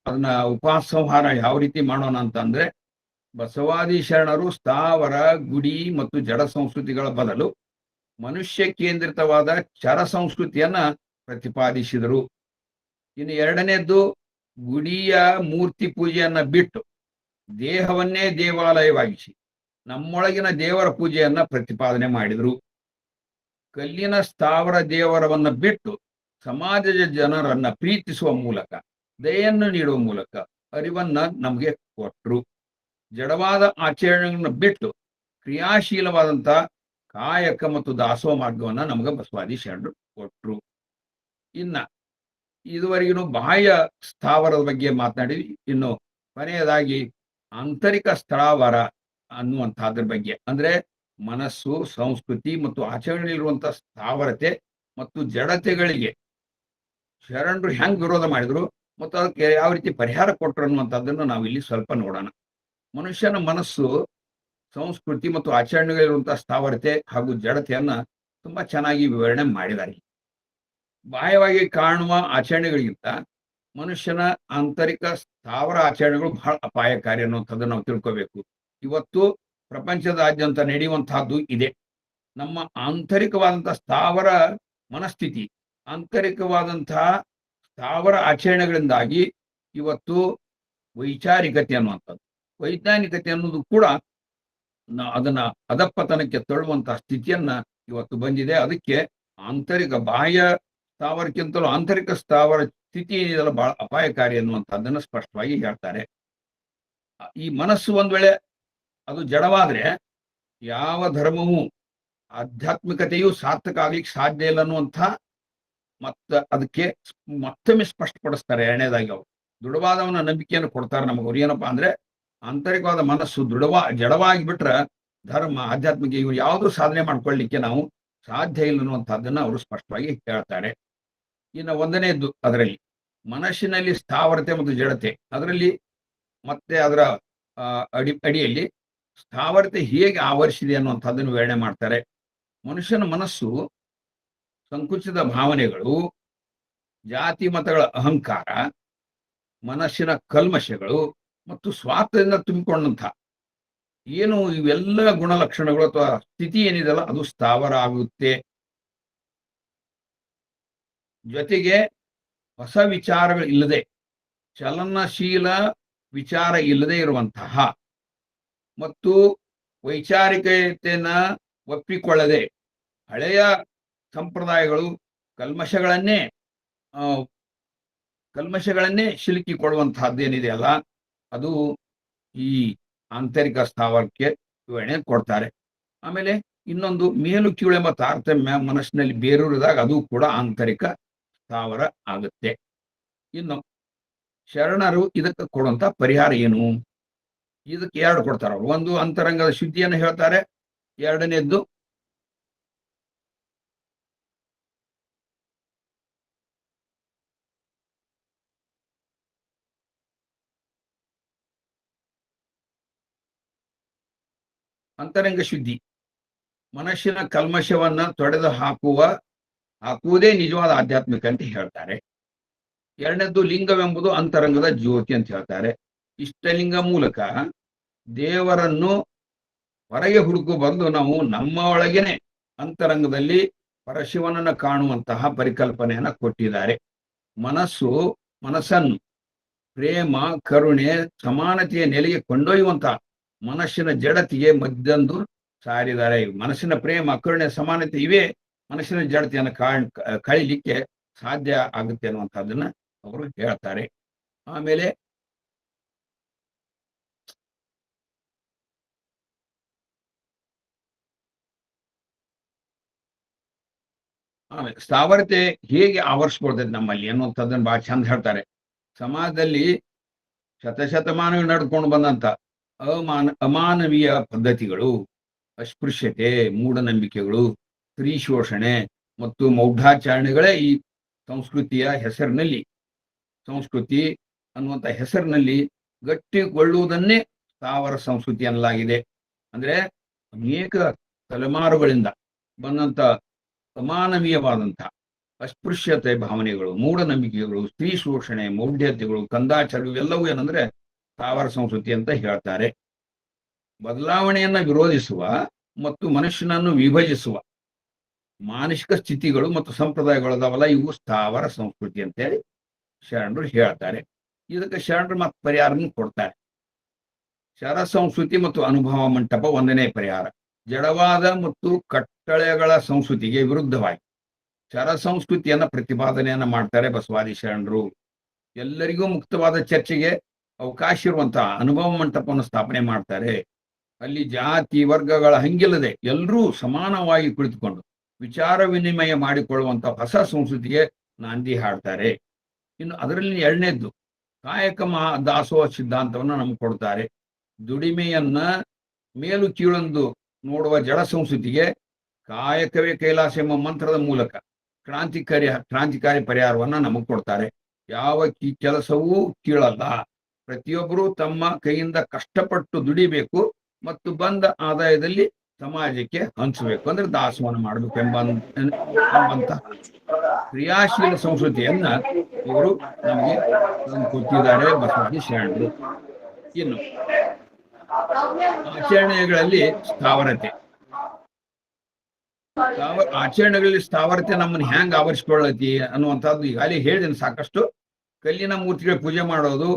ಅದನ್ನ ಉಪಸಂಹಾರ ಯಾವ ರೀತಿ ಮಾಡೋಣ ಅಂತಂದ್ರೆ, ಬಸವಾದಿ ಶರಣರು ಸ್ಥಾವರ, ಗುಡಿ ಮತ್ತು ಜಡ ಸಂಸ್ಕೃತಿಗಳ ಬದಲು ಮನುಷ್ಯ ಕೇಂದ್ರಿತವಾದ ಚರ ಸಂಸ್ಕೃತಿಯನ್ನ ಪ್ರತಿಪಾದಿಸಿದರು. ಇನ್ನು ಎರಡನೇದ್ದು, ಗುಡಿಯ ಮೂರ್ತಿ ಪೂಜೆಯನ್ನ ಬಿಟ್ಟು ದೇಹವನ್ನೇ ದೇವಾಲಯವಾಗಿಸಿ ನಮ್ಮೊಳಗಿನ ದೇವರ ಪೂಜೆಯನ್ನ ಪ್ರತಿಪಾದನೆ ಮಾಡಿದರು. ಕಲ್ಲಿನ ಸ್ಥಾವರ ದೇವರವನ್ನ ಬಿಟ್ಟು ಸಮಾಜದ ಜನರನ್ನ ಪ್ರೀತಿಸುವ ಮೂಲಕ, ದಯೆಯನ್ನು ನೀಡುವ ಮೂಲಕ ಅರಿವನ್ನ ನಮಗೆ ಕೊಟ್ಟರು. ಜಡವಾದ ಆಚರಣೆಗಳನ್ನು ಬಿಟ್ಟು ಕ್ರಿಯಾಶೀಲವಾದಂತ ಕಾಯಕ ಮತ್ತು ದಾಸೋಹ ಮಾರ್ಗವನ್ನ ನಮಗೆ ಬಸವಾದಿ ಶರಣರು ಕೊಟ್ಟರು. ಇನ್ನ ಇದುವರೆಗಿನ ಬಾಹ್ಯ ಸ್ಥಾವರದ ಬಗ್ಗೆ ಮಾತನಾಡಿದ್ವಿ. ಇನ್ನು ಕೊನೆಯದಾಗಿ ಆಂತರಿಕ ಸ್ಥಳಾವರ ಅನ್ನುವಂತಹದ್ರ ಬಗ್ಗೆ, ಅಂದ್ರೆ ಮನಸ್ಸು, ಸಂಸ್ಕೃತಿ ಮತ್ತು ಆಚರಣೆಯಲ್ಲಿರುವಂತಹ ಸ್ಥಾವರತೆ ಮತ್ತು ಜಡತೆಗಳಿಗೆ ಶರಣರು ಹೆಂಗ್ ವಿರೋಧ ಮಾಡಿದ್ರು ಮತ್ತು ಅದಕ್ಕೆ ಯಾವ ರೀತಿ ಪರಿಹಾರ ಕೊಟ್ಟರು ಅನ್ನುವಂಥದ್ದನ್ನು ನಾವು ಇಲ್ಲಿ ಸ್ವಲ್ಪ ನೋಡೋಣ. ಮನುಷ್ಯನ ಮನಸ್ಸು, ಸಂಸ್ಕೃತಿ ಮತ್ತು ಆಚರಣೆಗಳಿರುವಂತಹ ಸ್ಥಾವರತೆ ಹಾಗೂ ಜಡತೆಯನ್ನ ತುಂಬಾ ಚೆನ್ನಾಗಿ ವಿವರಣೆ ಮಾಡಿದ್ದಾರೆ. ಬಾಹ್ಯವಾಗಿ ಕಾಣುವ ಆಚರಣೆಗಳಿಗಿಂತ ಮನುಷ್ಯನ ಆಂತರಿಕ ಸ್ಥಾವರ ಆಚರಣೆಗಳು ಬಹಳ ಅಪಾಯಕಾರಿ ಅನ್ನುವಂಥದ್ದನ್ನು ನಾವು ತಿಳ್ಕೋಬೇಕು. ಇವತ್ತು ಪ್ರಪಂಚದಾದ್ಯಂತ ನಡೆಯುವಂತಹದ್ದು ಇದೆ. ನಮ್ಮ ಆಂತರಿಕವಾದಂತಹ ಸ್ಥಾವರ ಮನಸ್ಥಿತಿ, ಆಂತರಿಕವಾದಂತಹ ಸ್ಥಾವರ ಆಚರಣೆಗಳಿಂದಾಗಿ ಇವತ್ತು ವೈಚಾರಿಕತೆ ಅನ್ನುವಂಥದ್ದು, ವೈಜ್ಞಾನಿಕತೆ ಅನ್ನೋದು ಕೂಡ ಅದನ್ನ ಅಧಪತನಕ್ಕೆ ತಳ್ಳುವಂತಹ ಸ್ಥಿತಿಯನ್ನ ಇವತ್ತು ಬಂದಿದೆ. ಅದಕ್ಕೆ ಆಂತರಿಕ ಬಾಹ್ಯ ಸ್ಥಾವರಕ್ಕಿಂತಲೂ ಆಂತರಿಕ ಸ್ಥಾವರ ಸ್ಥಿತಿ ಏನಿದೆಲ್ಲ ಬಹಳ ಅಪಾಯಕಾರಿ ಅನ್ನುವಂಥದ್ದನ್ನ ಸ್ಪಷ್ಟವಾಗಿ ಹೇಳ್ತಾರೆ. ಈ ಮನಸ್ಸು ಒಂದ್ ವೇಳೆ ಅದು ಜಡವಾದ್ರೆ ಯಾವ ಧರ್ಮವೂ ಆಧ್ಯಾತ್ಮಿಕತೆಯೂ ಸಾರ್ಥಕ ಆಗ್ಲಿಕ್ಕೆ ಸಾಧ್ಯ ಇಲ್ಲ ಅನ್ನುವಂಥ ಅದಕ್ಕೆ ಮತ್ತೊಮ್ಮೆ ಸ್ಪಷ್ಟಪಡಿಸ್ತಾರೆ. ಎರಡನೇದಾಗಿ ಅವರು ದೃಢವಾದವನ ನಂಬಿಕೆಯನ್ನು ಕೊಡ್ತಾರೆ ನಮಗೆ. ಅವ್ರು ಏನಪ್ಪಾ ಅಂದ್ರೆ ಆಂತರಿಕವಾದ ಮನಸ್ಸು ಜಡವಾಗಿ ಬಿಟ್ರೆ ಧರ್ಮ ಆಧ್ಯಾತ್ಮಿಕ ಇವು ಯಾವುದು ಸಾಧನೆ ಮಾಡ್ಕೊಳ್ಳಿಕ್ಕೆ ನಾವು ಸಾಧ್ಯ ಇಲ್ಲ ಅನ್ನುವಂಥದ್ದನ್ನ ಅವರು ಸ್ಪಷ್ಟವಾಗಿ ಹೇಳ್ತಾರೆ. ಇನ್ನು ಒಂದನೇದ್ದು ಅದರಲ್ಲಿ ಮನಸ್ಸಿನಲ್ಲಿ ಸ್ಥಾವರತೆ ಮತ್ತು ಜಡತೆ, ಅದರಲ್ಲಿ ಮತ್ತೆ ಅದರ ಅಡಿಯಲ್ಲಿ ಸ್ಥಾವರತೆ ಹೇಗೆ ಆವರಿಸಿದೆ ಅನ್ನುವಂಥದ್ದನ್ನು ವಿವರಣೆ ಮಾಡ್ತಾರೆ. ಮನುಷ್ಯನ ಮನಸ್ಸು ಸಂಕುಚಿತ ಭಾವನೆಗಳು, ಜಾತಿ ಮತಗಳ ಅಹಂಕಾರ, ಮನಸ್ಸಿನ ಕಲ್ಮಶಗಳು ಮತ್ತು ಸ್ವಾರ್ಥದಿಂದ ತುಂಬಿಕೊಂಡಂಥ ಏನು ಇವೆಲ್ಲ ಗುಣಲಕ್ಷಣಗಳು ಅಥವಾ ಸ್ಥಿತಿ ಏನಿದೆಲ್ಲ ಅದು ಸ್ಥಾವರ ಆಗುತ್ತೆ. ಜೊತೆಗೆ ಹೊಸ ವಿಚಾರಗಳು ಇಲ್ಲದೆ, ಚಲನಶೀಲ ವಿಚಾರ ಇಲ್ಲದೆ ಇರುವಂತಹ ಮತ್ತು ವೈಚಾರಿಕತೆಯನ್ನ ಒಪ್ಪಿಕೊಳ್ಳದೆ ಹಳೆಯ ಸಂಪ್ರದಾಯಗಳು ಕಲ್ಮಶಗಳನ್ನೇ ಸಿಲುಕಿಕೊಳ್ಳುವಂತಹದ್ದೇನಿದೆ ಅಲ್ಲ, ಅದು ಈ ಆಂತರಿಕ ಸ್ಥಾವರಕ್ಕೆ ವಿವರಣೆ ಕೊಡ್ತಾರೆ. ಆಮೇಲೆ ಇನ್ನೊಂದು ಮೇಲು ಕೀಳು ಎಂಬ ತಾರತಮ್ಯ ಮನಸ್ಸಿನಲ್ಲಿ ಬೇರೂರಿದಾಗ ಅದು ಕೂಡ ಆಂತರಿಕ ಸ್ಥಾವರ ಆಗುತ್ತೆ. ಇನ್ನು ಶರಣರು ಇದಕ್ಕೆ ಕೊಡುವಂತ ಪರಿಹಾರ ಏನು? ಇದಕ್ಕೆ ಎರಡು ಕೊಡ್ತಾರೆ ಅವರು. ಒಂದು ಅಂತರಂಗದ ಶುದ್ಧಿಯನ್ನು ಹೇಳ್ತಾರೆ, ಎರಡನೇದ್ದು ಅಂತರಂಗ ಶುದ್ಧಿ, ಮನಸ್ಸಿನ ಕಲ್ಮಶವನ್ನ ತೊಡೆದು ಹಾಕುವುದೇ ನಿಜವಾದ ಆಧ್ಯಾತ್ಮಿಕ ಅಂತ ಹೇಳ್ತಾರೆ. ಎರಡನೇದ್ದು ಲಿಂಗವೆಂಬುದು ಅಂತರಂಗದ ಜ್ಯೋತಿ ಅಂತ ಹೇಳ್ತಾರೆ. ಇಷ್ಟಲಿಂಗ ಮೂಲಕ ದೇವರನ್ನು ಹೊರಗೆ ಹುಡುಕು ಬಂದು ನಾವು ನಮ್ಮ ಒಳಗೇನೆ ಅಂತರಂಗದಲ್ಲಿ ಪರಶಿವನನ್ನ ಕಾಣುವಂತಹ ಪರಿಕಲ್ಪನೆಯನ್ನ ಕೊಟ್ಟಿದ್ದಾರೆ. ಮನಸ್ಸನ್ನು ಪ್ರೇಮ, ಕರುಣೆ, ಸಮಾನತೆಯ ನೆಲೆಗೆ ಕೊಂಡೊಯ್ಯುವಂತಹ ಮನಸ್ಸಿನ ಜಡತಿಗೆ ಮದ್ದೊಂದು ಸಾರಿದ್ದಾರೆ. ಮನಸ್ಸಿನ ಪ್ರೇಮ, ಕರುಣೆ, ಸಮಾನತೆ ಇವೇ ಮನಸ್ಸಿನ ಜಡತೆಯನ್ನು ಕಳಿಲಿಕ್ಕೆ ಸಾಧ್ಯ ಆಗುತ್ತೆ ಅನ್ನುವಂಥದ್ದನ್ನ ಅವರು ಹೇಳ್ತಾರೆ. ಆಮೇಲೆ ಸ್ಥಾವರತೆ ಹೇಗೆ ಆವರಿಸ್ಕೊಳ್ತದೆ ನಮ್ಮಲ್ಲಿ ಅನ್ನುವಂಥದ್ದನ್ನು ಬಹಳ ಚಂದ ಹೇಳ್ತಾರೆ. ಸಮಾಜದಲ್ಲಿ ಶತಶತಮಾನಗಳು ನಡ್ಕೊಂಡು ಬಂದಂತ ಅಮಾನವೀಯ ಪದ್ಧತಿಗಳು, ಅಸ್ಪೃಶ್ಯತೆ, ಮೂಢನಂಬಿಕೆಗಳು, ಸ್ತ್ರೀ ಶೋಷಣೆ ಮತ್ತು ಮೌಢಾಚರಣೆಗಳೇ ಈ ಸಂಸ್ಕೃತಿ ಅನ್ನುವಂಥ ಹೆಸರಿನಲ್ಲಿ ಗಟ್ಟಿಗೊಳ್ಳುವುದನ್ನೇ ಸ್ಥಾವರ ಸಂಸ್ಕೃತಿ ಅನ್ನಲಾಗಿದೆ. ಅಂದ್ರೆ ಅನೇಕ ತಲೆಮಾರುಗಳಿಂದ ಬಂದಂತ ಅಮಾನವೀಯವಾದಂಥ ಅಸ್ಪೃಶ್ಯತೆ ಭಾವನೆಗಳು, ಮೂಢನಂಬಿಕೆಗಳು, ಸ್ತ್ರೀ ಶೋಷಣೆ, ಮೌಢ್ಯತೆಗಳು, ಕಂದಾಚಾರ ಇವೆಲ್ಲವೂ ಏನಂದ್ರೆ ಸ್ಥಾವರ ಸಂಸ್ಕೃತಿ ಅಂತ ಹೇಳ್ತಾರೆ. ಬದಲಾವಣೆಯನ್ನ ವಿರೋಧಿಸುವ ಮತ್ತು ಮನುಷ್ಯನನ್ನು ವಿಭಜಿಸುವ ಮಾನಸಿಕ ಸ್ಥಿತಿಗಳು ಮತ್ತು ಸಂಪ್ರದಾಯಗಳು ಅದಾವಲ್ಲ, ಇವು ಸ್ಥಾವರ ಸಂಸ್ಕೃತಿ ಅಂತೇಳಿ ಶರಣರು ಹೇಳ್ತಾರೆ. ಇದಕ್ಕೆ ಶರಣರು ಮತ್ತು ಪರಿಹಾರವನ್ನು ಕೊಡ್ತಾರೆ. ಶರ ಸಂಸ್ಕೃತಿ ಮತ್ತು ಅನುಭವ ಮಂಟಪ ಒಂದನೇ ಪರಿಹಾರ. ಜಡವಾದ ಮತ್ತು ಕಟ್ಟಳೆಗಳ ಸಂಸ್ಕೃತಿಗೆ ವಿರುದ್ಧವಾಗಿ ಶರ ಸಂಸ್ಕೃತಿಯನ್ನ ಪ್ರತಿಪಾದನೆಯನ್ನ ಮಾಡ್ತಾರೆ ಬಸವಾದಿ ಶರಣರು. ಎಲ್ಲರಿಗೂ ಮುಕ್ತವಾದ ಚರ್ಚೆಗೆ ಅವಕಾಶ ಇರುವಂತಹ ಅನುಭವ ಮಂಟಪವನ್ನು ಸ್ಥಾಪನೆ ಮಾಡ್ತಾರೆ. ಅಲ್ಲಿ ಜಾತಿ ವರ್ಗಗಳ ಹಂಗಿಲ್ಲದೆ ಎಲ್ಲರೂ ಸಮಾನವಾಗಿ ಕುಳಿತುಕೊಂಡು ವಿಚಾರ ವಿನಿಮಯ ಮಾಡಿಕೊಳ್ಳುವಂತ ಹೊಸ ಸಂಸ್ಕೃತಿಗೆ ನಾಂದಿ ಹಾಡ್ತಾರೆ. ಇನ್ನು ಅದರಲ್ಲಿ ಎರಡನೇದ್ದು ಕಾಯಕ ದಾಸೋಹ ಸಿದ್ಧಾಂತವನ್ನು ನಮ್ಗೆ ಕೊಡ್ತಾರೆ. ದುಡಿಮೆಯನ್ನ ಮೇಲು ಕೀಳೊಂದು ನೋಡುವ ಜಡ ಸಂಸ್ಕೃತಿಗೆ ಕಾಯಕವೇ ಕೈಲಾಸ ಎಂಬ ಮಂತ್ರದ ಮೂಲಕ ಕ್ರಾಂತಿಕಾರಿ ಪರಿಹಾರವನ್ನ ನಮಗ್ ಕೊಡ್ತಾರೆ. ಯಾವ ಕೆಲಸವೂ ಕೀಳಲ್ಲ, ಪ್ರತಿಯೊಬ್ಬರು ತಮ್ಮ ಕೈಯಿಂದ ಕಷ್ಟಪಟ್ಟು ದುಡಿಬೇಕು ಮತ್ತು ಬಂದ ಆದಾಯದಲ್ಲಿ ಸಮಾಜಕ್ಕೆ ಹಂಚಬೇಕು, ಅಂದ್ರೆ ದಾಸೋಹನ ಮಾಡಬೇಕು ಎಂಬಂತ ಕ್ರಿಯಾಶೀಲ ಸಂಸ್ಕೃತಿಯನ್ನ ಇವರು ನಮಗೆ ಕೊಟ್ಟಿದ್ದಾರೆ ಬಸವಾದಿ ಶರಣರು. ಇನ್ನು ಆಚರಣೆಗಳಲ್ಲಿ ಸ್ಥಾವರತೆ. ಆಚರಣೆಗಳಲ್ಲಿ ಸ್ಥಾವರತೆ ನಮ್ಮನ್ನ ಹೆಂಗ್ ಆವರಿಸ್ಕೊಳ್ಳತಿ ಅನ್ನುವಂಥದ್ದು ಈಗಾಗಲೇ ಹೇಳಿದ್ದೀನಿ ಸಾಕಷ್ಟು. ಕಲ್ಲಿನ ಮೂರ್ತಿಗಳ ಪೂಜೆ ಮಾಡೋದು,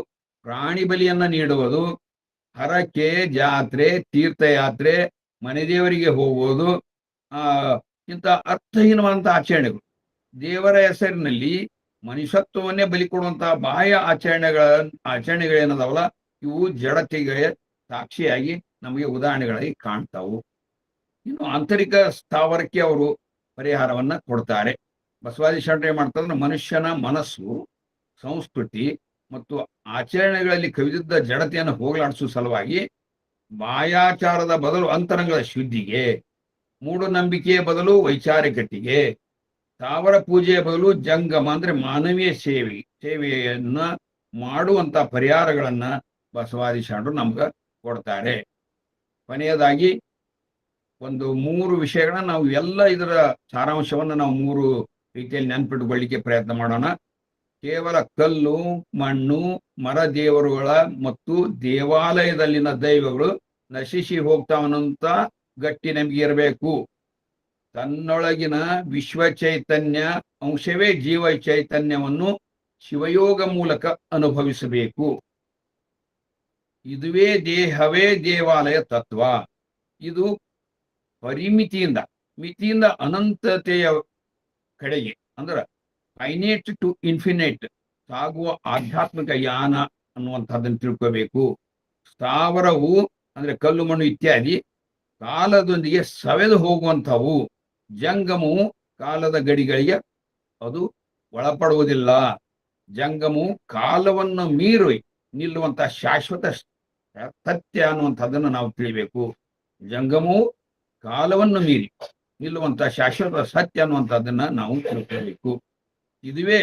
ಪ್ರಾಣಿ ಬಲಿಯನ್ನ ನೀಡುವುದು, ಹರಕೆ, ಜಾತ್ರೆ, ತೀರ್ಥಯಾತ್ರೆ, ಮನೆ ದೇವರಿಗೆ ಹೋಗುವುದು, ಇಂಥ ಅರ್ಥಹೀನವಾದಂತಹ ಆಚರಣೆಗಳು. ದೇವರ ಹೆಸರಿನಲ್ಲಿ ಮನುಷ್ಯತ್ವವನ್ನೇ ಬಲಿ ಕೊಡುವಂತಹ ಬಾಹ್ಯ ಆಚರಣೆಗಳೇನದಾವಲ್ಲ, ಇವು ಜಡತೆಗೆ ಸಾಕ್ಷಿಯಾಗಿ ನಮಗೆ ಉದಾಹರಣೆಗಳಾಗಿ ಕಾಣ್ತಾವು. ಇನ್ನು ಆಂತರಿಕ ಸ್ಥಾವರಕ್ಕೆ ಅವರು ಪರಿಹಾರವನ್ನ ಕೊಡ್ತಾರೆ. ಬಸವಾದಿ ಶರಣರು ಏನ್ ಮಾಡ್ತಾರೆ, ಮನುಷ್ಯನ ಮನಸ್ಸು, ಸಂಸ್ಕೃತಿ ಮತ್ತು ಆಚರಣೆಗಳಲ್ಲಿ ಕವಿದಿದ್ದ ಜಡತೆಯನ್ನು ಹೋಗಲಾಡಿಸುವ ಸಲುವಾಗಿ ಬಾಹ್ಯಾಚಾರದ ಬದಲು ಅಂತರಂಗದ ಶುದ್ಧಿಗೆ, ಮೂಢನಂಬಿಕೆಯ ಬದಲು ವೈಚಾರಿಕತೆಗೆ, ಸ್ಥಾವರ ಪೂಜೆಯ ಬದಲು ಜಂಗಮ ಅಂದ್ರೆ ಮಾನವೀಯ ಸೇವೆಯನ್ನ ಮಾಡುವಂತ ಪರಿಹಾರಗಳನ್ನ ಬಸವಾದಿ ಶರಣರು ನಮ್ಗ ಕೊಡ್ತಾರೆ. ಕೊನೆಯದಾಗಿ ಒಂದು 3 ವಿಷಯಗಳನ್ನ ನಾವು ಎಲ್ಲ ಇದರ ಸಾರಾಂಶವನ್ನ ನಾವು 3 ರೀತಿಯಲ್ಲಿ ನೆನಪಿಟ್ಟುಕೊಳ್ಳಿಕ್ಕೆ ಪ್ರಯತ್ನ ಮಾಡೋಣ. ಕೇವಲ ಕಲ್ಲು, ಮಣ್ಣು, ಮರ ದೇವರುಗಳ ಮತ್ತು ದೇವಾಲಯದಲ್ಲಿನ ದೈವಗಳು ನಶಿಸಿ ಹೋಗ್ತಾವನ್ನಂತ ಗಟ್ಟಿ ನಂಬಿಕೆ ಇರಬೇಕು. ತನ್ನೊಳಗಿನ ವಿಶ್ವ ಚೈತನ್ಯ ಅಂಶವೇ ಜೀವ ಚೈತನ್ಯವನ್ನು ಶಿವಯೋಗ ಮೂಲಕ ಅನುಭವಿಸಬೇಕು. ಇದುವೇ ದೇಹವೇ ದೇವಾಲಯ ತತ್ವ. ಇದು ಮಿತಿಯಿಂದ ಅನಂತತೆಯ ಕಡೆಗೆ ಅಂದ್ರೆ ಫೈನೇಟ್ ಟು ಇನ್ಫಿನೇಟ್ ಸಾಗುವ ಆಧ್ಯಾತ್ಮಿಕ ಯಾನ ಅನ್ನುವಂಥದ್ದನ್ನು ತಿಳ್ಕೋಬೇಕು. ಸ್ಥಾವರವು ಅಂದ್ರೆ ಕಲ್ಲು, ಮಣ್ಣು ಇತ್ಯಾದಿ ಕಾಲದೊಂದಿಗೆ ಸವೆದು ಹೋಗುವಂಥವು. ಜಂಗಮವು ಕಾಲದ ಗಡಿಗಳಿಗೆ ಅದು ಒಳಪಡುವುದಿಲ್ಲ. ಜಂಗಮವು ಕಾಲವನ್ನು ಮೀರಿ ನಿಲ್ಲುವಂತಹ ಶಾಶ್ವತ ಸತ್ಯ ಅನ್ನುವಂಥದ್ದನ್ನು ನಾವು ತಿಳಿಬೇಕು. ಜಂಗಮವು ಕಾಲವನ್ನು ಮೀರಿ ನಿಲ್ಲುವಂತಹ ಶಾಶ್ವತ ಸತ್ಯ ಅನ್ನುವಂಥದ್ದನ್ನ ನಾವು ತಿಳ್ಕೊಳ್ಬೇಕು. ಇದುವೇ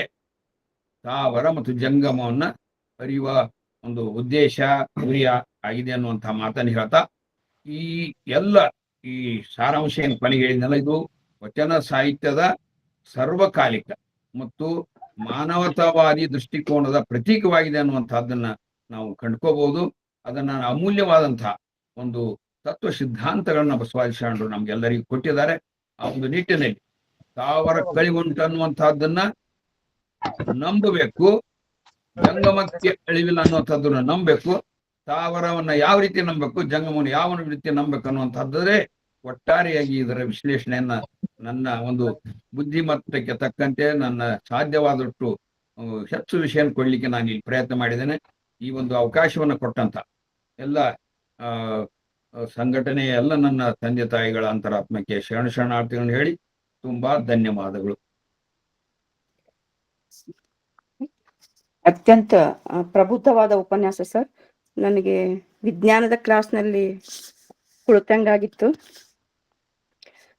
ಸ್ಥಾವರ ಮತ್ತು ಜಂಗಮವನ್ನ ಅರಿಯುವ ಒಂದು ಉದ್ದೇಶ, ಗುರಿಯ ಆಗಿದೆ ಅನ್ನುವಂತಹ ಮಾತನ್ನು ಹೇಳ್ತಾ, ಈ ಸಾರಾಂಶ ಏನು ಕೊನೆಗೆ ಹೇಳಿದ್ನಲ್ಲ, ಇದು ವಚನ ಸಾಹಿತ್ಯದ ಸರ್ವಕಾಲಿಕ ಮತ್ತು ಮಾನವತಾವಾದಿ ದೃಷ್ಟಿಕೋನದ ಪ್ರತೀಕವಾಗಿದೆ ಅನ್ನುವಂಥದ್ದನ್ನ ನಾವು ಕಂಡ್ಕೋಬಹುದು. ಅದನ್ನ ಅಮೂಲ್ಯವಾದಂತಹ ಒಂದು ತತ್ವ ಸಿದ್ಧಾಂತಗಳನ್ನ ಬಸವಾದಿ ಶರಣರು ನಮ್ಗೆಲ್ಲರಿಗೂ ಕೊಟ್ಟಿದ್ದಾರೆ. ಆ ಒಂದು ನಿಟ್ಟಿನಲ್ಲಿ ಸ್ಥಾವರ ಕಳಿವುಂಟು ಅನ್ನುವಂಥದ್ದನ್ನ ನಂಬಬೇಕು, ಜಂಗಮಕ್ಕೆ ಅಳಿವಿಲ್ಲ ಅನ್ನುವಂಥದ್ದನ್ನ ನಂಬಬೇಕು. ಸ್ಥಾವರವನ್ನ ಯಾವ ರೀತಿ ನಂಬಬೇಕು, ಜಂಗಮವನ್ನು ಯಾವ ರೀತಿ ನಂಬಬೇಕು ಅನ್ನುವಂಥದ್ದೇ ಒಟ್ಟಾರೆಯಾಗಿ ಇದರ ವಿಶ್ಲೇಷಣೆಯನ್ನ ನನ್ನ ಒಂದು ಬುದ್ಧಿಮಟ್ಟಕ್ಕೆ ತಕ್ಕಂತೆ ನನ್ನ ಸಾಧ್ಯವಾದಷ್ಟು ಹೆಚ್ಚು ವಿಷಯ ಕೊಡ್ಲಿಕ್ಕೆ ನಾನು ಇಲ್ಲಿ ಪ್ರಯತ್ನ ಮಾಡಿದ್ದೇನೆ. ಈ ಒಂದು ಅವಕಾಶವನ್ನು ಕೊಟ್ಟಂತ ಎಲ್ಲ ಸಂಘಟನೆಯ ಎಲ್ಲ ನನ್ನ ತಂದೆ ತಾಯಿಗಳ ಅಂತರಾತ್ಮಕ್ಕೆ ಶರಣಾರ್ಥಿಗಳನ್ನು ಹೇಳಿ ತುಂಬಾ ಧನ್ಯವಾದಗಳು. ಅತ್ಯಂತ ಪ್ರಬುದ್ಧವಾದ ಉಪನ್ಯಾಸ ಸರ್. ನನಗೆ ವಿಜ್ಞಾನದ ಕ್ಲಾಸ್ನಲ್ಲಿ ಕುಳಿತಂಗಾಗಿತ್ತು.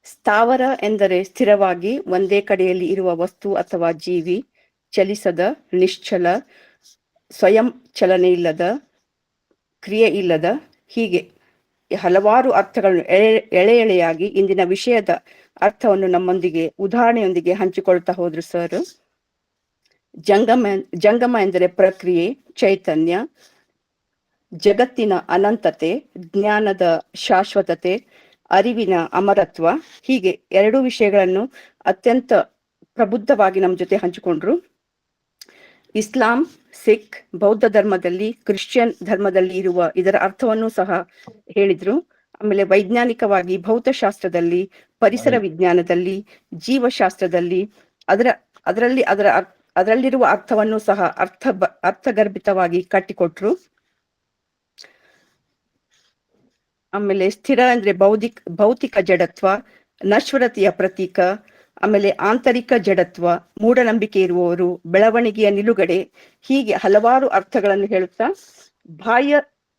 ಸ್ಥಾವರ ಎಂದರೆ ಸ್ಥಿರವಾಗಿ ಒಂದೇ ಕಡೆಯಲ್ಲಿ ಇರುವ ವಸ್ತು ಅಥವಾ ಜೀವಿ, ಚಲಿಸದ, ನಿಶ್ಚಲ, ಸ್ವಯಂ ಚಲನೆ ಇಲ್ಲದ, ಕ್ರಿಯೆ ಇಲ್ಲದ, ಹೀಗೆ ಹಲವಾರು ಅರ್ಥಗಳನ್ನು ಎಳೆಯಾಗಿ ಇಂದಿನ ವಿಷಯದ ಅರ್ಥವನ್ನು ನಮ್ಮೊಂದಿಗೆ ಉದಾಹರಣೆಯೊಂದಿಗೆ ಹಂಚಿಕೊಳ್ತಾ ಹೋದ್ರು ಸರ್. ಜಂಗಮ ಎಂದರೆ ಪ್ರಕ್ರಿಯೆ, ಚೈತನ್ಯ, ಜಗತ್ತಿನ ಅನಂತತೆ, ಜ್ಞಾನದ ಶಾಶ್ವತತೆ, ಅರಿವಿನ ಅಮರತ್ವ, ಹೀಗೆ 2 ವಿಷಯಗಳನ್ನು ಅತ್ಯಂತ ಪ್ರಬುದ್ಧವಾಗಿ ನಮ್ಮ ಜೊತೆ ಹಂಚಿಕೊಂಡ್ರು. ಇಸ್ಲಾಂ, ಸಿಖ್, ಬೌದ್ಧ ಧರ್ಮದಲ್ಲಿ, ಕ್ರಿಶ್ಚಿಯನ್ ಧರ್ಮದಲ್ಲಿ ಇರುವ ಇದರ ಅರ್ಥವನ್ನು ಸಹ ಹೇಳಿದ್ರು. ಆಮೇಲೆ ವೈಜ್ಞಾನಿಕವಾಗಿ ಭೌತಶಾಸ್ತ್ರದಲ್ಲಿ, ಪರಿಸರ ವಿಜ್ಞಾನದಲ್ಲಿ, ಜೀವಶಾಸ್ತ್ರದಲ್ಲಿ ಅದರಲ್ಲಿರುವ ಅರ್ಥವನ್ನು ಸಹ ಅರ್ಥಗರ್ಭಿತವಾಗಿ ಕಟ್ಟಿಕೊಟ್ರು. ಆಮೇಲೆ ಸ್ಥಿರ ಅಂದ್ರೆ ಭೌತಿಕ ಜಡತ್ವ, ನಶ್ವರತೆಯ ಪ್ರತೀಕ. ಆಮೇಲೆ ಆಂತರಿಕ ಜಡತ್ವ, ಮೂಢನಂಬಿಕೆ ಇರುವವರು, ಬೆಳವಣಿಗೆಯ ನಿಲುಗಡೆ, ಹೀಗೆ ಹಲವಾರು ಅರ್ಥಗಳನ್ನು ಹೇಳುತ್ತಾ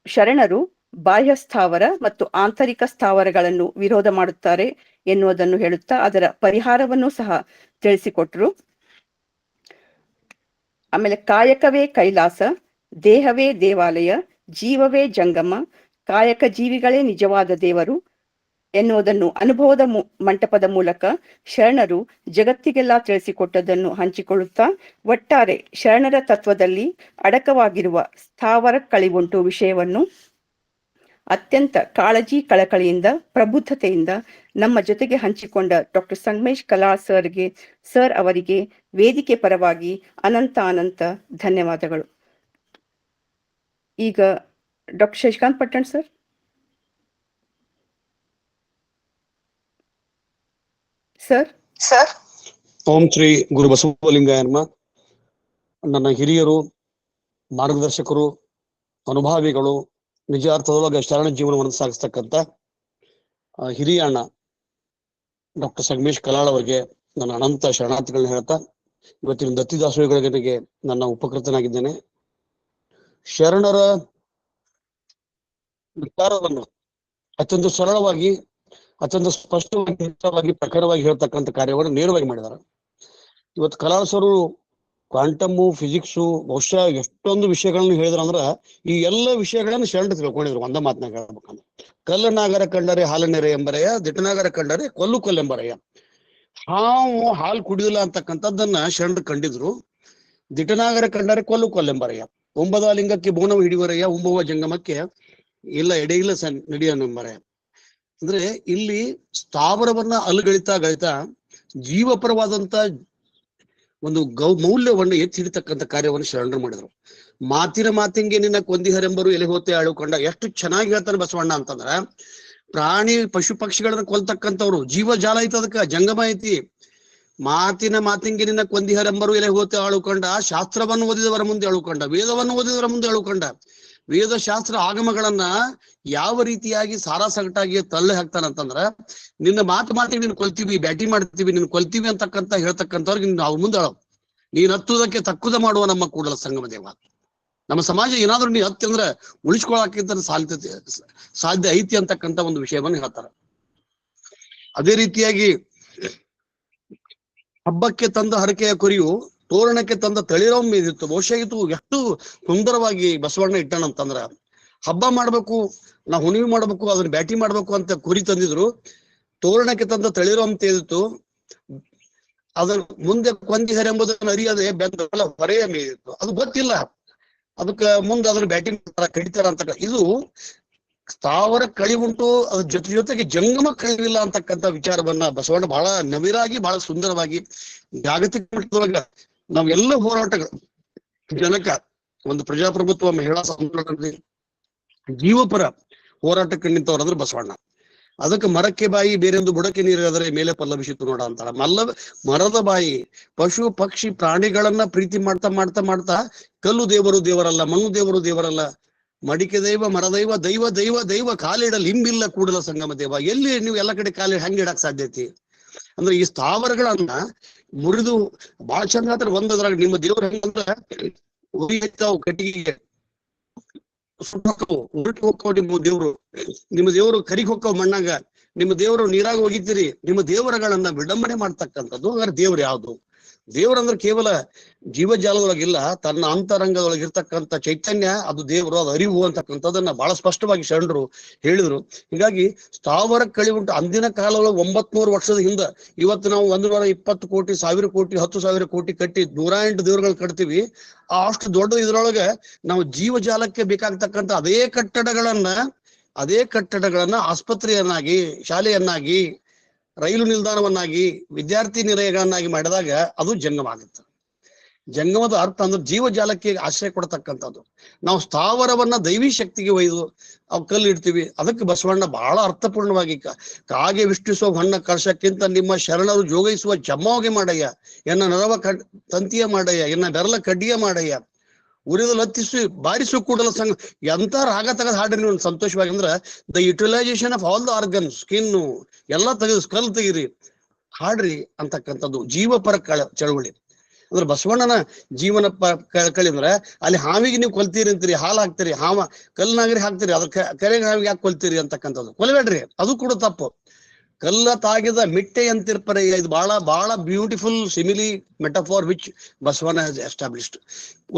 ಶರಣರು ಬಾಹ್ಯ ಸ್ಥಾವರ ಮತ್ತು ಆಂತರಿಕ ಸ್ಥಾವರಗಳನ್ನು ವಿರೋಧ ಮಾಡುತ್ತಾರೆ ಎನ್ನುವುದನ್ನು ಹೇಳುತ್ತಾ ಅದರ ಪರಿಹಾರವನ್ನು ಸಹ ತಿಳಿಸಿಕೊಟ್ರು. ಆಮೇಲೆ ಕಾಯಕವೇ ಕೈಲಾಸ, ದೇಹವೇ ದೇವಾಲಯ, ಜೀವವೇ ಜಂಗಮ, ಕಾಯಕ ಜೀವಿಗಳೇ ನಿಜವಾದ ದೇವರು ಎನ್ನುವುದನ್ನು ಅನುಭವದ ಮಂಟಪದ ಮೂಲಕ ಶರಣರು ಜಗತ್ತಿಗೆಲ್ಲ ತಿಳಿಸಿಕೊಟ್ಟದನ್ನು ಹಂಚಿಕೊಳ್ಳುತ್ತಾ, ಒಟ್ಟಾರೆ ಶರಣರ ತತ್ವದಲ್ಲಿ ಅಡಕವಾಗಿರುವ ಸ್ಥಾವರ ಕಳಿವುಂಟು ವಿಷಯವನ್ನು ಅತ್ಯಂತ ಕಾಳಜಿ ಕಳಕಳಿಯಿಂದ ಪ್ರಬುದ್ಧತೆಯಿಂದ ನಮ್ಮ ಜೊತೆಗೆ ಹಂಚಿಕೊಂಡ ಡಾಕ್ಟರ್ ಸಂಗಮೇಶ್ ಕಲಾಳ್ ಸರ್ ಅವರಿಗೆ ವೇದಿಕೆ ಪರವಾಗಿ ಅನಂತ ಧನ್ಯವಾದಗಳು. ಈಗ doctor Shashikant Pattan sir. Sir. ಓಂ ಶ್ರೀ ಗುರು ಬಸವಲಿಂಗಾಯ ನಮಃ. ನನ್ನ ಹಿರಿಯರು, ಮಾರ್ಗದರ್ಶಕರು, ಅನುಭಾವಿಗಳು, ನಿಜ ಅರ್ಥದೊಳಗೆ ಶರಣ ಜೀವನವನ್ನು ಸಾಗಿಸ್ತಕ್ಕಂಥ ಹಿರಿಯ ಅಣ್ಣ ಡಾಕ್ಟರ್ ಸಂಗಮೇಶ್ ಕಲಾಳ್ ಅವರಿಗೆ ನನ್ನ ಅನಂತ ಶರಣಾರ್ಥಿಗಳನ್ನ ಹೇಳ್ತಾ, ಇವತ್ತಿನ ದತ್ತಿದಾಸೋಹಿಗಳಿಗೆ ನನ್ನ ಉಪಕೃತನಾಗಿದ್ದೇನೆ. ಶರಣರ ವಿಚಾರವನ್ನು ಅತ್ಯಂತ ಸರಳವಾಗಿ, ಅತ್ಯಂತ ಸ್ಪಷ್ಟವಾಗಿ, ಪ್ರಖರವಾಗಿ ಹೇಳ್ತಕ್ಕಂಥ ಕಾರ್ಯವನ್ನು ನೇರವಾಗಿ ಮಾಡಿದ್ದಾರೆ. ಇವತ್ತು ಕಲಾಳ್ ಸರು ಕ್ವಾಂಟಮ್ ಫಿಸಿಕ್ಸು ಬಹುಶಃ ಎಷ್ಟೊಂದು ವಿಷಯಗಳನ್ನು ಹೇಳಿದ್ರು ಅಂದ್ರ ಈ ಎಲ್ಲ ವಿಷಯಗಳನ್ನು ಶರಣ ತಿಳ್ಕೊಂಡಿದ್ರು. ಒಂದ ಮಾತನಾಗ ಹೇಳ್ಬೇಕಂದ್ರೆ, ಕಲ್ಲನಾಗರ ಕಂಡರೆ ಹಾಲನೆರೆ ಎಂಬರೆಯ, ದಿಟನಾಗರ ಕಂಡರೆ ಕೊಲ್ಲೆಂಬರೆಯ. ಹಾಲು ಕುಡಿಯೋಲ್ಲ ಅಂತಕ್ಕಂಥದ್ದನ್ನ ಶರಣರು ಕಂಡಿದ್ರು. ದಿಟನಾಗರ ಕಂಡರೆ ಕೊಲ್ಲೆಂಬರೆಯ. ಒಂಬದ ಲಿಂಗಕ್ಕೆ ಬೋನವ ಹಿಡಿವರೆಯ, ಉಂಬುವ ಜಂಗಮಕ್ಕೆ ಇಲ್ಲ ಎಡೆಯಿಲ್ಲ ನಡಿಯನೆಂಬರೆಯ. ಅಂದ್ರೆ ಇಲ್ಲಿ ಸ್ಥಾವರವನ್ನ ಗಳಿತಾ ಜೀವಪರವಾದಂತ ಒಂದು ಮೌಲ್ಯವನ್ನ ಎತ್ತಿ ಹಿಡಿತಕ್ಕಂಥ ಕಾರ್ಯವನ್ನು ಶರಣರು ಮಾಡಿದ್ರು. ಮಾತಿಂಗೆ ನಿನ್ನ ಕೊಂದಿಹರೆಂಬರು ಎಲೆ ಹೋತೆ ಆಳುಕೊಂಡ. ಎಷ್ಟು ಚೆನ್ನಾಗಿ ಹೇಳ್ತಾನೆ ಬಸವಣ್ಣ ಅಂತಂದ್ರ, ಪ್ರಾಣಿ ಪಶು ಪಕ್ಷಿಗಳನ್ನ ಕೊಲ್ತಕ್ಕಂಥವ್ರು, ಜೀವ ಜಾಲ ಐತಿ, ಅದಕ್ಕ ಜಂಗಮ ಐತಿ. ಮಾತಿಂಗೆ ನಿನ್ನ ಕೊಂದಿಹರೆಂಬರು ಎಲೆ ಹೋತೆ ಆಳುಕೊಂಡ. ಶಾಸ್ತ್ರವನ್ನು ಓದಿದವರ ಮುಂದೆ ಆಳುಕೊಂಡ, ವೇದವನ್ನು ಓದಿದವರ ಮುಂದೆ ಆಳುಕೊಂಡ. ವೇದಶಾಸ್ತ್ರ ಆಗಮಗಳನ್ನ ಯಾವ ರೀತಿಯಾಗಿ ಸಾರಾಸಗಟಾಗಿ ತಳ್ಳಿ ಹಾಕ್ತಾನಂತಂದ್ರ, ನಿನ್ನ ಮಾತಿಗೆ ನೀನು ಕೊಲ್ತೀವಿ, ಬ್ಯಾಟಿ ಮಾಡ್ತೀವಿ, ನೀನು ಕೊಲ್ತೀವಿ ಅಂತಕ್ಕಂತ ಹೇಳ್ತಕ್ಕಂಥವ್ರಿಗೆ ಅವ್ರ ಮುಂದೆ ಅಳವ್. ನೀನ್ ಹತ್ತುವುದಕ್ಕೆ ತಕ್ಕುದ ಮಾಡುವ ನಮ್ಮ ಕೂಡಲ ಸಂಗಮ ದೇವ. ನಮ್ಮ ಸಮಾಜ ಏನಾದ್ರೂ ನೀ ಹತ್ತಿ ಅಂದ್ರೆ ಉಳಿಸ್ಕೊಳಕ್ಕಿಂತ ಸಾಧ್ಯ ಐತಿ ಅಂತಕ್ಕಂಥ ಒಂದು ವಿಷಯವನ್ನು ಹೇಳ್ತಾರ. ಅದೇ ರೀತಿಯಾಗಿ ಹಬ್ಬಕ್ಕೆ ತಂದ ಹರಕೆಯ ಕುರಿಯು ತೋರಣಕ್ಕೆ ತಂದ ತಳಿರೊಮ್ಮೆ ಇದಿತ್ತು. ಬಹುಶಃ ಇದು ಎಷ್ಟು ಸುಂದರವಾಗಿ ಬಸವಣ್ಣ ಇಟ್ಟಣಂತಂದ್ರ, ಹಬ್ಬ ಮಾಡ್ಬೇಕು, ನಾವು ಹುಣಿವಿ ಮಾಡ್ಬೇಕು, ಅದನ್ನ ಬ್ಯಾಟಿ ಮಾಡ್ಬೇಕು ಅಂತ ಕುರಿ ತಂದಿದ್ರು. ತೋರಣಕ್ಕೆ ತಂದ ತಳಿರೊಮ್ಮೆ ತೆಗೆದಿತ್ತು. ಅದನ್ನ ಮುಂದೆ ಕೊಂದಿಹರೆ ಎಂಬುದನ್ನು ಅರಿಯದೆ ಬೆಂದ ಹೊರೆಯ ಮೇದಿತ್ತು. ಅದು ಗೊತ್ತಿಲ್ಲ, ಅದಕ್ಕೆ ಮುಂದೆ ಅದನ್ನ ಬ್ಯಾಟಿಂಗ್ ಕಡಿತಾರ ಅಂತ. ಇದು ಸ್ಥಾವರ ಕಳಿವುಂಟು, ಅದ್ರ ಜೊತೆಗೆ ಜಂಗಮ ಕಳಿವಿಲ್ಲ ಅಂತಕ್ಕಂಥ ವಿಚಾರವನ್ನ ಬಸವಣ್ಣ ಬಹಳ ನವಿರಾಗಿ, ಬಹಳ ಸುಂದರವಾಗಿ ಜಾಗತಿಕ ಮಟ್ಟದೊಳಗ ನಾವೆಲ್ಲ ಹೋರಾಟಗಳು ಜನಕ ಒಂದು ಪ್ರಜಾಪ್ರಭುತ್ವ, ಮಹಿಳಾ ಸಂಸ್ಥೆ, ಜೀವಪರ ಹೋರಾಟಕ್ಕೆ ನಿಂತವ್ರಂದ್ರೆ ಬಸವಣ್ಣ. ಅದಕ್ಕೆ ಮರಕ್ಕೆ ಬಾಯಿ ಬೇರೊಂದು ಬುಡಕ್ಕೆ ನೀರಾದರೆ ಮೇಲೆ ಪಲ್ಲವಿಸಿತು ನೋಡ ಅಂತಾರ. ಮರದ ಬಾಯಿ ಪಶು ಪಕ್ಷಿ ಪ್ರಾಣಿಗಳನ್ನ ಪ್ರೀತಿ ಮಾಡ್ತಾ ಕಲ್ಲು ದೇವರು ದೇವರಲ್ಲ, ಮಣ್ಣು ದೇವರು ದೇವರಲ್ಲ, ಮಡಿಕೆ ದೈವ, ಮರದೈವ, ದೈವ ಕಾಲಿಡಲ್ ಹಿಂಬಿಲ್ಲ ಕೂಡಲ ಸಂಗಮ ದೇವ. ಎಲ್ಲಿ ನೀವು ಎಲ್ಲ ಕಡೆ ಕಾಲಿ ಹೆಂಗ್ ಇಡಕ್ ಸಾಧ್ಯತೆ? ಅಂದ್ರೆ ಈ ಸ್ಥಾವರಗಳನ್ನ ಮುರಿದು ಬಾಳ ಚಂದ ಹೇಳ್ತಾರೆ. ಒಂದದ್ರಾಗ ನಿಮ್ಮ ದೇವ್ರ ಹೆಂಗಂದ್ರ ಉರಿ ಹೆಚ್ಚಾವ್, ಕಟ್ಟಿಗೆ ಸುಟ್ಟೋಕ್ಕವು, ಉರುಟಿ ಹೋಕ್ಕವ್ ನಿಮ್ಮ ದೇವ್ರು ಕರಿಗ್ ಹೋಕ್ಕವ್ ಮಣ್ಣಾಗ, ನಿಮ್ಮ ದೇವರು ನೀರಾಗ ಹೋಗಿದ್ದೀರಿ. ನಿಮ್ಮ ದೇವರುಗಳನ್ನ ವಿಡಂಬನೆ ಮಾಡ್ತಕ್ಕಂಥದ್ದು. ಹಾಗಾದ್ರೆ ದೇವ್ರು ಯಾವ್ದು? ದೇವರಂದ್ರೆ ಕೇವಲ ಜೀವಜಾಲದೊಳಗಿಲ್ಲ, ತನ್ನ ಅಂತರಂಗದೊಳಗಿರ್ತಕ್ಕಂಥ ಚೈತನ್ಯ, ಅದು ದೇವರು, ಅದು ಅರಿವು ಅಂತಕ್ಕಂಥದ್ದನ್ನ ಬಹಳ ಸ್ಪಷ್ಟವಾಗಿ ಶರಣರು ಹೇಳಿದ್ರು. ಹೀಗಾಗಿ ಸ್ಥಾವರ ಕಳಿವುಂಟು ಅಂದಿನ ಕಾಲದೊಳಗೆ 900 ವರ್ಷದ ಹಿಂದ, ಇವತ್ತು ನಾವು 120 ಕೋಟಿ, 1000 ಕೋಟಿ, 10,000 ಕೋಟಿ ಕಟ್ಟಿ 108 ದೇವರುಗಳು ಕಟ್ತೀವಿ. ಅಷ್ಟು ದೊಡ್ಡ ಇದ್ರೊಳಗೆ ನಾವು ಜೀವಜಾಲಕ್ಕೆ ಬೇಕಾಗ್ತಕ್ಕಂಥ ಅದೇ ಕಟ್ಟಡಗಳನ್ನ ಆಸ್ಪತ್ರೆಯನ್ನಾಗಿ, ಶಾಲೆಯನ್ನಾಗಿ, ರೈಲು ನಿಲ್ದಾಣವನ್ನಾಗಿ, ವಿದ್ಯಾರ್ಥಿ ನಿಲಯಗಳನ್ನಾಗಿ ಮಾಡಿದಾಗ ಅದು ಜಂಗಮ ಆಗುತ್ತೆ. ಜಂಗಮದ ಅರ್ಥ ಅಂದ್ರೆ ಜೀವಜಾಲಕ್ಕೆ ಆಶ್ರಯ ಕೊಡತಕ್ಕಂಥದ್ದು. ನಾವು ಸ್ಥಾವರವನ್ನ ದೈವಿ ಶಕ್ತಿಗೆ ಒಯ್ದು ಅವ್ ಕಲ್ಲು ಇಡ್ತೀವಿ. ಅದಕ್ಕೆ ಬಸವಣ್ಣ ಬಹಳ ಅರ್ಥಪೂರ್ಣವಾಗಿ ಕಾಗೆ ವಿಷ್ಟಿಸುವ ಹೊನ್ನ ಕರ್ಷಕ್ಕಿಂತ ನಿಮ್ಮ ಶರಣರು ಜೋಗೈಸುವ ಜಮ್ಮೋಗೆ ಮಾಡಯ್ಯ, ಎನ್ನ ನರವ ತಂತಿಯ ಮಾಡಯ್ಯ, ಎನ್ನ ಬೆರಲ ಕಡ್ಡಿಯ ಮಾಡಯ್ಯ, ಉರಿದಲ್ಲಿ ಹತ್ತಿಸಿ ಬಾರಿಸು ಕೂಡಲ ಸಂಘ. ಎಂತ ರಾಗ ತೆಗೆದು ಹಾಡ್ರಿ ನೀವು ಸಂತೋಷವಾಗಿ. ಅಂದ್ರೆ the utilisation of all the organs, skin ಎಲ್ಲ ತೆಗೆದು ಸ್ಕಲ್ ತೆಗಿರಿ, ಹಾಡ್ರಿ ಅಂತಕ್ಕಂಥದ್ದು ಜೀವಪರ ಚಳವಳಿ. ಅಂದ್ರೆ ಬಸವಣ್ಣನ ಜೀವನ ಕಳಿ ಅಂದ್ರೆ ಅಲ್ಲಿ ಹಾವಿಗೆ ನೀವು ಕೊಲ್ತೀರಿ ಅಂತೀರಿ, ಹಾಲು ಹಾಕ್ತೀರಿ, ಕಲ್ಲಿನಾಗ್ರಿ ಹಾಕ್ತೀರಿ, ಅದ್ರ ಕೆರೆಗೆ ಹಾವಿಗೆ ಯಾಕೆ ಕೊಲ್ತೀರಿ ಅಂತಕ್ಕಂಥದ್ದು. ಕೊಲ್ಬೇಡ್ರಿ, ಅದು ಕೂಡ ತಪ್ಪು. ಕಲ್ಲ ತಾಗಿದ ಮಿಟ್ಟೆ ಅಂತಿರ್ಪರೆ. ಇದು ಬಹಳ ಬಹಳ beautiful simile metaphor which Basavanna has established.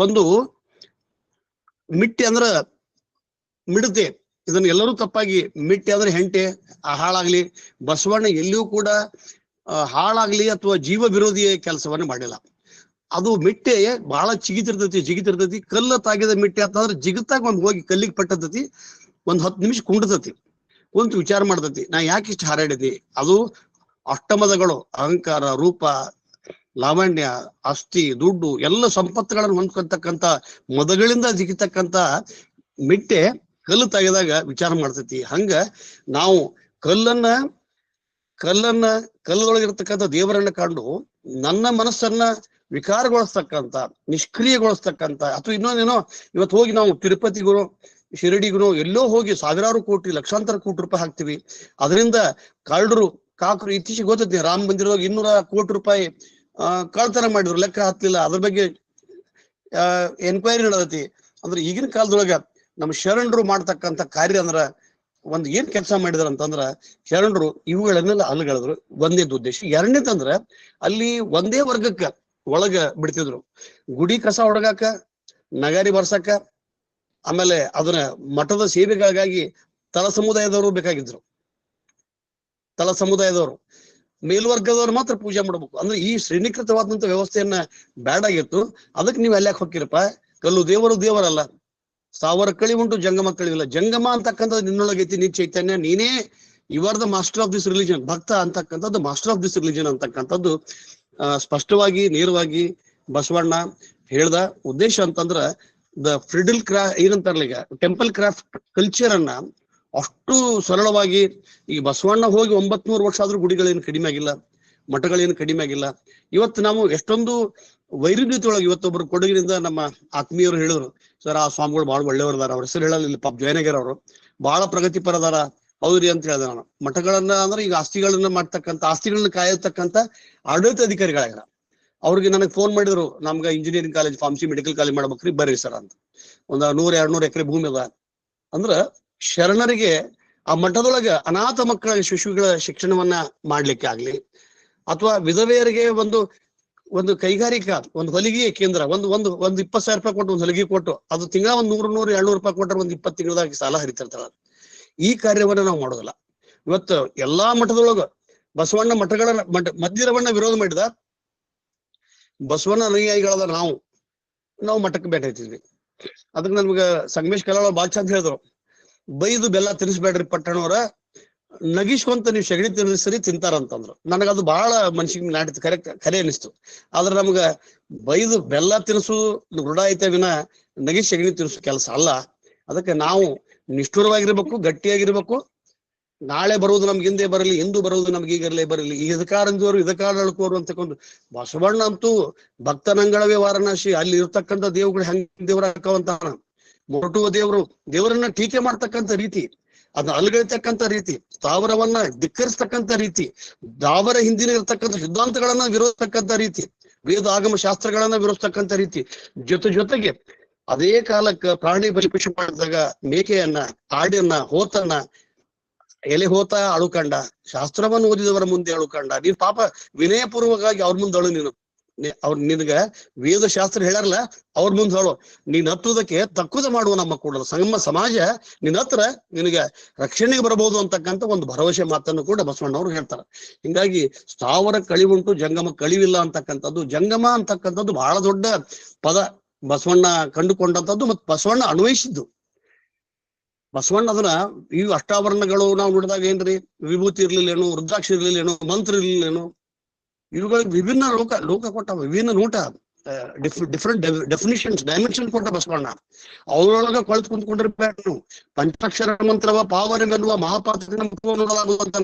ಒಂದು ಮಿಟ್ಟೆ ಅಂದ್ರ ಮಿಡತೆ, ಇದನ್ನ ಎಲ್ಲರೂ ತಪ್ಪಾಗಿ ಮಿಟ್ಟೆ ಅಂದ್ರೆ ಹೆಂಟೆ, ಹಾಳಾಗ್ಲಿ. ಬಸವಣ್ಣ ಎಲ್ಲಿಯೂ ಕೂಡ ಹಾಳಾಗ್ಲಿ ಅಥವಾ ಜೀವ ವಿರೋಧಿಯ ಕೆಲಸವನ್ನ ಮಾಡಿಲ್ಲ. ಅದು ಮಿಟ್ಟೆ ಬಹಳ ಜಿಗಿತಿರ್ತೈತಿ. ಕಲ್ಲ ತಾಗಿದ ಮಿಟ್ಟೆ ಅಂತಂದ್ರೆ ಜಿಗತಾಗ ಒಂದು ಹೋಗಿ ಕಲ್ಲಿಗೆ ಪಟ್ಟತೈತಿ, ಒಂದ್ 10 ನಿಮಿಷ ಕುಂಡ್ತತಿ, ಕುಂತು ವಿಚಾರ ಮಾಡ್ತತಿ, ನಾ ಯಾಕೆ ಇಷ್ಟು ಹಾರಾಡಿದ್ನಿ. ಅದು ಅಷ್ಟಮದಗಳು, ಅಹಂಕಾರ, ರೂಪ, ಲಾವಣ್ಯ, ಆಸ್ತಿ, ದುಡ್ಡು ಎಲ್ಲ ಸಂಪತ್ತುಗಳನ್ನು ಹೊಂದ್ಕೊಳ್ತಕ್ಕಂಥ ಮದಗಳಿಂದ ಜಿಗಿತಕ್ಕಂಥ ಮಿಟ್ಟೆ ಕಲ್ಲು ತೆಗೆದಾಗ ವಿಚಾರ ಮಾಡ್ತೈತಿ. ಹಂಗ ನಾವು ಕಲ್ಲೊಳಗಿರ್ತಕ್ಕಂಥ ದೇವರನ್ನ ಕಂಡು ನನ್ನ ಮನಸ್ಸನ್ನ ವಿಕಾರಗೊಳಿಸ್ತಕ್ಕಂಥ, ನಿಷ್ಕ್ರಿಯಗೊಳಿಸ್ತಕ್ಕಂಥ, ಅಥವಾ ಇನ್ನೊಂದೇನೋ ಇವತ್ತು ಹೋಗಿ ನಾವು ತಿರುಪತಿಗೂ ಶಿರಡಿಗೂ ಎಲ್ಲೋ ಹೋಗಿ ಸಾವಿರಾರು ಕೋಟಿ ಲಕ್ಷಾಂತರ ಕೋಟಿ ರೂಪಾಯಿ ಹಾಕ್ತಿವಿ. ಅದರಿಂದ ಕಳ್ಳರು ಕಾಕರು ಇತ್ತೀಚೆಗೆ ಗೊತ್ತೈತಿ, ರಾಮ ಮಂದಿರದಾಗ 200 ಕೋಟಿ ರೂಪಾಯಿ ಕಳ್ತನ ಮಾಡಿದ್ರು, ಲೆಕ್ಕ ಹತ್ತಲಿಲ್ಲ. ಅದ್ರ ಬಗ್ಗೆ ಎನ್ಕ್ವೈರಿ ನಡೆದೈತಿ. ಅಂದ್ರೆ ಈಗಿನ ಕಾಲದೊಳಗ ನಮ್ಮ ಶರಣರು ಮಾಡ್ತಕ್ಕಂಥ ಕಾರ್ಯ ಅಂದ್ರ ಏನ್ ಕೆಲಸ ಮಾಡಿದಾರ ಅಂತಂದ್ರ, ಶರಣರು ಇವುಗಳನ್ನೆಲ್ಲ ಅಲ್ಲಗಳಿದ್ರು. ಒಂದೇದು ಉದ್ದೇಶ. ಎರಡನೇದಂದ್ರ ಅಲ್ಲಿ ಒಂದೇ ವರ್ಗಕ್ಕ ಒಳಗ ಬಿಡ್ತಿದ್ರು. ಗುಡಿ ಕಸ ಹೊಡಗಾಕ, ನಗಾರಿ ಬರ್ಸಕ, ಆಮೇಲೆ ಅದನ್ನ ಮಠದ ಸೇವೆಗಳಿಗಾಗಿ ತಳ ಸಮುದಾಯದವರು ಬೇಕಾಗಿದ್ರು. ತಳ ಸಮುದಾಯದವರು, ಮೇಲ್ವರ್ಗದವ್ರು ಮಾತ್ರ ಪೂಜೆ ಮಾಡ್ಬೇಕು. ಅಂದ್ರೆ ಈ ಶ್ರೇಣೀಕೃತವಾದಂತ ವ್ಯವಸ್ಥೆಯನ್ನ ಬ್ಯಾಡಾಗಿತ್ತು. ಅದಕ್ಕೆ ನೀವು ಅಲ್ಲಾಕ್ ಹೋಗಿರಪ್ಪ, ಕಲ್ಲು ದೇವರು ದೇವರಲ್ಲ, ಸಾವಿರ ಕಳಿ ಉಂಟು ಜಂಗಮ ಕಳಿವಿಲ್ಲ. ಜಂಗಮ ಅಂತಕ್ಕಂಥದ್ದು ನಿನ್ನೊಳಗೈತಿ, ನೀ ಚೈತನ್ಯ, ನೀನೇ you are the master of this religion. ಭಕ್ತ ಅಂತಕ್ಕಂಥದ್ದು ಮಾಸ್ಟರ್ ಆಫ್ ದಿಸ್ ರಿಲಿಜನ್ ಅಂತಕ್ಕಂಥದ್ದು ಸ್ಪಷ್ಟವಾಗಿ ನೇರವಾಗಿ ಬಸವಣ್ಣ ಹೇಳ್ದ ಉದ್ದೇಶ. ಅಂತಂದ್ರ ದ ಫ್ರಿಡಲ್ ಏನಂತಾರಲ್ಲ, ಈಗ ಟೆಂಪಲ್ ಕ್ರಾಫ್ಟ್ ಕಲ್ಚರ್ ಅನ್ನ ಅಷ್ಟು ಸರಳವಾಗಿ, ಈಗ ಬಸವಣ್ಣ ಹೋಗಿ 900 ವರ್ಷ ಆದ್ರೂ ಗುಡಿಗಳೇನು ಕಡಿಮೆ ಆಗಿಲ್ಲ, ಮಠಗಳೇನು ಕಡಿಮೆ ಆಗಿಲ್ಲ. ಇವತ್ತು ನಾವು ಎಷ್ಟೊಂದು ವೈರುಧ್ಯತೆಯೊಳಗೆ, ಇವತ್ತೊಬ್ರು ಕೊಡಗಿನಿಂದ ನಮ್ಮ ಆತ್ಮೀಯರು ಹೇಳಿದ್ರು, ಸರ್ ಆ ಸ್ವಾಮಿಗಳು ಬಹಳ ಒಳ್ಳೆಯವರದಾರ, ಅವ್ರ ಹೆಸರು ಹೇಳಲಿಲ್ಲ, ಪಾಪ ಜಯನಗರ್ ಅವರು ಬಹಳ ಪ್ರಗತಿಪರದಾರ. ಹೌದ್ರಿ ಅಂತ ಹೇಳಿದೆ ನಾನು. ಮಠಗಳನ್ನ ಅಂದ್ರೆ ಈಗ ಆಸ್ತಿಗಳನ್ನ ಮಾಡ್ತಕ್ಕಂಥ, ಆಸ್ತಿಗಳನ್ನ ಕಾಯತಕ್ಕಂಥ ಆಡಳಿತ ಅಧಿಕಾರಿಗಳಾಗ್ಯಾರ. ಅವ್ರಿಗೆ ನನಗೆ ಫೋನ್ ಮಾಡಿದ್ರು, ನಮ್ಗೆ engineering college, pharmacy, medical college ಮಾಡ್ಬೇಕ್ರಿ, ಬರ್ರಿ ಸರ್ ಅಂತ. 100-200 ಎಕರೆ ಭೂಮಿ ಅದ. ಅಂದ್ರ ಶರಣರಿಗೆ ಆ ಮಠದೊಳಗ ಅನಾಥ ಮಕ್ಕಳ ಶಿಶುಗಳ ಶಿಕ್ಷಣವನ್ನ ಮಾಡ್ಲಿಕ್ಕೆ ಆಗ್ಲಿ, ಅಥವಾ ವಿಧವೆಯರಿಗೆ ಒಂದು ಕೈಗಾರಿಕಾ, ಒಂದು ಹೊಲಿಗೆ ಕೇಂದ್ರ, ಒಂದು 20,000 ರೂಪಾಯಿ ಕೊಟ್ಟು ಒಂದು ಹೊಲಿಗೆ ಕೊಟ್ಟು, ಅದು ತಿಂಗಳ 100-200 ರೂಪಾಯಿ ಕೊಟ್ಟರೆ 20 ತಿಂಗಳದಾಗ ಸಾಲ ಹರಿತಿರ್ತಾರ. ಈ ಕಾರ್ಯವನ್ನ ನಾವು ಮಾಡೋದಿಲ್ಲ. ಇವತ್ತು ಎಲ್ಲಾ ಮಠದೊಳಗ ಬಸವಣ್ಣ ಮಂದಿರವನ್ನ ವಿರೋಧ ಮಾಡಿದ ಬಸವಣ್ಣ ಅನುಯಾಯಿಗಳಾದ ನಾವು ಮಠಕ್ಕೆ ಭೇಟಿ ಹಚ್ಚಿದ್ವಿ. ಅದಕ್ಕೆ ನಮ್ಗ ಸಂಗಮೇಶ್ ಕಲಾಳ ಬಾಳ್ ಚಂದ ಹೇಳಿದ್ರು, ಬೈದು ಬೆಲ್ಲ ತಿನ್ನಿಸ್ಬೇಡ್ರಿ ಪಟ್ಟಣವರ, ನಗಿಸ್ಕೊಂತ ನೀವು ಸಗಣಿ ತಿನ್ನಿಸ್ರಿ ತಿಂತಾರಂತಂದ್ರು. ನನಗದು ಬಹಳ ಮನ್ಸಿಗೆ ನಾಟಿತ್ತು, ಖರೆ ಅನಿಸ್ತು. ಆದ್ರೆ ನಮ್ಗ ಬೈದು ಬೆಲ್ಲ ತಿನ್ನಿಸು ರೂಢ ಐತೆ ವಿನ ನಗಿ ಸಗಣಿ ತಿನ್ನಿಸು ಕೆಲಸ ಅಲ್ಲ. ಅದಕ್ಕೆ ನಾವು ನಿಷ್ಠುರವಾಗಿರ್ಬೇಕು, ಗಟ್ಟಿಯಾಗಿರ್ಬೇಕು. ನಾಳೆ ಬರುವುದು ನಮ್ಗೆ ಹಿಂದೆ ಬರಲಿ, ಇಂದು ಬರುವುದು ನಮ್ಗೆ ಈಗಲೇ ಬರಲಿ, ಈ ಇದಕಾರಂದವರು ಇದಕಾರ ಅಳ್ಕೋರು ಅಂತಕೊಂಡು ಬಸವಣ್ಣ ಅಂತೂ ಭಕ್ತನಂಗಳವೇ ವಾರಣಾಸಿ, ಅಲ್ಲಿ ಇರ್ತಕ್ಕಂಥ ದೇವುಗಳು ಹೆಂಗ್ ದೇವ್ರ ಹಾಕವಂತಾನ, ಮೊರಟುವ ದೇವರನ್ನ ಟೀಕೆ ಮಾಡ್ತಕ್ಕಂಥ ರೀತಿ, ಅದನ್ನ ಅಲ್ಗಳ್ತಕ್ಕಂಥ ರೀತಿ, ಸ್ಥಾವರವನ್ನ ಧಿಕ್ಕರಿಸ್ತಕ್ಕಂಥ ರೀತಿ, ದಾವರ ಹಿಂದಿನ ಇರ್ತಕ್ಕಂಥ ಸಿದ್ಧಾಂತಗಳನ್ನ ವಿರೋಧಿಸ್ತಕ್ಕಂಥ ರೀತಿ, ವೇದ ಆಗಮ ಶಾಸ್ತ್ರಗಳನ್ನ ವಿರೋಧಿಸ್ತಕ್ಕಂಥ ರೀತಿ, ಜೊತೆಗೆ ಅದೇ ಕಾಲಕ್ಕೆ ಪ್ರಾಣಿ ಬಲಿಪಶು ಮಾಡಿದಾಗ ಮೇಕೆಯನ್ನ, ಆಡನ್ನ, ಹೋತನ್ನ, ಎಲೆ ಹೋತ ಅಳುಕಂಡ, ಶಾಸ್ತ್ರವನ್ನು ಓದಿದವರ ಮುಂದೆ ಅಳುಕಂಡ. ನೀನ್ ಪಾಪ ವಿನಯಪೂರ್ವಕವಾಗಿ ಅವ್ರ ಮುಂದೆ ಅಳು. ನಿನಗ ವೇದ ಶಾಸ್ತ್ರ ಹೇಳಾರಲ್ಲ, ಅವ್ರ ಮುಂದೆ ಹೇಳು. ನೀನ್ ಹತ್ತುದಕ್ಕೆ ತಕ್ಕುದ ಮಾಡುವ ನಮ್ಮ ಕೂಡ ಸಮಾಜ ನಿನ್ನ ಹತ್ರ ನಿನಗೆ ರಕ್ಷಣೆಗೆ ಬರಬಹುದು ಅಂತಕ್ಕಂಥ ಒಂದು ಭರವಸೆ ಮಾತನ್ನು ಕೂಡ ಬಸವಣ್ಣವ್ರು ಹೇಳ್ತಾರೆ. ಹಿಂಗಾಗಿ ಸ್ಥಾವರ ಕಳಿವುಂಟು ಜಂಗಮ ಕಳಿವಿಲ್ಲ ಅಂತಕ್ಕಂಥದ್ದು, ಜಂಗಮ ಅಂತಕ್ಕಂಥದ್ದು ಬಹಳ ದೊಡ್ಡ ಪದ ಬಸವಣ್ಣ ಕಂಡುಕೊಂಡಂಥದ್ದು ಮತ್ತು ಬಸವಣ್ಣ ಅನ್ವಯಿಸಿದ್ದು. ಬಸವಣ್ಣ ಅದನ್ನ ಈ ಅಷ್ಟಾವರಣಗಳು ನಾವು ನೋಡಿದಾಗ ಏನ್ರಿ, ವಿಭೂತಿ ಇರ್ಲಿಲ್ಲೇನು, ರುದ್ರಾಕ್ಷಿ ಇರ್ಲಿಲ್ಲೇನು, ಮಂತ್ರ ಇರ್ಲಿಲ್ಲೇನು, ಇವುಗಳಿಗೆ ವಿಭಿನ್ನ ಲೋಕ ಕೊಟ್ಟ, ವಿಭಿನ್ನ ನೋಟ, ಡಿಫ್ರೆಂಟ್ ಡೆಫಿನಿಷನ್ಸ್, ಡೈಮೆನ್ಷನ್ ಕೊಟ್ಟ ಬಸವಣ್ಣ. ಅವರೊಳಗ ಕೊಳತು ಕುಂತ್ಕೊಂಡಿರ್ಬೇಕು. ಪಂಚಾಕ್ಷರ ಮಂತ್ರವ ಪಾವನವೆನ್ನುವ ಮಹಾಪಾತ್ರ ನೋಡಲಾಗುವಂತ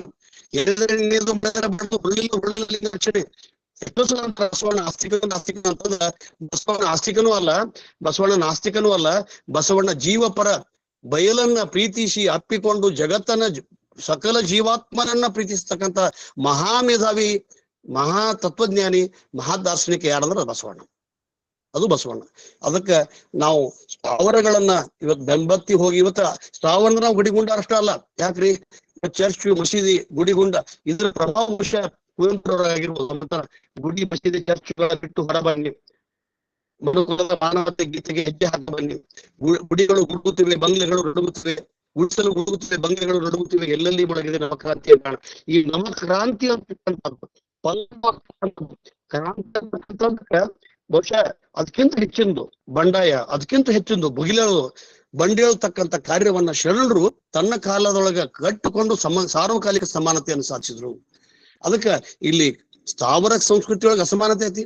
ರಕ್ಷಣೆ. ಬಸವಣ್ಣ ಅಂತಂದ್ರ ಬಸವಣ್ಣ ಆಸ್ತಿಕನೂ ಅಲ್ಲ, ಬಸವಣ್ಣ ನಾಸ್ತಿಕನೂ ಅಲ್ಲ. ಬಸವಣ್ಣ ಜೀವಪರ, ಬಯಲನ್ನ ಪ್ರೀತಿಸಿ ಅಪ್ಪಿಕೊಂಡು ಜಗತ್ತನ್ನ, ಸಕಲ ಜೀವಾತ್ಮರನ್ನ ಪ್ರೀತಿಸ್ತಕ್ಕಂಥ ಮಹಾಮೇಧಾವಿ, ಮಹಾ ತತ್ವಜ್ಞಾನಿ, ಮಹಾ ದಾರ್ಶನಿಕ ಯಾರಂದ್ರೆ ಬಸವಣ್ಣ. ಅದು ಬಸವಣ್ಣ. ಅದಕ್ಕೆ ನಾವು ಸ್ಥಾವರಗಳನ್ನ ಇವತ್ತು ಬೆಂಬತ್ತಿ ಹೋಗಿ, ಇವತ್ತು ಸ್ಥಾವರ ನಾವು ಗುಡಿಗುಂಡ ಅಷ್ಟೇ ಅಲ್ಲ, ಯಾಕ್ರಿ ಚರ್ಚ್, ಮಸೀದಿ, ಗುಡಿಗುಂಡ ಇದ್ರ ಪ್ರಭಾವ ಕುವೆಂಪುರವರಾಗಿರ್ಬೋದು. ಗುಡಿ, ಮಸೀದಿ, ಚರ್ಚ್ಗಳ ಬಿಟ್ಟು ಹೊರ ಬನ್ನಿ, ಮನುಕುಲದ ಮಾನವತೆ ಗೀತೆಗೆ ಹೆಜ್ಜೆ ಹಾಕಿ ಬನ್ನಿ. ಗುಡಿಗಳು ಗುಡುಗುತ್ತಿವೆ, ಬಂಗ್ಲೆಗಳು ನಡುಗುತ್ತಿವೆ, ಗುಡಿಸಲು ಗುಡುಗುತ್ತಿವೆ, ಬಂಗ್ಲೆಗಳು ನಡುಗುತ್ತಿವೆ, ಎಲ್ಲೆಲ್ಲಿ ಮೊಳಗಿದೆ ನವಕ್ರಾಂತಿಯ ಕಾರಣ. ಈ ನವಕ್ರಾಂತಿ ಅಂತಕ್ಕಂಥದ್ದು ಕ್ರಾಂತಿ ಅಂತಕ್ಕಂಥದ್ದಕ್ಕೆ ಬಹುಶಃ ಅದಕ್ಕಿಂತ ಹೆಚ್ಚಿಂದು ಬಂಡಾಯ, ಅದಕ್ಕಿಂತ ಹೆಚ್ಚಿಂದು ಭುಗಿಲೋದು ಬಂಡಿ ಹೇಳ್ತಕ್ಕಂಥ ಕಾರ್ಯವನ್ನ ಶರಣರು ತನ್ನ ಕಾಲದೊಳಗ ಕಟ್ಟಿಕೊಂಡು ಸಾರ್ವಕಾಲಿಕ ಸಮಾನತೆಯನ್ನು ಸಾಧಿಸಿದ್ರು. ಅದಕ್ಕ ಇಲ್ಲಿ ಸ್ಥಾವರ ಸಂಸ್ಕೃತಿ ಒಳಗೆ ಅಸಮಾನತೆ ಐತಿ,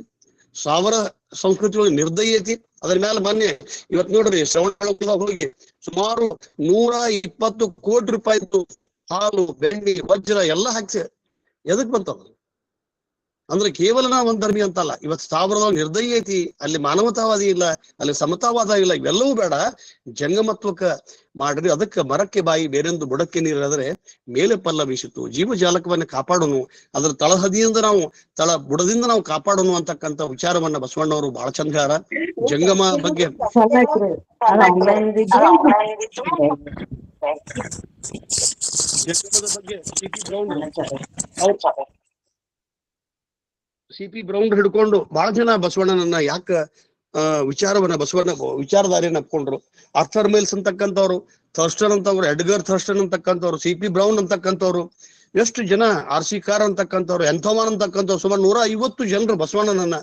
ಸ್ಥಾವರ ಸಂಸ್ಕೃತಿ ಒಳಗೆ ನಿರ್ದಯಿ ಐತಿ. ಅದ್ರ ಮೇಲೆ ಮೊನ್ನೆ ಇವತ್ತು ನೋಡ್ರಿ ಶ್ರವಣ ಹೋಗಿ ಸುಮಾರು 120 ಕೋಟಿ ರೂಪಾಯಿದ್ದು ಹಾಲು, ಬೆಣ್ಣೆ, ವಜ್ರ ಎಲ್ಲ ಹಾಕ್ಸಿ ಎದಕ್ ಬಂತದ? ಅಂದ್ರೆ ಕೇವಲ ನಾವು ಒಂದ್ ಧರ್ಮಿ ಅಂತಲ್ಲ, ಇವತ್ತು ಸ್ಥಾವರದೊಳಗೆ ನಿರ್ದಯಿ ಐತಿ, ಅಲ್ಲಿ ಮಾನವತಾವಾದಿ ಇಲ್ಲ, ಅಲ್ಲಿ ಸಮತಾವಾದ ಇಲ್ಲ, ಇವೆಲ್ಲವೂ ಬೇಡ, ಜಂಗಮತ್ವಕ್ಕ ಮಾಡ್ರಿ. ಅದಕ್ಕೆ ಮರಕ್ಕೆ ಬಾಯಿ ಬೇರೆಂದು ಬುಡಕ್ಕೆ ನೀರಾದ್ರೆ ಮೇಲೆ ಪಲ್ಲ ಬೀಸಿತು, ಜೀವಜಾಲಕವನ್ನ ಕಾಪಾಡೋನು, ಅದ್ರ ತಳಹದಿಯಿಂದ ನಾವು ಬುಡದಿಂದ ನಾವು ಕಾಪಾಡೋನು ಅಂತಕ್ಕಂಥ ವಿಚಾರವನ್ನ ಬಸವಣ್ಣವರು ಬಹಳ ಚಂದ ಹೇಳ್ಯಾರ. ಜಂಗಮ ಬಗ್ಗೆ ಸಿ.ಪಿ. ಬ್ರೌನ್ ಹಿಡ್ಕೊಂಡು ಬಹಳ ಜನ ಬಸವಣ್ಣನನ್ನ ಯಾಕ ಬಸವಣ್ಣ ವಿಚಾರಧಾರೆಯನ್ನ ಒಪ್ಕೊಂಡ್ರು. ಆರ್ಥರ್ ಮೇಲ್ಸ್ ಅಂತಕ್ಕಂಥವ್ರು, ಥರ್ಸ್ಟನ್ ಅಂತವ್ರು, ಎಡ್ಗರ್ ಥರ್ಸ್ಟನ್ ಅಂತಕ್ಕಂಥವ್ರು, ಸಿ.ಪಿ. ಬ್ರೌನ್ ಅಂತಕ್ಕಂಥವ್ರು, ಎಷ್ಟು ಜನ, ಆರ್.ಸಿ. ಕಾರ್ ಅಂತಕ್ಕಂಥವ್ರು, ಎಂಥೋಮಾನ್ ಅಂತಕ್ಕಂಥವ್ರು, ಸುಮಾರು 150 ಜನರು ಬಸವಣ್ಣನನ್ನ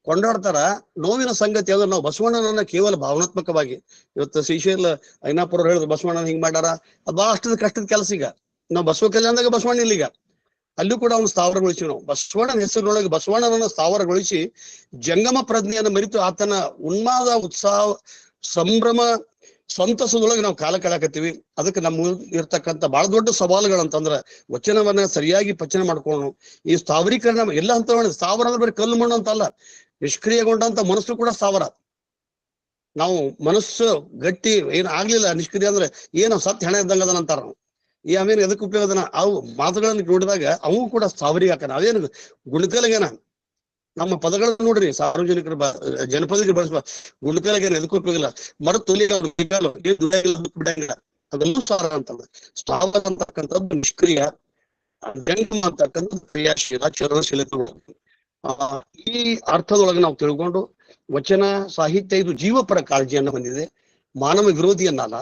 ಕೊಂಡಾಡ್ತಾರ. ನೋವಿನ ಸಂಗತಿ ಅದು, ನಾವು ಬಸವಣ್ಣನನ್ನ ಕೇವಲ ಭಾವನಾತ್ಮಕವಾಗಿ, ಇವತ್ತು ಶ್ರೀಶೈಲ ಐನಾಪುರ ಹೇಳಿದ್ರು ಬಸವಣ್ಣನ ಹಿಂಗ್ ಮಾಡ್ಯಾರ, ಅದು ಬಹಳ ಕಷ್ಟದ ಕೆಲಸ. ಈಗ ನಾವು ಬಸವ ಕಲ್ಯಾಣದಾಗ ಬಸವಣ್ಣ ಇಲ್ಲಿಗ ಅಲ್ಲೂ ಕೂಡ ಅವನು ಸ್ಥಾವರಗೊಳಿಸಿ, ನಾವು ಬಸವಣ್ಣನ ಹೆಸರಿನೊಳಗೆ ಬಸವಣ್ಣನನ್ನ ಸ್ಥಾವರಗೊಳಿಸಿ ಜಂಗಮ ಪ್ರಜ್ಞೆಯನ್ನು ಮರಿತು ಆತನ ಉನ್ಮಾದ, ಉತ್ಸಾಹ, ಸಂಭ್ರಮ, ಸಂತಸದೊಳಗೆ ನಾವು ಕಾಲ ಕಳಕತ್ತೀವಿ. ಅದಕ್ಕೆ ನಮ್ಮ ಇರ್ತಕ್ಕಂಥ ಬಹಳ ದೊಡ್ಡ ಸವಾಲುಗಳಂತಂದ್ರ ವಚನವನ್ನ ಸರಿಯಾಗಿ ಪಚನ ಮಾಡ್ಕೊಂಡು ಈ ಸ್ಥಾವರೀಕರಣ ಎಲ್ಲ ಹಂತ. ಸ್ಥಾವರ ಅಂದ್ರೆ ಬರೀ ಕಲ್ಲು ಮಣ್ಣು ಅಂತಲ್ಲ, ನಿಷ್ಕ್ರಿಯಗೊಂಡಂತ ಮನಸ್ಸು ಕೂಡ ಸ್ಥಾವರ. ನಾವು ಮನಸ್ಸು ಗಟ್ಟಿ ಏನ್ ಆಗ್ಲಿಲ್ಲ, ನಿಷ್ಕ್ರಿಯ ಅಂದ್ರೆ ಏನು ಸತ್ ಹೆಣ ಇದ್ದಂಗ ಅದನ್ನ ಅಂತಾರ ನಾವು. ಈ ಆಮೇಲೆ ಎದಕ್ಕೆ ಉಪಯೋಗದನ ಅವು ಮಾತುಗಳನ್ನು ನೋಡಿದಾಗ ಅವು ಕೂಡ ಸ್ಥಾವರಿಗೆ ಹಾಕನ. ಅವೇನು ಗುಣಕಲಗೇನ ನಮ್ಮ ಪದಗಳನ್ನು ನೋಡ್ರಿ, ಸಾರ್ವಜನಿಕರು ಜನಪದರಿಗೆ ಬಳಸುವ ಗುಣಕಲಗೇನ ಎದಕ್ಕೂ ಉಪಯೋಗ ಇಲ್ಲ. ಮರತೊಲಿ ಬಿಡಂಗಿಲ್ಲ, ಅದೆಲ್ಲೂ ಸಾರ ಅಂತಂದ. ಸ್ಥಾವರ ಅಂತಕ್ಕಂಥದ್ದು ನಿಷ್ಕ್ರಿಯ, ಜಂಗಮ ಅಂತಕ್ಕಂಥದ್ದು ಕ್ರಿಯಾಶೀಲ, ಚಲನಶೀಲತೆ. ಈ ಅರ್ಥದೊಳಗೆ ನಾವು ತಿಳ್ಕೊಂಡು ವಚನ ಸಾಹಿತ್ಯ ಇದು ಜೀವಪರ ಕಾಳಜಿಯನ್ನು ಹೊಂದಿದೆ, ಮಾನವ ವಿರೋಧಿಯನ್ನಲ್ಲ.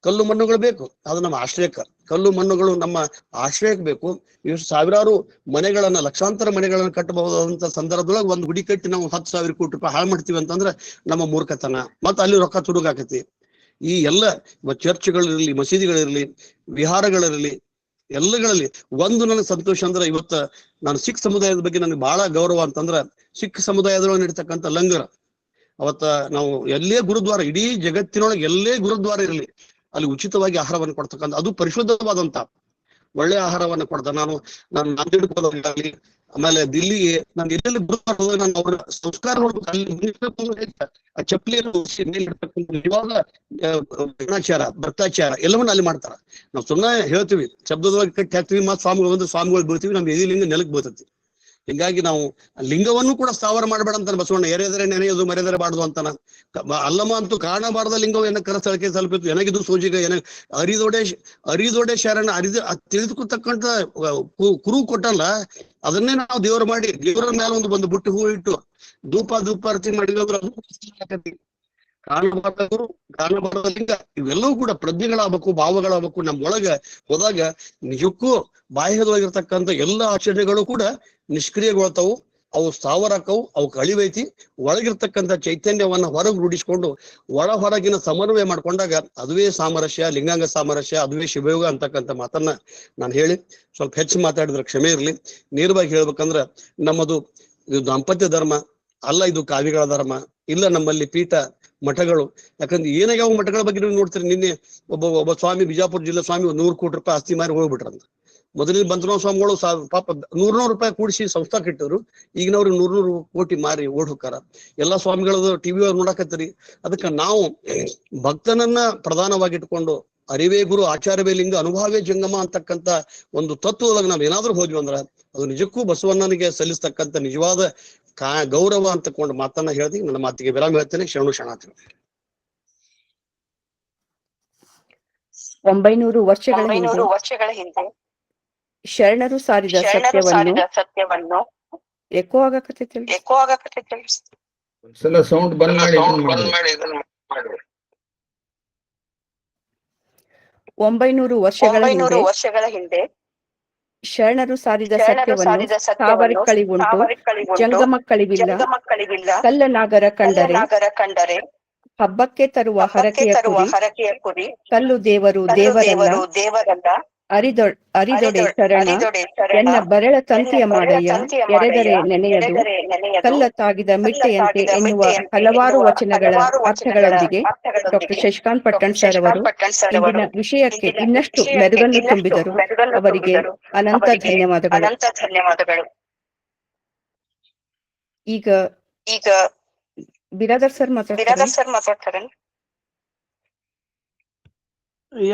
ಕಲ್ಲು ಮಣ್ಣುಗಳು ಬೇಕು, ಅದು ನಮ್ಮ ಆಶ್ರಯಕ್ಕೆ. ಕಲ್ಲು ಮಣ್ಣುಗಳು ನಮ್ಮ ಆಶ್ರಯಕ್ಕೆ ಬೇಕು. ಇಷ್ಟು ಸಾವಿರಾರು ಮನೆಗಳನ್ನ, ಲಕ್ಷಾಂತರ ಮನೆಗಳನ್ನ ಕಟ್ಟಬಹುದಾದಂತ ಸಂದರ್ಭದೊಳಗೆ ಒಂದು ಗುಡಿ ಕಟ್ಟಿ ನಾವು 10,000 ಕೋಟಿ ರೂಪಾಯಿ ಹಾಳು ಮಾಡ್ತೀವಿ ಅಂತಂದ್ರೆ ನಮ್ಮ ಮೂರ್ಖತನ. ಮತ್ತೆ ಅಲ್ಲಿ ರೊಕ್ಕ ತುಡುಗಾಕತಿ. ಈ ಎಲ್ಲ ಚರ್ಚ್ಗಳಿರ್ಲಿ, ಮಸೀದಿಗಳಿರ್ಲಿ, ವಿಹಾರಗಳಿರಲಿ, ಎಲ್ಲಗಳಲ್ಲಿ ಒಂದು ನನಗೆ ಸಂತೋಷ ಅಂದ್ರೆ, ಇವತ್ತ ನಾನು ಸಿಖ್ ಸಮುದಾಯದ ಬಗ್ಗೆ ನನಗೆ ಬಹಳ ಗೌರವ ಅಂತಂದ್ರ, ಸಿಖ್ ಸಮುದಾಯದೊಳಗೆ ನಡೀತಕ್ಕಂಥ ಲಂಗರ್. ಅವತ್ತ ನಾವು ಎಲ್ಲೇ ಗುರುದ್ವಾರ, ಇಡೀ ಜಗತ್ತಿನೊಳಗೆ ಎಲ್ಲೇ ಗುರುದ್ವಾರ ಇರಲಿ, ಅಲ್ಲಿ ಉಚಿತವಾಗಿ ಆಹಾರವನ್ನು ಕೊಡ್ತಕ್ಕಂಥ, ಅದು ಪರಿಶುದ್ಧವಾದಂತ ಒಳ್ಳೆ ಆಹಾರವನ್ನು ಕೊಡ್ತಾರೆ. ನಾನು ನಾಂದೇಡ್ಗೆ ಹೋದಾಗಲಿ, ಆಮೇಲೆ ದಿಲ್ಲಿಗೆ, ನಾನು ಎಲ್ಲೆಲ್ಲಿ ಗುರುದ್ವಾರ ಹೋದಾಗ ನಾನು ಅವ್ರ ಸಂಸ್ಕಾರ ನೋಡ್ಬೇಕು. ಅಲ್ಲಿ ಆ ಚಪ್ಪಲಿಯನ್ನು ಮೇಲಿರ್ತಕ್ಕಂಥ ನಿಜವಾದ ಗಣಾಚಾರ, ಭ್ರಷ್ಟಾಚಾರ ಎಲ್ಲವನ್ನ ಅಲ್ಲಿ ಮಾಡ್ತಾರ. ನಾವು ಸುಮ್ಮನೆ ಹೇಳ್ತೀವಿ, ಶಬ್ದದೊಳಗೆ ಕಟ್ಟಿ ಹಾಕ್ತಿವಿ, ಮತ್ತೆ ಸ್ವಾಮಿಗಳು ಬಂದು ಸ್ವಾಮಿಗಳು ಬೀಳ್ತೀವಿ, ನಮ್ಗೆ ಎದಿ ಲಿಂಗ ನೆಲಕ್ಕೆ ಬೀಳ್ತೈತಿ. ಹಿಂಗಾಗಿ ನಾವು ಲಿಂಗವನ್ನು ಕೂಡ ಸ್ಥಾವರ ಮಾಡಬೇಡ ಅಂತಾನೆ ಬಸವಣ್ಣ. ಎರೆದರೆ ನೆನೆಯೋದು ಮರೆದರೆ ಬಾರ್ದು ಅಂತಾನ. ಅಲ್ಲಮ ಅಂತೂ ಕಾಣಬಾರ್ದ ಲಿಂಗವು ಕರ ಸ್ಥಳಕ್ಕೆ ತಲುಪಿತ್ತು, ಎನಗಿದು ಸೋಜಿಗ ಅರಿದೋಡೆ ಶರಣ ತಿಳಿದುಕೊತಕ್ಕಂಥ ಕುರು ಕೊಟ್ಟಲ್ಲ, ಅದನ್ನೇ ನಾವು ದೇವ್ರ ಮಾಡಿ ದೇವರ ಮೇಲೆ ಒಂದು ಬುಟ್ಟಿ ಹೂ ಇಟ್ಟು ಧೂಪ ಅರ್ಚಿ ಮಾಡಿದ್ವಿ ಅಂದ್ರೆ ಅದು ಕಾಣಬಾರ್ದವರು, ಕಾಣಬಾರ್ದ ಲಿಂಗ, ಇವೆಲ್ಲವೂ ಕೂಡ ಪ್ರಜ್ಞೆಗಳಾಗಬೇಕು, ಭಾವಗಳಾಗಬೇಕು. ನಮ್ಮೊಳಗ ಹೋದಾಗ ನಿಜಕ್ಕೂ ಬಾಹ್ಯದೊಳಗಿರ್ತಕ್ಕಂಥ ಎಲ್ಲ ಆಚರಣೆಗಳು ಕೂಡ ನಿಷ್ಕ್ರಿಯಗೊಳ್ತಾವು, ಅವು ಸ್ಥಾವರಕ್ಕವು, ಅವಕ್ಕೆ ಅಳಿವೈತಿ. ಒಳಗಿರ್ತಕ್ಕಂಥ ಚೈತನ್ಯವನ್ನ ಹೊರಗೆ ರೂಢಿಸ್ಕೊಂಡು ಒಳ ಹೊರಗಿನ ಸಮನ್ವಯ ಮಾಡ್ಕೊಂಡಾಗ ಅದುವೇ ಸಾಮರಸ್ಯ, ಲಿಂಗಾಂಗ ಸಾಮರಸ್ಯ, ಅದುವೇ ಶಿವಯೋಗ ಅಂತಕ್ಕಂಥ ಮಾತನ್ನ ನಾನು ಹೇಳಿ ಸ್ವಲ್ಪ ಹೆಚ್ಚು ಮಾತಾಡಿದ್ರೆ ಕ್ಷಮೆ ಇರಲಿ. ನೇರವಾಗಿ ಹೇಳ್ಬೇಕಂದ್ರ, ನಮ್ಮದು ಇದು ದಾಂಪತ್ಯ ಧರ್ಮ ಅಲ್ಲ, ಇದು ಕಾವ್ಯಗಳ ಧರ್ಮ ಇಲ್ಲ. ನಮ್ಮಲ್ಲಿ ಪೀಠ ಮಠಗಳು, ಯಾಕಂದ್ರೆ ಏನಾಗ್ಯಾವ ಮಠಗಳ ಬಗ್ಗೆ ನೀವು ನೋಡ್ತೀರಿ. ನಿನ್ನೆ ಒಬ್ಬ ಸ್ವಾಮಿ, ಬಿಜಾಪುರ ಜಿಲ್ಲಾ ಸ್ವಾಮಿ 100 ಕೋಟಿ ರೂಪಾಯಿ ಆಸ್ತಿ ಮಾರಿ ಹೋಗ್ಬಿಟ್ರಂತ. ಮೊದಲಿನ ಬಂಧನ ಸ್ವಾಮಿಗಳು ಪಾಪ 100 ರೂಪಾಯಿ ಕೂಡಿಸಿ ಸಂಸ್ಥಾ ಕಟ್ಟಿದ್ರು, ಈಗಿನವ್ರಿಗೆ 100 ಕೋಟಿ ಮಾರಿ ಓಡ್ ಹೋಗ್ತಾರ. ಎಲ್ಲಾ ಸ್ವಾಮಿಗಳದ್ದು ಟಿವಿ ಅವ್ರು ನೋಡಕತ್ತೀರಿ. ಅದಕ್ಕೆ ನಾವು ಭಕ್ತನನ್ನ ಪ್ರಧಾನವಾಗಿ ಇಟ್ಕೊಂಡು ಅರಿವೇ ಗುರು ಆಚಾರ್ಯವೇ ಲಿಂಗ ಅನುಭವವೇ ಜಂಗಮ ಅಂತಕ್ಕಂಥ ಒಂದು ತತ್ವದಾಗ ನಾವ್ ಏನಾದ್ರೂ ಹೋದ್ವಿ ಅಂದ್ರ ಅದು ನಿಜಕ್ಕೂ ಬಸವಣ್ಣನಿಗೆ ಸಲ್ಲಿಸ್ತಕ್ಕಂಥ ನಿಜವಾದ ಗೌರವ ಅಂತಕೊಂಡು ಮಾತನ್ನ ಹೇಳ್ದಿ. ನನ್ನ ಮಾತಿಗೆ ವಿರಾಮ ಹೇಳ್ತೇನೆ. ಶರಣು ಶರಣಾರ್ಥಿ. 900 ವರ್ಷಗಳ ಹಿಂದೆ ಶರಣರು ಸಾರಿದ ಸತ್ಯವನ್ನು ಎಕೋ ಆಗಕತ್ತೈತಿ. ಒಂದ್ಸಲ ಸೌಂಡ್ ಬಂದ್ ಮಾಡಿ 900 ವರ್ಷಗಳ ಹಿಂದೆ ಶರಣರು ಸಾರಿದ ಸತ್ಯವನ್ನು ಸ್ಥಾವರಕ್ಕಳಿವುಂಟು, ಜಂಗಮಕ್ಕಳಿವಿಲ್ಲ. ಕಲ್ಲನಾಗರ ಕಂಡರೆ ಹಬ್ಬಕ್ಕೆ ತರುವ ಹರಕೆಯ ಕುರಿ ಕಲ್ಲು ದೇವರು ದೇವರಲ್ಲ ಅರಿದೊಡೆ ಚರಣ ಎನ್ನ ಬೆರಳ ತಂತಿಯ ಮಾಡಯ್ಯ ಎರೆದರೆ ನೆನೆಯದು ಕಲ್ಲ ತಾಗಿದ ಮಿಟ್ಟೆಯಂತೆ ಎನ್ನುವ ಹಲವಾರು ವಚನಗಳ ಅರ್ಥಗಳೊಂದಿಗೆ ಡಾಕ್ಟರ್ ಶಶಿಕಾಂತ್ ಪಟ್ಟಣ್ ಸರ್ ಅವರು ಇಂದಿನ ವಿಷಯಕ್ಕೆ ಇನ್ನಷ್ಟು ಮೆರುಗನ್ನು ತುಂಬಿದರು. ಅವರಿಗೆ ಅನಂತ ಧನ್ಯವಾದಗಳು. ಈಗ ಬಿರಾದರ್ ಸರ್ ಮಾತಾಡ್ತಾರೆ.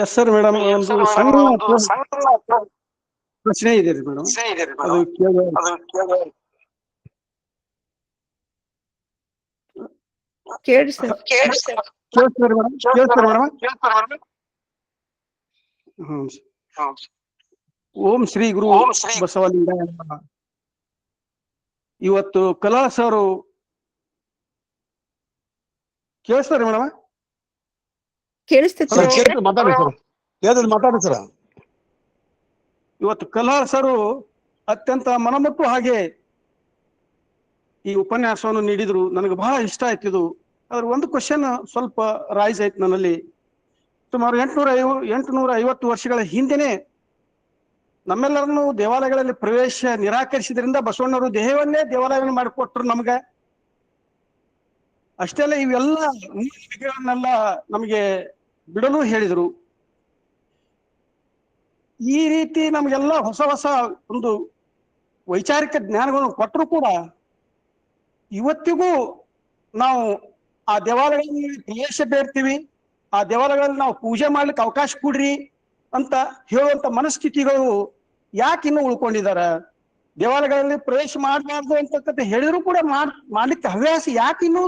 ಎಸ್ ಸರ್ ಮೇಡಮ್, ಒಂದು ಸಣ್ಣ ಪ್ರಶ್ನೆ ಇದೆ ರೀ ಮೇಡಮ್, ಅದು ಕೇಳಿ ಸರ್. ಕೇಳ್ತಾರೆ ಮೇಡಮ್. ಓಂ ಶ್ರೀ ಗುರು ಬಸವಲಿಂಗಾಯ ನಮಃ. ಇವತ್ತು ಕಲಾ ಸರ್ ಕೇಳಿಸ್ತಾರೆ ಮೇಡಮ್? ಕೇಳಿಸ್ತೈತೆ. ಮಾತಾಡಿ ಸರ್. ಇವತ್ತು ಕಲಾ ಸರು ಅತ್ಯಂತ ಮನಮುಟ್ಟು ಹಾಗೆ ಈ ಉಪನ್ಯಾಸವನ್ನು ನೀಡಿದ್ರು. ನನಗೆ ಬಹಳ ಇಷ್ಟ ಆಯ್ತಿದು. ಅದ್ರ ಒಂದು ಕ್ವಶನ್ ಸ್ವಲ್ಪ ರೈಸ್ ಆಯ್ತು ನನ್ನಲ್ಲಿ. ಸುಮಾರು 850 ವರ್ಷಗಳ ಹಿಂದೆನೆ ನಮ್ಮೆಲ್ಲರನ್ನು ದೇವಾಲಯಗಳಲ್ಲಿ ಪ್ರವೇಶ ನಿರಾಕರಿಸಿದ್ರಿಂದ ಬಸವಣ್ಣವರು ದೇಹವನ್ನೇ ದೇವಾಲಯವನ್ನು ಮಾಡಿಕೊಟ್ರು ನಮ್ಗೆ. ಅಷ್ಟೇ ಅಲ್ಲ, ಇವೆಲ್ಲ ಮೂಢನಂಬಿಕೆಗಳನ್ನೆಲ್ಲ ನಮಗೆ ಬಿಡಲು ಹೇಳಿದರು. ಈ ರೀತಿ ನಮ್ಗೆಲ್ಲ ಹೊಸ ಒಂದು ವೈಚಾರಿಕ ಜ್ಞಾನಗಳನ್ನು ಕೊಟ್ಟರು ಕೂಡ ಇವತ್ತಿಗೂ ನಾವು ಆ ದೇವಾಲಯಗಳಲ್ಲಿ ಪ್ರವೇಶ ಬೇಡ್ತೀವಿ, ಆ ದೇವಾಲಯಗಳಲ್ಲಿ ನಾವು ಪೂಜೆ ಮಾಡ್ಲಿಕ್ಕೆ ಅವಕಾಶ ಕೊಡ್ರಿ ಅಂತ ಹೇಳುವಂತ ಮನಸ್ಥಿತಿಗಳು ಯಾಕೆ ಇನ್ನೂ ಉಳ್ಕೊಂಡಿದ್ದಾರೆ? ದೇವಾಲಯಗಳಲ್ಲಿ ಪ್ರವೇಶ ಮಾಡಬಾರ್ದು ಅಂತಕ್ಕಂಥ ಹೇಳಿದ್ರು ಕೂಡ ಮಾಡ್ಲಿಕ್ಕೆ ಹವ್ಯಾಸ ಯಾಕೆ ಇನ್ನೂ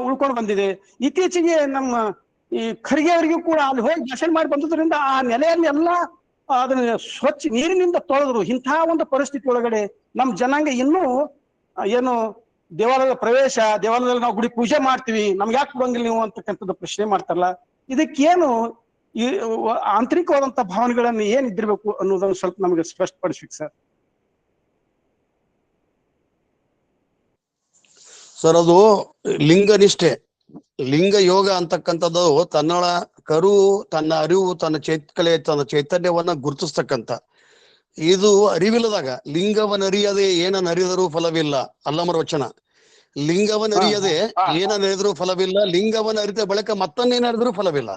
ಉಳ್ಕೊಂಡು ಬಂದಿದೆ? ಇತ್ತೀಚೆಗೆ ನಮ್ಮ ಈ ಖರ್ಗೆ ಅವರಿಗೂ ಕೂಡ ಅಲ್ಲಿ ಹೋಗಿ ಭಾಷಣ ಮಾಡಿ ಬಂದುದರಿಂದ ಆ ನೆಲೆಯನ್ನೆಲ್ಲ ಅದನ್ನ ಸ್ವಚ್ಛ ನೀರಿನಿಂದ ತೊಳೆದ್ರು. ಇಂತಹ ಒಂದು ಪರಿಸ್ಥಿತಿ ಒಳಗಡೆ ನಮ್ಮ ಜನಾಂಗ ಇನ್ನೂ ಏನು ದೇವಾಲಯದ ಪ್ರವೇಶ, ದೇವಾಲಯದಲ್ಲಿ ನಾವು ಗುಡಿ ಪೂಜೆ ಮಾಡ್ತೀವಿ, ನಮ್ಗೆ ಯಾಕೆ ಕೊಡಂಗಿಲ್ಲ ನೀವು ಅಂತಕ್ಕಂಥದ್ದು ಪ್ರಶ್ನೆ ಮಾಡ್ತಾರಲ್ಲ, ಇದಕ್ಕೇನು ಈ ಆಂತರಿಕವಾದಂತ ಭಾವನೆಗಳನ್ನು ಏನ್ ಇದ್ದಿರ್ಬೇಕು ಅನ್ನೋದನ್ನು ಸ್ವಲ್ಪ ನಮಗೆ ಸ್ಪಷ್ಟಪಡಿಸ್ಬೇಕು ಸರ್. ಸರ್, ಅದು ಲಿಂಗನಿಷ್ಠೆ, ಲಿಂಗ ಯೋಗ ಅಂತಕ್ಕಂಥದ್ದು ತನ್ನ ಕರು, ತನ್ನ ಅರಿವು, ತನ್ನ ಚೈತ್ಕಲೆ, ತನ್ನ ಚೈತನ್ಯವನ್ನ ಗುರುತಿಸ್ತಕ್ಕಂಥ ಇದು. ಅರಿವಿಲ್ಲದಾಗ ಲಿಂಗವನ್ನರಿಯದೆ ಏನನ್ನ ಅರಿದರೂ ಫಲವಿಲ್ಲ, ಅಲ್ಲಮರ ವಚನ. ಲಿಂಗವನ್ನರಿಯದೆ ಏನನ್ನ ಅರಿದರೂ ಫಲವಿಲ್ಲ, ಲಿಂಗವನ್ನ ಅರಿತ ಬಳಿಕ ಮತ್ತನ್ನೇನು ಅರಿದರೂ ಫಲವಿಲ್ಲ.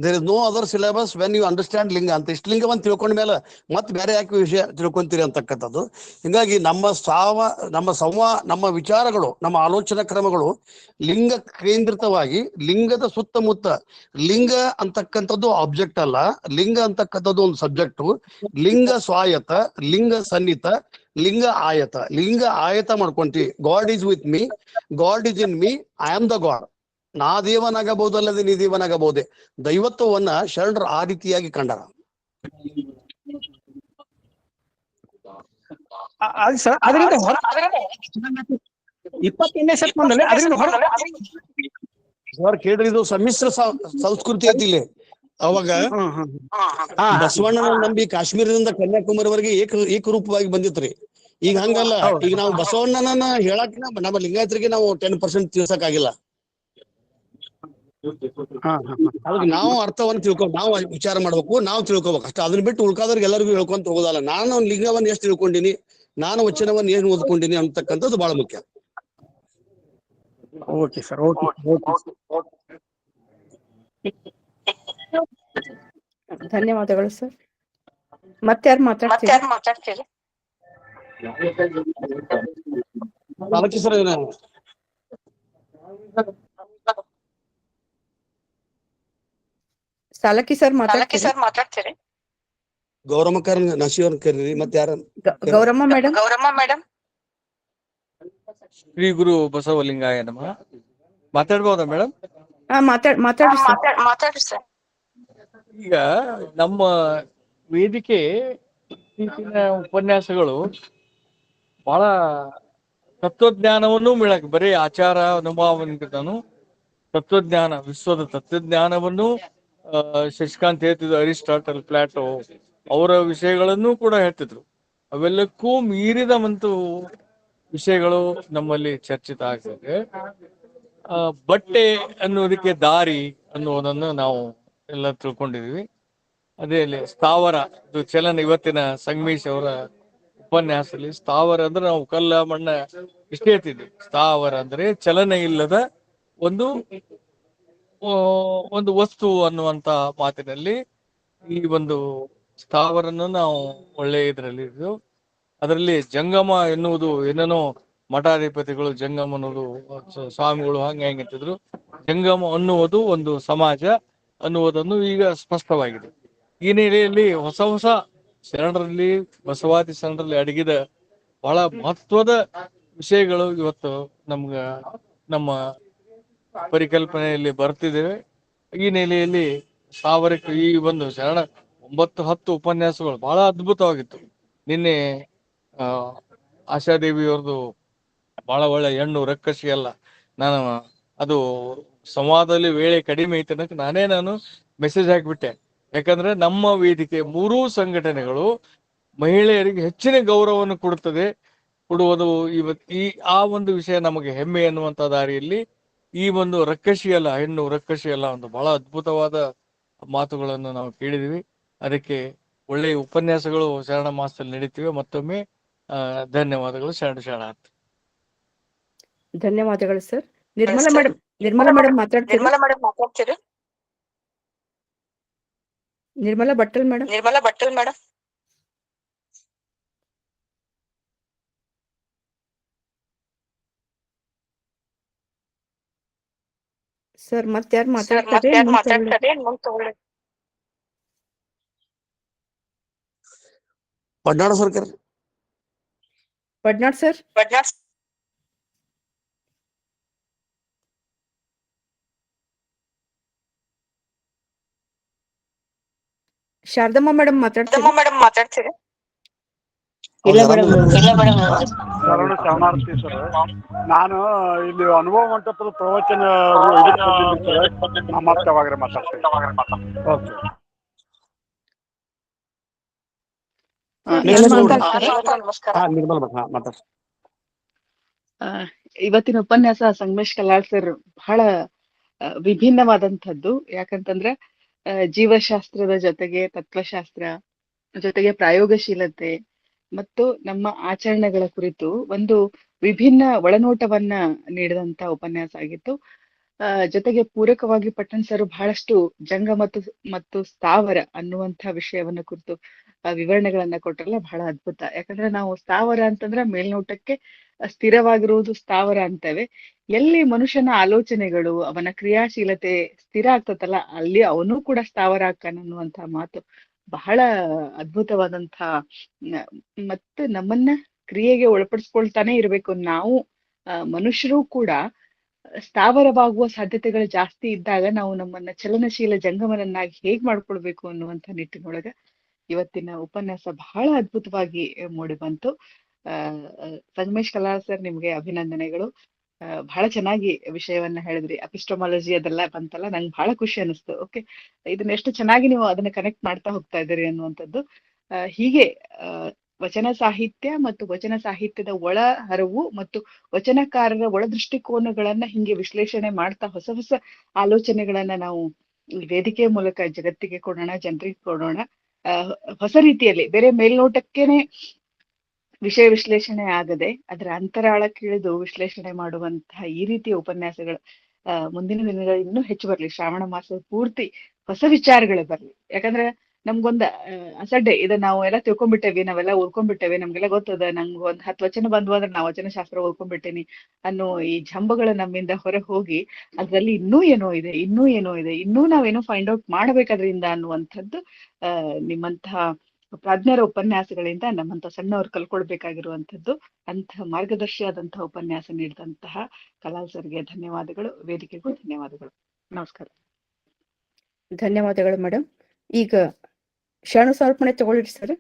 There is no other syllabus when you understand linga ಅಂತ. ಇಷ್ಟು ಲಿಂಗವನ್ನು ತಿಳ್ಕೊಂಡ ಮೇಲೆ ಮತ್ತೆ ಬೇರೆ ಯಾಕೆ ವಿಷಯ ತಿಳ್ಕೊಂತೀರಿ ಅಂತಕ್ಕಂಥದ್ದು. ಹಿಂಗಾಗಿ ನಮ್ಮ ವಿಚಾರಗಳು, ನಮ್ಮ ಆಲೋಚನಾ ಕ್ರಮಗಳು ಲಿಂಗ ಕೇಂದ್ರಿತವಾಗಿ, ಲಿಂಗದ ಸುತ್ತಮುತ್ತ. ಲಿಂಗ ಅಂತಕ್ಕಂಥದ್ದು ಆಬ್ಜೆಕ್ಟ್ ಅಲ್ಲ, ಲಿಂಗ ಅಂತಕ್ಕಂಥದ್ದು ಒಂದು ಸಬ್ಜೆಕ್ಟು. ಲಿಂಗ ಸ್ವಾಯತ, ಲಿಂಗ ಸನ್ನಿಹಿತ, ಲಿಂಗ ಆಯತ. ಲಿಂಗ ಆಯತ ಮಾಡ್ಕೊಂತೀವಿ. God is with me, god is in me, I am the god. ನಾ ದೇವನಾಗಬಹುದು ಅಲ್ಲದೆ ನೀ ದೇವನಾಗಬಹುದೇ. ದೈವತ್ವವನ್ನ ಶರಣರು ಆ ರೀತಿಯಾಗಿ ಕಂಡರ. ಅದರಿಂದ 28ನೇ ಶತಮಾನದಲ್ಲಿ ಅದರಿಂದ ಸರ್ ಕೇಳ್ರಿ, ಇದು ಸಮ್ಮಿಶ್ರ ಸಂಸ್ಕೃತಿ ಐತಿ ಇಲ್ಲಿ. ಅವಾಗ ಬಸವಣ್ಣನ ನಂಬಿ ಕಾಶ್ಮೀರದಿಂದ ಕನ್ಯಾಕುಮಾರಿವರೆಗೆ ಏಕರೂಪವಾಗಿ ಬಂದಿತ್ರಿ. ಈಗ ಹಂಗಲ್ಲ. ಈಗ ನಾವು ಬಸವಣ್ಣನ ಹೇಳಕ್ ನಮ್ಮ ಲಿಂಗಾಯತರಿಗೆ ನಾವು 10% ತಿಳ್ಸಕ್ ಆಗಿಲ್ಲ. ಅದಕ್ಕೆ ನಾವು ಅರ್ಥವನ್ನು ನಾವು ವಿಚಾರ ಮಾಡ್ಬೇಕು, ನಾವು ತಿಳ್ಕೊಬೇಕು ಅಷ್ಟೇ. ಅದನ್ನ ಬಿಟ್ಟು ಉಳ್ಕಾದವ್ರಿಗೆ ಎಲ್ಲರಿಗೂ ಹೇಳ್ಕೊಂತ ಹೋಗೋದಲ್ಲ. ನಾನು ಲಿಂಗವನ್ನು ಎಷ್ಟು ತಿಳ್ಕೊಂಡಿನಿ, ನಾನು ವಚನವನ್ನು ಏನು ಓದ್ಕೊಂಡಿನಿ ಅಂತಕ್ಕಂಥದ್ದು ಬಹಳ ಮುಖ್ಯ. Okay sir, okay. ಧನ್ಯವಾದಗಳು ಸರ್. ಮತ್ತಾರು ಮಾತಾಡ್ತೀರಿ? ಸರ್, ಸಾಲಕಿ ಸರ್ ಮಾತಾಡ್ತೀರಿ? ಗೌರಮ್ಮ ನಶಿವನ್ ಕರೀರಿ. ಮತ್ತೆ ಯಾರ? ಗೌರಮ್ಮ ಮೇಡಮ್. ಶ್ರೀ ಗುರು ಬಸವಲಿಂಗಾಯ ನಮಃ. ಮಾತಾಡ್ಬೋದಾ ಮೇಡಮ್? ಮಾತಾಡ್ರಿ ಸರ್. ಈಗ ನಮ್ಮ ವೇದಿಕೆ ಇತ್ತೀಚಿನ ಉಪನ್ಯಾಸಗಳು ಬಹಳ ತತ್ವಜ್ಞಾನವನ್ನು ಮೇಳಕ್, ಬರೀ ಆಚಾರ ಅನುಭವನು ತತ್ವಜ್ಞಾನ, ವಿಶ್ವದ ತತ್ವಜ್ಞಾನವನ್ನು ಶಶಿಕಾಂತ್ ಹೇಳ್ತಿದ್ರು. ಅರಿಸ್ಟಾಟಲ್, ಪ್ಲಾಟೋ ಅವರ ವಿಷಯಗಳನ್ನು ಕೂಡ ಹೇಳ್ತಿದ್ರು. ಅವೆಲ್ಲಕ್ಕೂ ಮೀರಿದ ಒಂದು ವಿಷಯಗಳು ನಮ್ಮಲ್ಲಿ ಚರ್ಚಿತ ಆಗ್ತದೆ. ಬಟ್ಟೆ ಅನ್ನೋದಕ್ಕೆ ದಾರಿ ಅನ್ನೋದನ್ನು ನಾವು ಎಲ್ಲ ತಿಳ್ಕೊಂಡಿದೀವಿ. ಅದೇ ಸ್ಥಾವರ ಇದು ಚಲನ, ಇವತ್ತಿನ ಸಂಗಮೇಶ್ ಅವರ ಉಪನ್ಯಾಸದಲ್ಲಿ ಸ್ಥಾವರ ಅಂದ್ರೆ ನಾವು ಕಲ್ಲ ಮಣ್ಣ ಇಷ್ಟೇ ಹೇಳ್ತಿದ್ವಿ. ಸ್ಥಾವರ ಅಂದ್ರೆ ಚಲನೆ ಇಲ್ಲದ ಒಂದು ಒಂದು ವಸ್ತು ಅನ್ನುವಂತ ಮಾತಿನಲ್ಲಿ ಈ ಒಂದು ಸ್ಥಾವರನ್ನು ನಾವು ಒಳ್ಳೆ ಇದರಲ್ಲಿ ಅದರಲ್ಲಿ ಜಂಗಮ ಎನ್ನುವುದು ಏನೇನೋ ಮಠಾಧಿಪತಿಗಳು ಜಂಗಮ ಅನ್ನೋದು ಸ್ವಾಮಿಗಳು ಹೆಂಗಿರ್ತಿದ್ರು. ಜಂಗಮ ಅನ್ನುವುದು ಒಂದು ಸಮಾಜ ಅನ್ನುವುದನ್ನು ಈಗ ಸ್ಪಷ್ಟವಾಗಿದೆ. ಈ ನೆಲೆಯಲ್ಲಿ ಹೊಸ ಹೊಸ ಶರಣರಲ್ಲಿ, ಬಸವಾದಿ ಶರಣರಲ್ಲಿ ಅಡಗಿದ ಬಹಳ ಮಹತ್ವದ ವಿಷಯಗಳು ಇವತ್ತು ನಮ್ಮ ಪರಿಕಲ್ಪನೆಯಲ್ಲಿ ಬರ್ತಿದ್ದೇವೆ. ಈ ನೆಲೆಯಲ್ಲಿ ಸಾವಿರಕ್ಕೆ ಈ ಒಂದು ಶರಣ 9-10 ಉಪನ್ಯಾಸಗಳು ಬಹಳ ಅದ್ಭುತವಾಗಿತ್ತು. ನಿನ್ನೆ ಆಶಾದೇವಿಯವ್ರದ್ದು ಬಹಳ ಒಳ್ಳೆ ಹೆಣ್ಣು ರಕ್ಕಸಿ ಅಲ್ಲ, ನಾನು ಅದು ಸಂವಾದದಲ್ಲಿ ವೇಳೆ ಕಡಿಮೆ ಐತೆ ನಾನು ಮೆಸೇಜ್ ಹಾಕಿಬಿಟ್ಟೆ. ಯಾಕಂದ್ರೆ ನಮ್ಮ ವೇದಿಕೆ 3 ಸಂಘಟನೆಗಳು ಮಹಿಳೆಯರಿಗೆ ಹೆಚ್ಚಿನ ಗೌರವವನ್ನು ಕೊಡುವುದು ಆ ಒಂದು ವಿಷಯ ನಮಗೆ ಹೆಮ್ಮೆ ಎನ್ನುವಂತ ದಾರಿಯಲ್ಲಿ ಈ ಒಂದು ರಕ್ಕಸಿಯಲ್ಲ, ಹೆಣ್ಣು ರಕ್ಕಸಿಯಲ್ಲ, ಒಂದು ಬಹಳ ಅದ್ಭುತವಾದ ಮಾತುಗಳನ್ನು ನಾವು ಕೇಳಿದಿವಿ. ಅದಕ್ಕೆ ಒಳ್ಳೆಯ ಉಪನ್ಯಾಸಗಳು ಶರಣ ಮಾಸದಲ್ಲಿ ನಡೀತಿವೆ. ಮತ್ತೊಮ್ಮೆ ಧನ್ಯವಾದಗಳು. ಶರಣಾರ್ಥಿ. ಧನ್ಯವಾದಗಳು ಸರ್. ನಿರ್ಮಲಾ ಮೇಡಮ್ ಮಾತಾಡ್ತೀರಾ? ನಿರ್ಮಲಾ ಬಟ್ಟಲ್ ಮೇಡಮ್. ಸರ್ ಮತ್ತಾರು ಮಾತಾಡ್ತಾರೆ? ಪಡ್ನಾಡ ಸರ್ಕಾರ ಪಡ್ನಾಡ್ ಸರ್. ಶಾರದಮ್ಮ ಮೇಡಮ್ ಮಾತಾಡ್ತೀರಾ? ಶರಣಾರ್ಥಿ ಸರ್. ನಾನು ಇಲ್ಲಿ ಅನುಭವ ಮಂಟಪದ ಪ್ರವಚನ ಇವತ್ತಿನ ಉಪನ್ಯಾಸ ಸಂಗಮೇಶ್ ಕಲ್ಲಾಳ್ ಸರ್ ಬಹಳ ವಿಭಿನ್ನವಾದಂಥದ್ದು. ಯಾಕಂತಂದ್ರೆ ಜೀವಶಾಸ್ತ್ರದ ಜೊತೆಗೆ ತತ್ವಶಾಸ್ತ್ರ ಜೊತೆಗೆ ಪ್ರಾಯೋಗಶೀಲತೆ ಮತ್ತು ನಮ್ಮ ಆಚರಣೆಗಳ ಕುರಿತು ಒಂದು ವಿಭಿನ್ನ ಒಳನೋಟವನ್ನ ನೀಡಿದಂತ ಉಪನ್ಯಾಸ ಆಗಿತ್ತು. ಜೊತೆಗೆ ಪೂರಕವಾಗಿ ಪಟ್ಟಣ್ ಸರ್ ಬಹಳಷ್ಟು ಜಂಗ ಮತ್ತು ಸ್ಥಾವರ ಅನ್ನುವಂಥ ವಿಷಯವನ್ನ ಕುರಿತು ವಿವರಣೆಗಳನ್ನ ಕೊಟ್ರಲ್ಲ, ಬಹಳ ಅದ್ಭುತ. ಯಾಕಂದ್ರೆ ನಾವು ಸ್ಥಾವರ ಅಂತಂದ್ರೆ ಮೇಲ್ನೋಟಕ್ಕೆ ಸ್ಥಿರವಾಗಿರುವುದು ಸ್ಥಾವರ ಅಂತೇವೆ. ಎಲ್ಲಿ ಮನುಷ್ಯನ ಆಲೋಚನೆಗಳು, ಅವನ ಕ್ರಿಯಾಶೀಲತೆ ಸ್ಥಿರ ಆಗ್ತತಲ್ಲ, ಅಲ್ಲಿ ಅವನು ಕೂಡ ಸ್ಥಾವರ ಆಕ್ಕಾನ ಅನ್ನುವಂಥ ಮಾತು ಬಹಳ ಅದ್ಭುತವಾದಂಥ. ಮತ್ತು ನಮ್ಮನ್ನ ಕ್ರಿಯೆಗೆ ಒಳಪಡಿಸ್ಕೊಳ್ತಾನೆ ಇರ್ಬೇಕು. ನಾವು ಮನುಷ್ಯರು ಕೂಡ ಸ್ಥಾವರವಾಗುವ ಸಾಧ್ಯತೆಗಳು ಜಾಸ್ತಿ ಇದ್ದಾಗ ನಾವು ನಮ್ಮನ್ನ ಚಲನಶೀಲ ಜಂಗಮನನ್ನಾಗಿ ಹೇಗ್ ಮಾಡ್ಕೊಳ್ಬೇಕು ಅನ್ನುವಂಥ ನಿಟ್ಟಿನೊಳಗ ಇವತ್ತಿನ ಉಪನ್ಯಾಸ ಬಹಳ ಅದ್ಭುತವಾಗಿ ಮೂಡಿ ಬಂತು. ಸಂಗಮೇಶ್ ಕಲ್ಲಾಳ್ ಸರ್, ನಿಮ್ಗೆ ಅಭಿನಂದನೆಗಳು. ಬಹಳ ಚೆನ್ನಾಗಿ ವಿಷಯವನ್ನ ಹೇಳಿದ್ರಿ. ಅಪಿಸ್ಟಮಾಲಜಿ ಅದೆಲ್ಲ ಬಂತಲ್ಲ, ನಂಗೆ ಬಹಳ ಖುಷಿ ಅನಿಸ್ತು. ಓಕೆ, ಇದನ್ನ ಎಷ್ಟು ಚೆನ್ನಾಗಿ ನೀವು ಅದನ್ನ ಕನೆಕ್ಟ್ ಮಾಡ್ತಾ ಹೋಗ್ತಾ ಇದ್ದೀರಿ ಅನ್ನುವಂಥದ್ದು. ಹೀಗೆ ವಚನ ಸಾಹಿತ್ಯ ಮತ್ತು ವಚನ ಸಾಹಿತ್ಯದ ಒಳ ಹರವು ಮತ್ತು ವಚನಕಾರರ ಒಳ ದೃಷ್ಟಿಕೋನಗಳನ್ನ ಹಿಂಗೆ ವಿಶ್ಲೇಷಣೆ ಮಾಡ್ತಾ ಹೊಸ ಹೊಸ ಆಲೋಚನೆಗಳನ್ನ ನಾವು ವೇದಿಕೆಯ ಮೂಲಕ ಜಗತ್ತಿಗೆ ಕೊಡೋಣ, ಜನರಿಗೆ ಕೊಡೋಣ. ಹೊಸ ರೀತಿಯಲ್ಲಿ, ಬೇರೆ ಮೇಲ್ನೋಟಕ್ಕೇನೆ ವಿಷಯ ವಿಶ್ಲೇಷಣೆ ಆಗದೆ ಅದರ ಅಂತರಾಳಕ್ಕಿಳಿದು ವಿಶ್ಲೇಷಣೆ ಮಾಡುವಂತಹ ಈ ರೀತಿಯ ಉಪನ್ಯಾಸಗಳು ಮುಂದಿನ ದಿನಗಳು ಇನ್ನೂ ಹೆಚ್ಚು ಬರ್ಲಿ. ಶ್ರಾವಣ ಮಾಸ ಪೂರ್ತಿ ಹೊಸ ವಿಚಾರಗಳು ಬರ್ಲಿ. ಯಾಕಂದ್ರೆ ನಮ್ಗೊಂದ ಅಸಡ್ಡೆ ಇದನ್ನ ನಾವು ಎಲ್ಲ ತಿಳ್ಕೊಂಡ್ಬಿಟ್ಟೇವಿ, ನಾವೆಲ್ಲ ಓದ್ಕೊಂಡ್ಬಿಟ್ಟೇವಿ, ನಮ್ಗೆಲ್ಲ ಗೊತ್ತದ, ನಂಗೆ ಒಂದ್ 10 ವಚನ ಬಂದ್ವು ಅಂದ್ರೆ ನಾ ವಚನ ಶಾಸ್ತ್ರ ಓದ್ಕೊಂಡ್ಬಿಟ್ಟೇನಿ ಅನ್ನೋ ಈ ಜಂಬಗಳು ನಮ್ಮಿಂದ ಹೊರ ಹೋಗಿ ಅದ್ರಲ್ಲಿ ಇನ್ನೂ ಏನೋ ಇದೆ, ಇನ್ನೂ ನಾವೇನೋ ಫೈಂಡ್ ಔಟ್ ಮಾಡ್ಬೇಕದ್ರಿಂದ ಅನ್ನುವಂಥದ್ದು ನಿಮ್ಮಂತಹ ಪ್ರಾಜ್ಞರ ಉಪನ್ಯಾಸಗಳಿಂದ ನಮ್ಮಂತ ಸಣ್ಣವ್ರು ಕಲ್ಕೊಳ್ಬೇಕಾಗಿರುವಂಥದ್ದು. ಅಂತಹ ಮಾರ್ಗದರ್ಶಿ ಆದಂತಹ ಉಪನ್ಯಾಸ ನೀಡಿದಂತಹ ಕಲಾಲ್ ಸರ್ಗೆ ಧನ್ಯವಾದಗಳು. ವೇದಿಕೆಗೂ ಧನ್ಯವಾದಗಳು. ನಮಸ್ಕಾರ. ಧನ್ಯವಾದಗಳು ಮೇಡಮ್. ಈಗ ಶರಣ ಸಮರ್ಪಣೆ ತಗೊಳ್ಳಿ ಸರ್.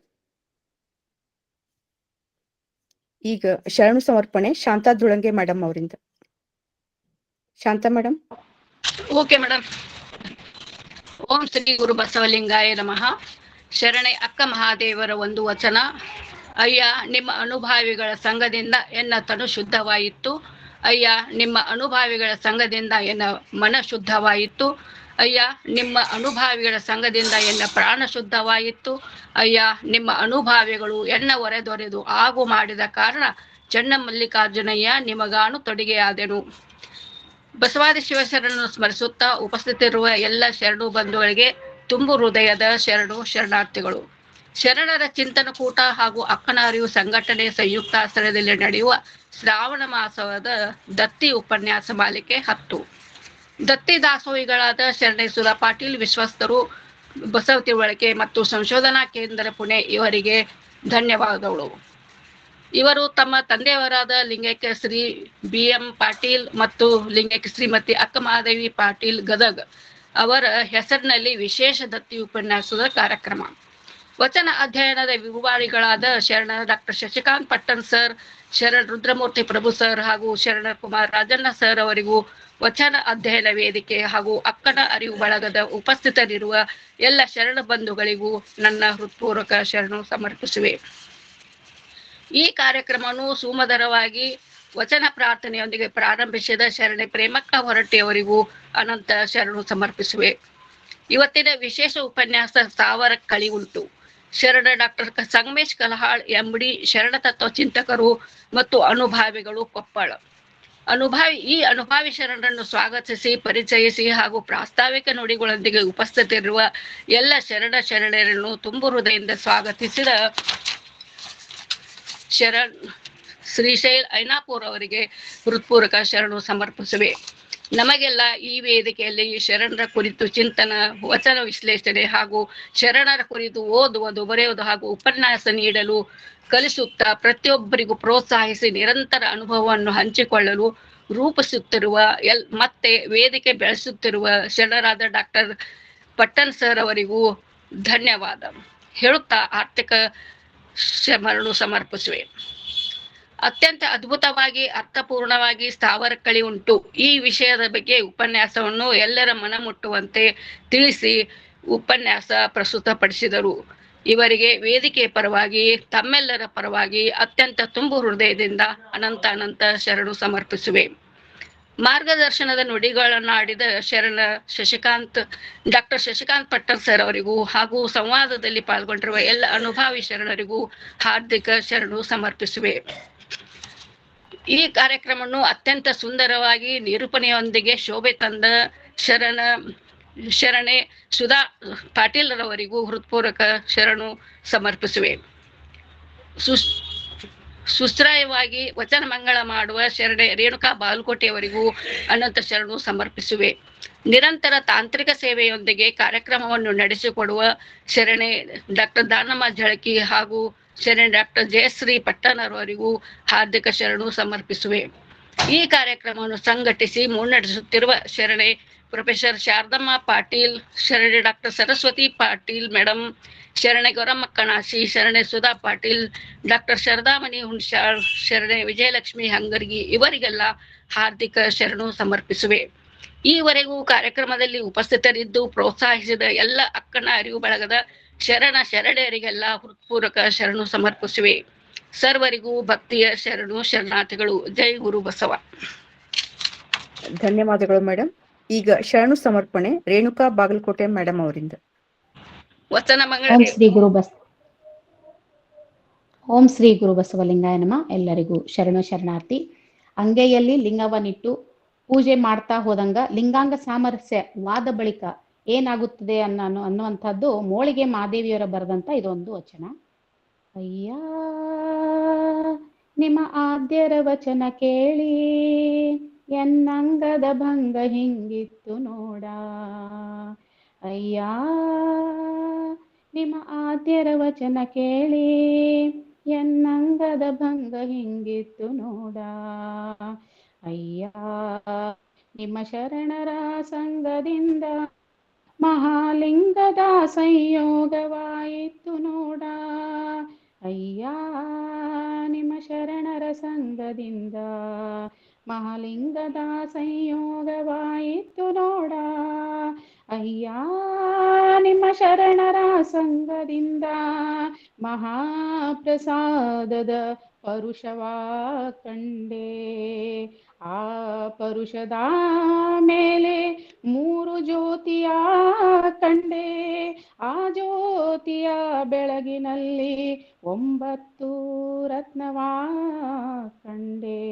ಈಗ ಶರಣ ಸಮರ್ಪಣೆ ಶಾಂತಾ ದುಳಂಗೆ ಮೇಡಮ್ ಅವರಿಂದ. ಶಾಂತಾ ಮೇಡಮ್. Okay madam. ಓಂ ಶ್ರೀ ಗುರು ಬಸವಲಿಂಗಾಯ ನಮಃ. ಶರಣೆ ಅಕ್ಕ ಮಹಾದೇವರ ಒಂದು ವಚನ. ಅಯ್ಯ, ನಿಮ್ಮ ಅನುಭಾವಿಗಳ ಸಂಘದಿಂದ ಎನ್ನ ತನು ಶುದ್ಧವಾಯಿತು. ಅಯ್ಯ ನಿಮ್ಮ ಅನುಭಾವಿಗಳ ಸಂಘದಿಂದ ಎನ್ನ ಮನ ಶುದ್ಧವಾಯಿತು. ಅಯ್ಯ ನಿಮ್ಮ ಅನುಭಾವಿಗಳ ಸಂಘದಿಂದ ಎನ್ನ ಪ್ರಾಣ ಶುದ್ಧವಾಯಿತು. ಅಯ್ಯ ನಿಮ್ಮ ಅನುಭಾವಿಗಳು ಎನ್ನ ಒರೆದೊರೆದು ಆಗು ಮಾಡಿದ ಕಾರಣ ಚನ್ನಮಲ್ಲಿಕಾರ್ಜುನಯ್ಯ ನಿಮಗಾನು ತೊಡಿಗೆಯಾದೆನು. ಬಸವಾದಿ ಶಿವಶರಣನ್ನು ಸ್ಮರಿಸುತ್ತಾ ಉಪಸ್ಥಿತಿರುವ ಎಲ್ಲ ಶರಣು ಬಂಧುಗಳಿಗೆ ತುಂಬು ಹೃದಯದ ಶರಣಾರ್ಥಿಗಳು. ಶರಣರ ಚಿಂತನಕೂಟ ಹಾಗೂ ಅಕ್ಕನ ಅರಿವು ಸಂಘಟನೆ ಸಂಯುಕ್ತಾಶ್ರಯದಲ್ಲಿ ನಡೆಯುವ ಶ್ರಾವಣ ಮಾಸದ ದತ್ತಿ ಉಪನ್ಯಾಸ ಮಾಲಿಕೆ 10. ದತ್ತಿ ದಾಸೋಹಿಗಳಾದ ಶರಣೆ ಸುಧಾ ಪಾಟೀಲ್ ವಿಶ್ವಸ್ತರು, ಬಸವ ತಿಳುವಳಿಕೆ ಮತ್ತು ಸಂಶೋಧನಾ ಕೇಂದ್ರ ಪುಣೆ ಇವರಿಗೆ ಧನ್ಯವಾದಗಳು. ಇವರು ತಮ್ಮ ತಂದೆಯವರಾದ ಲಿಂಗೈಕ್ಯ ಶ್ರೀ BM ಪಾಟೀಲ್ ಮತ್ತು ಲಿಂಗೈಕ್ಯ ಶ್ರೀಮತಿ ಅಕ್ಕಮಹಾದೇವಿ ಪಾಟೀಲ್ ಗದಗ್ ಅವರ ಹೆಸರಿನಲ್ಲಿ ವಿಶೇಷ ದತ್ತಿ ಉಪನ್ಯಾಸದ ಕಾರ್ಯಕ್ರಮ. ವಚನ ಅಧ್ಯಯನದ ವಿಭಾರಿಗಳಾದ ಶರಣ ಡಾಕ್ಟರ್ ಶಶಿಕಾಂತ್ ಪಟ್ಟಣ್ ಸರ್, ಶರಣ ರುದ್ರಮೂರ್ತಿ ಪ್ರಭು ಸರ್ ಹಾಗೂ ಶರಣ ಕುಮಾರ್ ರಾಜಣ್ಣ ಸರ್ ಅವರಿಗೂ ವಚನ ಅಧ್ಯಯನ ವೇದಿಕೆ ಹಾಗೂ ಅಕ್ಕನ ಅರಿವು ಬಳಗದ ಉಪಸ್ಥಿತರಿರುವ ಎಲ್ಲ ಶರಣ ಬಂಧುಗಳಿಗೂ ನನ್ನ ಹೃತ್ಪೂರ್ವಕ ಶರಣು ಸಮರ್ಪಿಸುವೆ. ಈ ಕಾರ್ಯಕ್ರಮವನ್ನು ಸುಮಧುರವಾಗಿ ವಚನ ಪ್ರಾರ್ಥನೆಯೊಂದಿಗೆ ಪ್ರಾರಂಭಿಸಿದ ಶರಣೆ ಪ್ರೇಮಕ್ಕ ಹೊರಟ್ಟಿಯವರಿಗೂ ಅನಂತ ಶರಣು ಸಮರ್ಪಿಸುವೆ. ಇವತ್ತಿನ ವಿಶೇಷ ಉಪನ್ಯಾಸ ಸಾವರ ಕಳಿ ಉಂಟು. ಶರಣ ಡಾಕ್ಟರ್ ಸಂಗಮೇಶ್ ಕಲಹಾಳ್ MD, ಶರಣ ತತ್ವ ಚಿಂತಕರು ಮತ್ತು ಅನುಭಾವಿಗಳು, ಕೊಪ್ಪಳ. ಈ ಅನುಭಾವಿ ಶರಣರನ್ನು ಸ್ವಾಗತಿಸಿ ಪರಿಚಯಿಸಿ ಹಾಗೂ ಪ್ರಾಸ್ತಾವಿಕ ನುಡಿಗಳೊಂದಿಗೆ ಉಪಸ್ಥಿತರಿರುವ ಎಲ್ಲ ಶರಣೆಯರನ್ನು ತುಂಬು ಹೃದಯದಿಂದ ಸ್ವಾಗತಿಸಿದ ಶರಣ್ ಶ್ರೀಶೈಲ್ ಐನಾಪುರ್ ಅವರಿಗೆ ಹೃತ್ಪೂರ್ವಕ ಶರಣು ಸಮರ್ಪಿಸುವೆ. ನಮಗೆಲ್ಲ ಈ ವೇದಿಕೆಯಲ್ಲಿ ಶರಣರ ಕುರಿತು ಚಿಂತನ, ವಚನ ವಿಶ್ಲೇಷಣೆ ಹಾಗೂ ಶರಣರ ಕುರಿತು ಓದುವುದು, ಬರೆಯುವುದು ಹಾಗೂ ಉಪನ್ಯಾಸ ನೀಡಲು ಕಲಿಸುತ್ತಾ ಪ್ರತಿಯೊಬ್ಬರಿಗೂ ಪ್ರೋತ್ಸಾಹಿಸಿ ನಿರಂತರ ಅನುಭವವನ್ನು ಹಂಚಿಕೊಳ್ಳಲು ರೂಪಿಸುತ್ತಿರುವ ಮತ್ತೆ ವೇದಿಕೆ ಬೆಳೆಸುತ್ತಿರುವ ಶರಣರಾದ ಡಾಕ್ಟರ್ ಪಟ್ಟಣ್ ಸರ್ ಅವರಿಗೂ ಧನ್ಯವಾದ ಹೇಳುತ್ತಾ ಆರ್ಥಿಕ ಶರಣು ಸಮರ್ಪಿಸುವೆ. ಅತ್ಯಂತ ಅದ್ಭುತವಾಗಿ ಅರ್ಥಪೂರ್ಣವಾಗಿ ಸ್ಥಾವರ ಕಳಿ ಉಂಟು. ಈ ವಿಷಯದ ಬಗ್ಗೆ ಉಪನ್ಯಾಸವನ್ನು ಎಲ್ಲರ ಮನ ಮುಟ್ಟುವಂತೆ ತಿಳಿಸಿ ಉಪನ್ಯಾಸ ಪ್ರಸ್ತುತಪಡಿಸಿದರು. ಇವರಿಗೆ ವೇದಿಕೆ ಪರವಾಗಿ ತಮ್ಮೆಲ್ಲರ ಪರವಾಗಿ ಅತ್ಯಂತ ತುಂಬು ಹೃದಯದಿಂದ ಅನಂತ ಶರಣು ಸಮರ್ಪಿಸುವೆ. ಮಾರ್ಗದರ್ಶನದ ನುಡಿಗಳನ್ನಾಡಿದ ಶರಣ ಡಾಕ್ಟರ್ ಶಶಿಕಾಂತ್ ಪಟ್ಟಣ್ ಸರ್ ಅವರಿಗೂ ಹಾಗೂ ಸಂವಾದದಲ್ಲಿ ಪಾಲ್ಗೊಂಡಿರುವ ಎಲ್ಲ ಅನುಭಾವಿ ಶರಣರಿಗೂ ಹಾರ್ದಿಕ ಶರಣು ಸಮರ್ಪಿಸುವೆ. ಈ ಕಾರ್ಯಕ್ರಮವನ್ನು ಅತ್ಯಂತ ಸುಂದರವಾಗಿ ನಿರೂಪಣೆಯೊಂದಿಗೆ ಶೋಭೆ ತಂದ ಶರಣೆ ಸುಧಾ ಪಾಟೀಲ್ ರವರಿಗೂ ಹೃತ್ಪೂರ್ವಕ ಶರಣು ಸಮರ್ಪಿಸುವೆ. ಸುಶ್ರಾಯವಾಗಿ ವಚನ ಮಂಗಳ ಮಾಡುವ ಶರಣೆ ರೇಣುಕಾ ಬಾಲ್ಕೋಟೆಯವರಿಗೂ ಅನಂತ ಶರಣು ಸಮರ್ಪಿಸುವೆ. ನಿರಂತರ ತಾಂತ್ರಿಕ ಸೇವೆಯೊಂದಿಗೆ ಕಾರ್ಯಕ್ರಮವನ್ನು ನಡೆಸಿಕೊಡುವ ಶರಣೆ ಡಾಕ್ಟರ್ ದಾನಮ್ಮ ಜಳಕಿ ಹಾಗೂ ಶರಣೆ ಡಾಕ್ಟರ್ ಜಯಶ್ರೀ ಪಟ್ಟಣರವರಿಗೂ ಹಾರ್ದಿಕ ಶರಣು ಸಮರ್ಪಿಸುವೆ. ಈ ಕಾರ್ಯಕ್ರಮವನ್ನು ಸಂಘಟಿಸಿ ಮುನ್ನಡೆಸುತ್ತಿರುವ ಶರಣೆ ಪ್ರೊಫೆಸರ್ ಶಾರದಮ್ಮ ಪಾಟೀಲ್, ಶರಣೆ ಡಾಕ್ಟರ್ ಸರಸ್ವತಿ ಪಾಟೀಲ್ ಮೇಡಮ್, ಶರಣೆ ಗೌರಮ್ಮ ಕಣಾಸಿ, ಶರಣೆ ಸುಧಾ ಪಾಟೀಲ್, ಡಾಕ್ಟರ್ ಶಾರದಾಮಣಿ ಹುಣಸಾಳ್, ಶರಣೆ ವಿಜಯಲಕ್ಷ್ಮಿ ಹಂಗರ್ಗಿ ಇವರಿಗೆಲ್ಲ ಹಾರ್ದಿಕ ಶರಣು ಸಮರ್ಪಿಸುವೆ. ಈವರೆಗೂ ಕಾರ್ಯಕ್ರಮದಲ್ಲಿ ಉಪಸ್ಥಿತರಿದ್ದು ಪ್ರೋತ್ಸಾಹಿಸಿದ ಎಲ್ಲ ಅಕ್ಕನ ಅರಿವು ಬಳಗದ ಶರಣೆಯರಿಗೆಲ್ಲ ಹೃತ್ಪೂರ್ವಕ ಶರಣು ಸಮರ್ಪಿಸುವೆ. ಸರ್ವರಿಗೂ ಭಕ್ತಿಯ ಶರಣಾರ್ಥಿಗಳು. ಜೈ ಗುರು ಬಸವ. ಧನ್ಯವಾದಗಳು ಮೇಡಮ್. ಈಗ ಶರಣು ಸಮರ್ಪಣೆ ರೇಣುಕಾ ಬಾಗಲಕೋಟೆ ಮೇಡಮ್ ಅವರಿಂದ. ವಚನ ಮಂಗಳ. ಓಂ ಶ್ರೀ ಗುರು ಬಸವಲಿಂಗಾಯ ನಮಃ. ಎಲ್ಲರಿಗೂ ಶರಣಾರ್ಥಿ. ಅಂಗೈಯಲ್ಲಿ ಲಿಂಗವನ್ನಿಟ್ಟು ಪೂಜೆ ಮಾಡ್ತಾ ಹೋದಂಗ ಲಿಂಗಾಂಗ ಸಾಮರಸ್ಯ ವಾದ ಬಳಿಕ ಏನಾಗುತ್ತದೆ ಅನ್ನುವಂಥದ್ದು ಮೋಳಿಗೆ ಮಾದೇವಿಯವರ ಬರೆದಂತ ಇದೊಂದು ವಚನ. ಅಯ್ಯ ನಿಮ್ಮ ಆದ್ಯರ ವಚನ ಕೇಳಿ ಎನ್ನಂಗದ ಭಂಗ ಹಿಂಗಿತ್ತು ನೋಡ. ಅಯ್ಯ ನಿಮ್ಮ ಆದ್ಯರ ವಚನ ಕೇಳಿ ಎನ್ನಂಗದ ಭಂಗ ಹಿಂಗಿತ್ತು ನೋಡ. ಅಯ್ಯ ನಿಮ್ಮ ಶರಣರ ಸಂಗದಿಂದ ಮಹಾಲಿಂಗದ ಸಂಯೋಗವಾಯಿತು ನೋಡ. ಅಯ್ಯ ನಿಮ್ಮ ಶರಣರ ಸಂಗದಿಂದ ಮಹಾಲಿಂಗದ ಸಂಯೋಗವಾಯಿತು ನೋಡ. ಅಯ್ಯ ನಿಮ್ಮ ಶರಣರ ಸಂಗದಿಂದ ಮಹಾಪ್ರಸಾದದ ಪರುಷವ ಕಂಡೆ. ಆ ಪರುಷದ ಮೇಲೆ 3 ಜ್ಯೋತಿಯ ಕಂಡೆ, ಆ ಜ್ಯೋತಿಯ ಬೆಳಗಿನಲ್ಲಿ 9 ರತ್ನವಾ ಕಂಡೆ.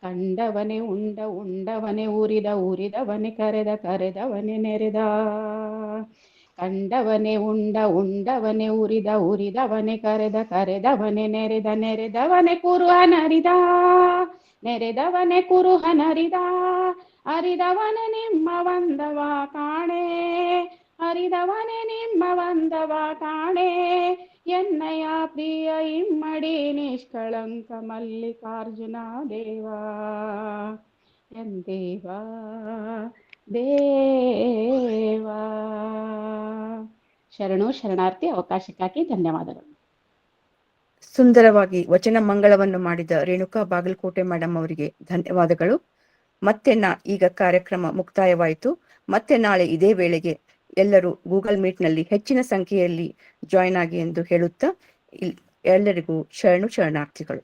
ಕಂಡವನೆ ಉಂಡ, ಉಂಡವನೆ ಉರಿದ, ಉರಿದವನೆ ಕರೆದ, ಕರೆದವನೆ ನೆರೆದ. ಕಂಡವನೆ ಉಂಡ, ಉಂಡವನೆ ಉರಿದ, ಉರಿದವನೆ ಕರೆದ, ಕರೆದವನೆ ನೆರೆದ, ನೆರೆದವನೆ ಕುರುಹನರಿದ, ನೆರೆದವನೆ ಕುರುಹನರಿದ. ಅರಿದವನೆ ನಿಮ್ಮ ವಂದವ ಕಾಣೆ, ಅರಿದವನೆ ನಿಮ್ಮ ವಂದವ ಕಾಣೆ. ಎನ್ನಯ ಪ್ರಿಯ ಇಮ್ಮಡಿ ನಿಷ್ಕಳಂಕ ಮಲ್ಲಿಕಾರ್ಜುನ ದೇವಾ, ಎಂದೇವಾ ದೇವಾ. ಶರಣು ಶರಣಾರ್ಥಿ. ಅವಕಾಶಕ್ಕಾಗಿ ಧನ್ಯವಾದಗಳು. ಸುಂದರವಾಗಿ ವಚನ ಮಂಗಳವನ್ನು ಮಾಡಿದ ರೇಣುಕಾ ಬಾಗಲಕೋಟೆ ಮೇಡಮ್ ಅವರಿಗೆ ಧನ್ಯವಾದಗಳು. ಮತ್ತೆ ಈಗ ಕಾರ್ಯಕ್ರಮ ಮುಕ್ತಾಯವಾಯಿತು. ಮತ್ತೆ ನಾಳೆ ಇದೇ ವೇಳೆಗೆ ಎಲ್ಲರೂ ಗೂಗಲ್ ಮೀಟ್ ನಲ್ಲಿ ಹೆಚ್ಚಿನ ಸಂಖ್ಯೆಯಲ್ಲಿ ಜಾಯಿನ್ ಆಗಿ ಎಂದು ಹೇಳುತ್ತಾ ಎಲ್ಲರಿಗೂ ಶರಣು ಶರಣಾರ್ಥಿಗಳು.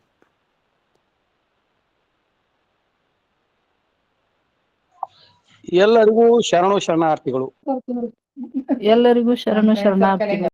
ಎಲ್ಲರಿಗೂ ಶರಣು ಶರಣಾರ್ಥಿಗಳು. ಎಲ್ಲರಿಗೂ ಶರಣು ಶರಣಾರ್ಥಿಗಳು.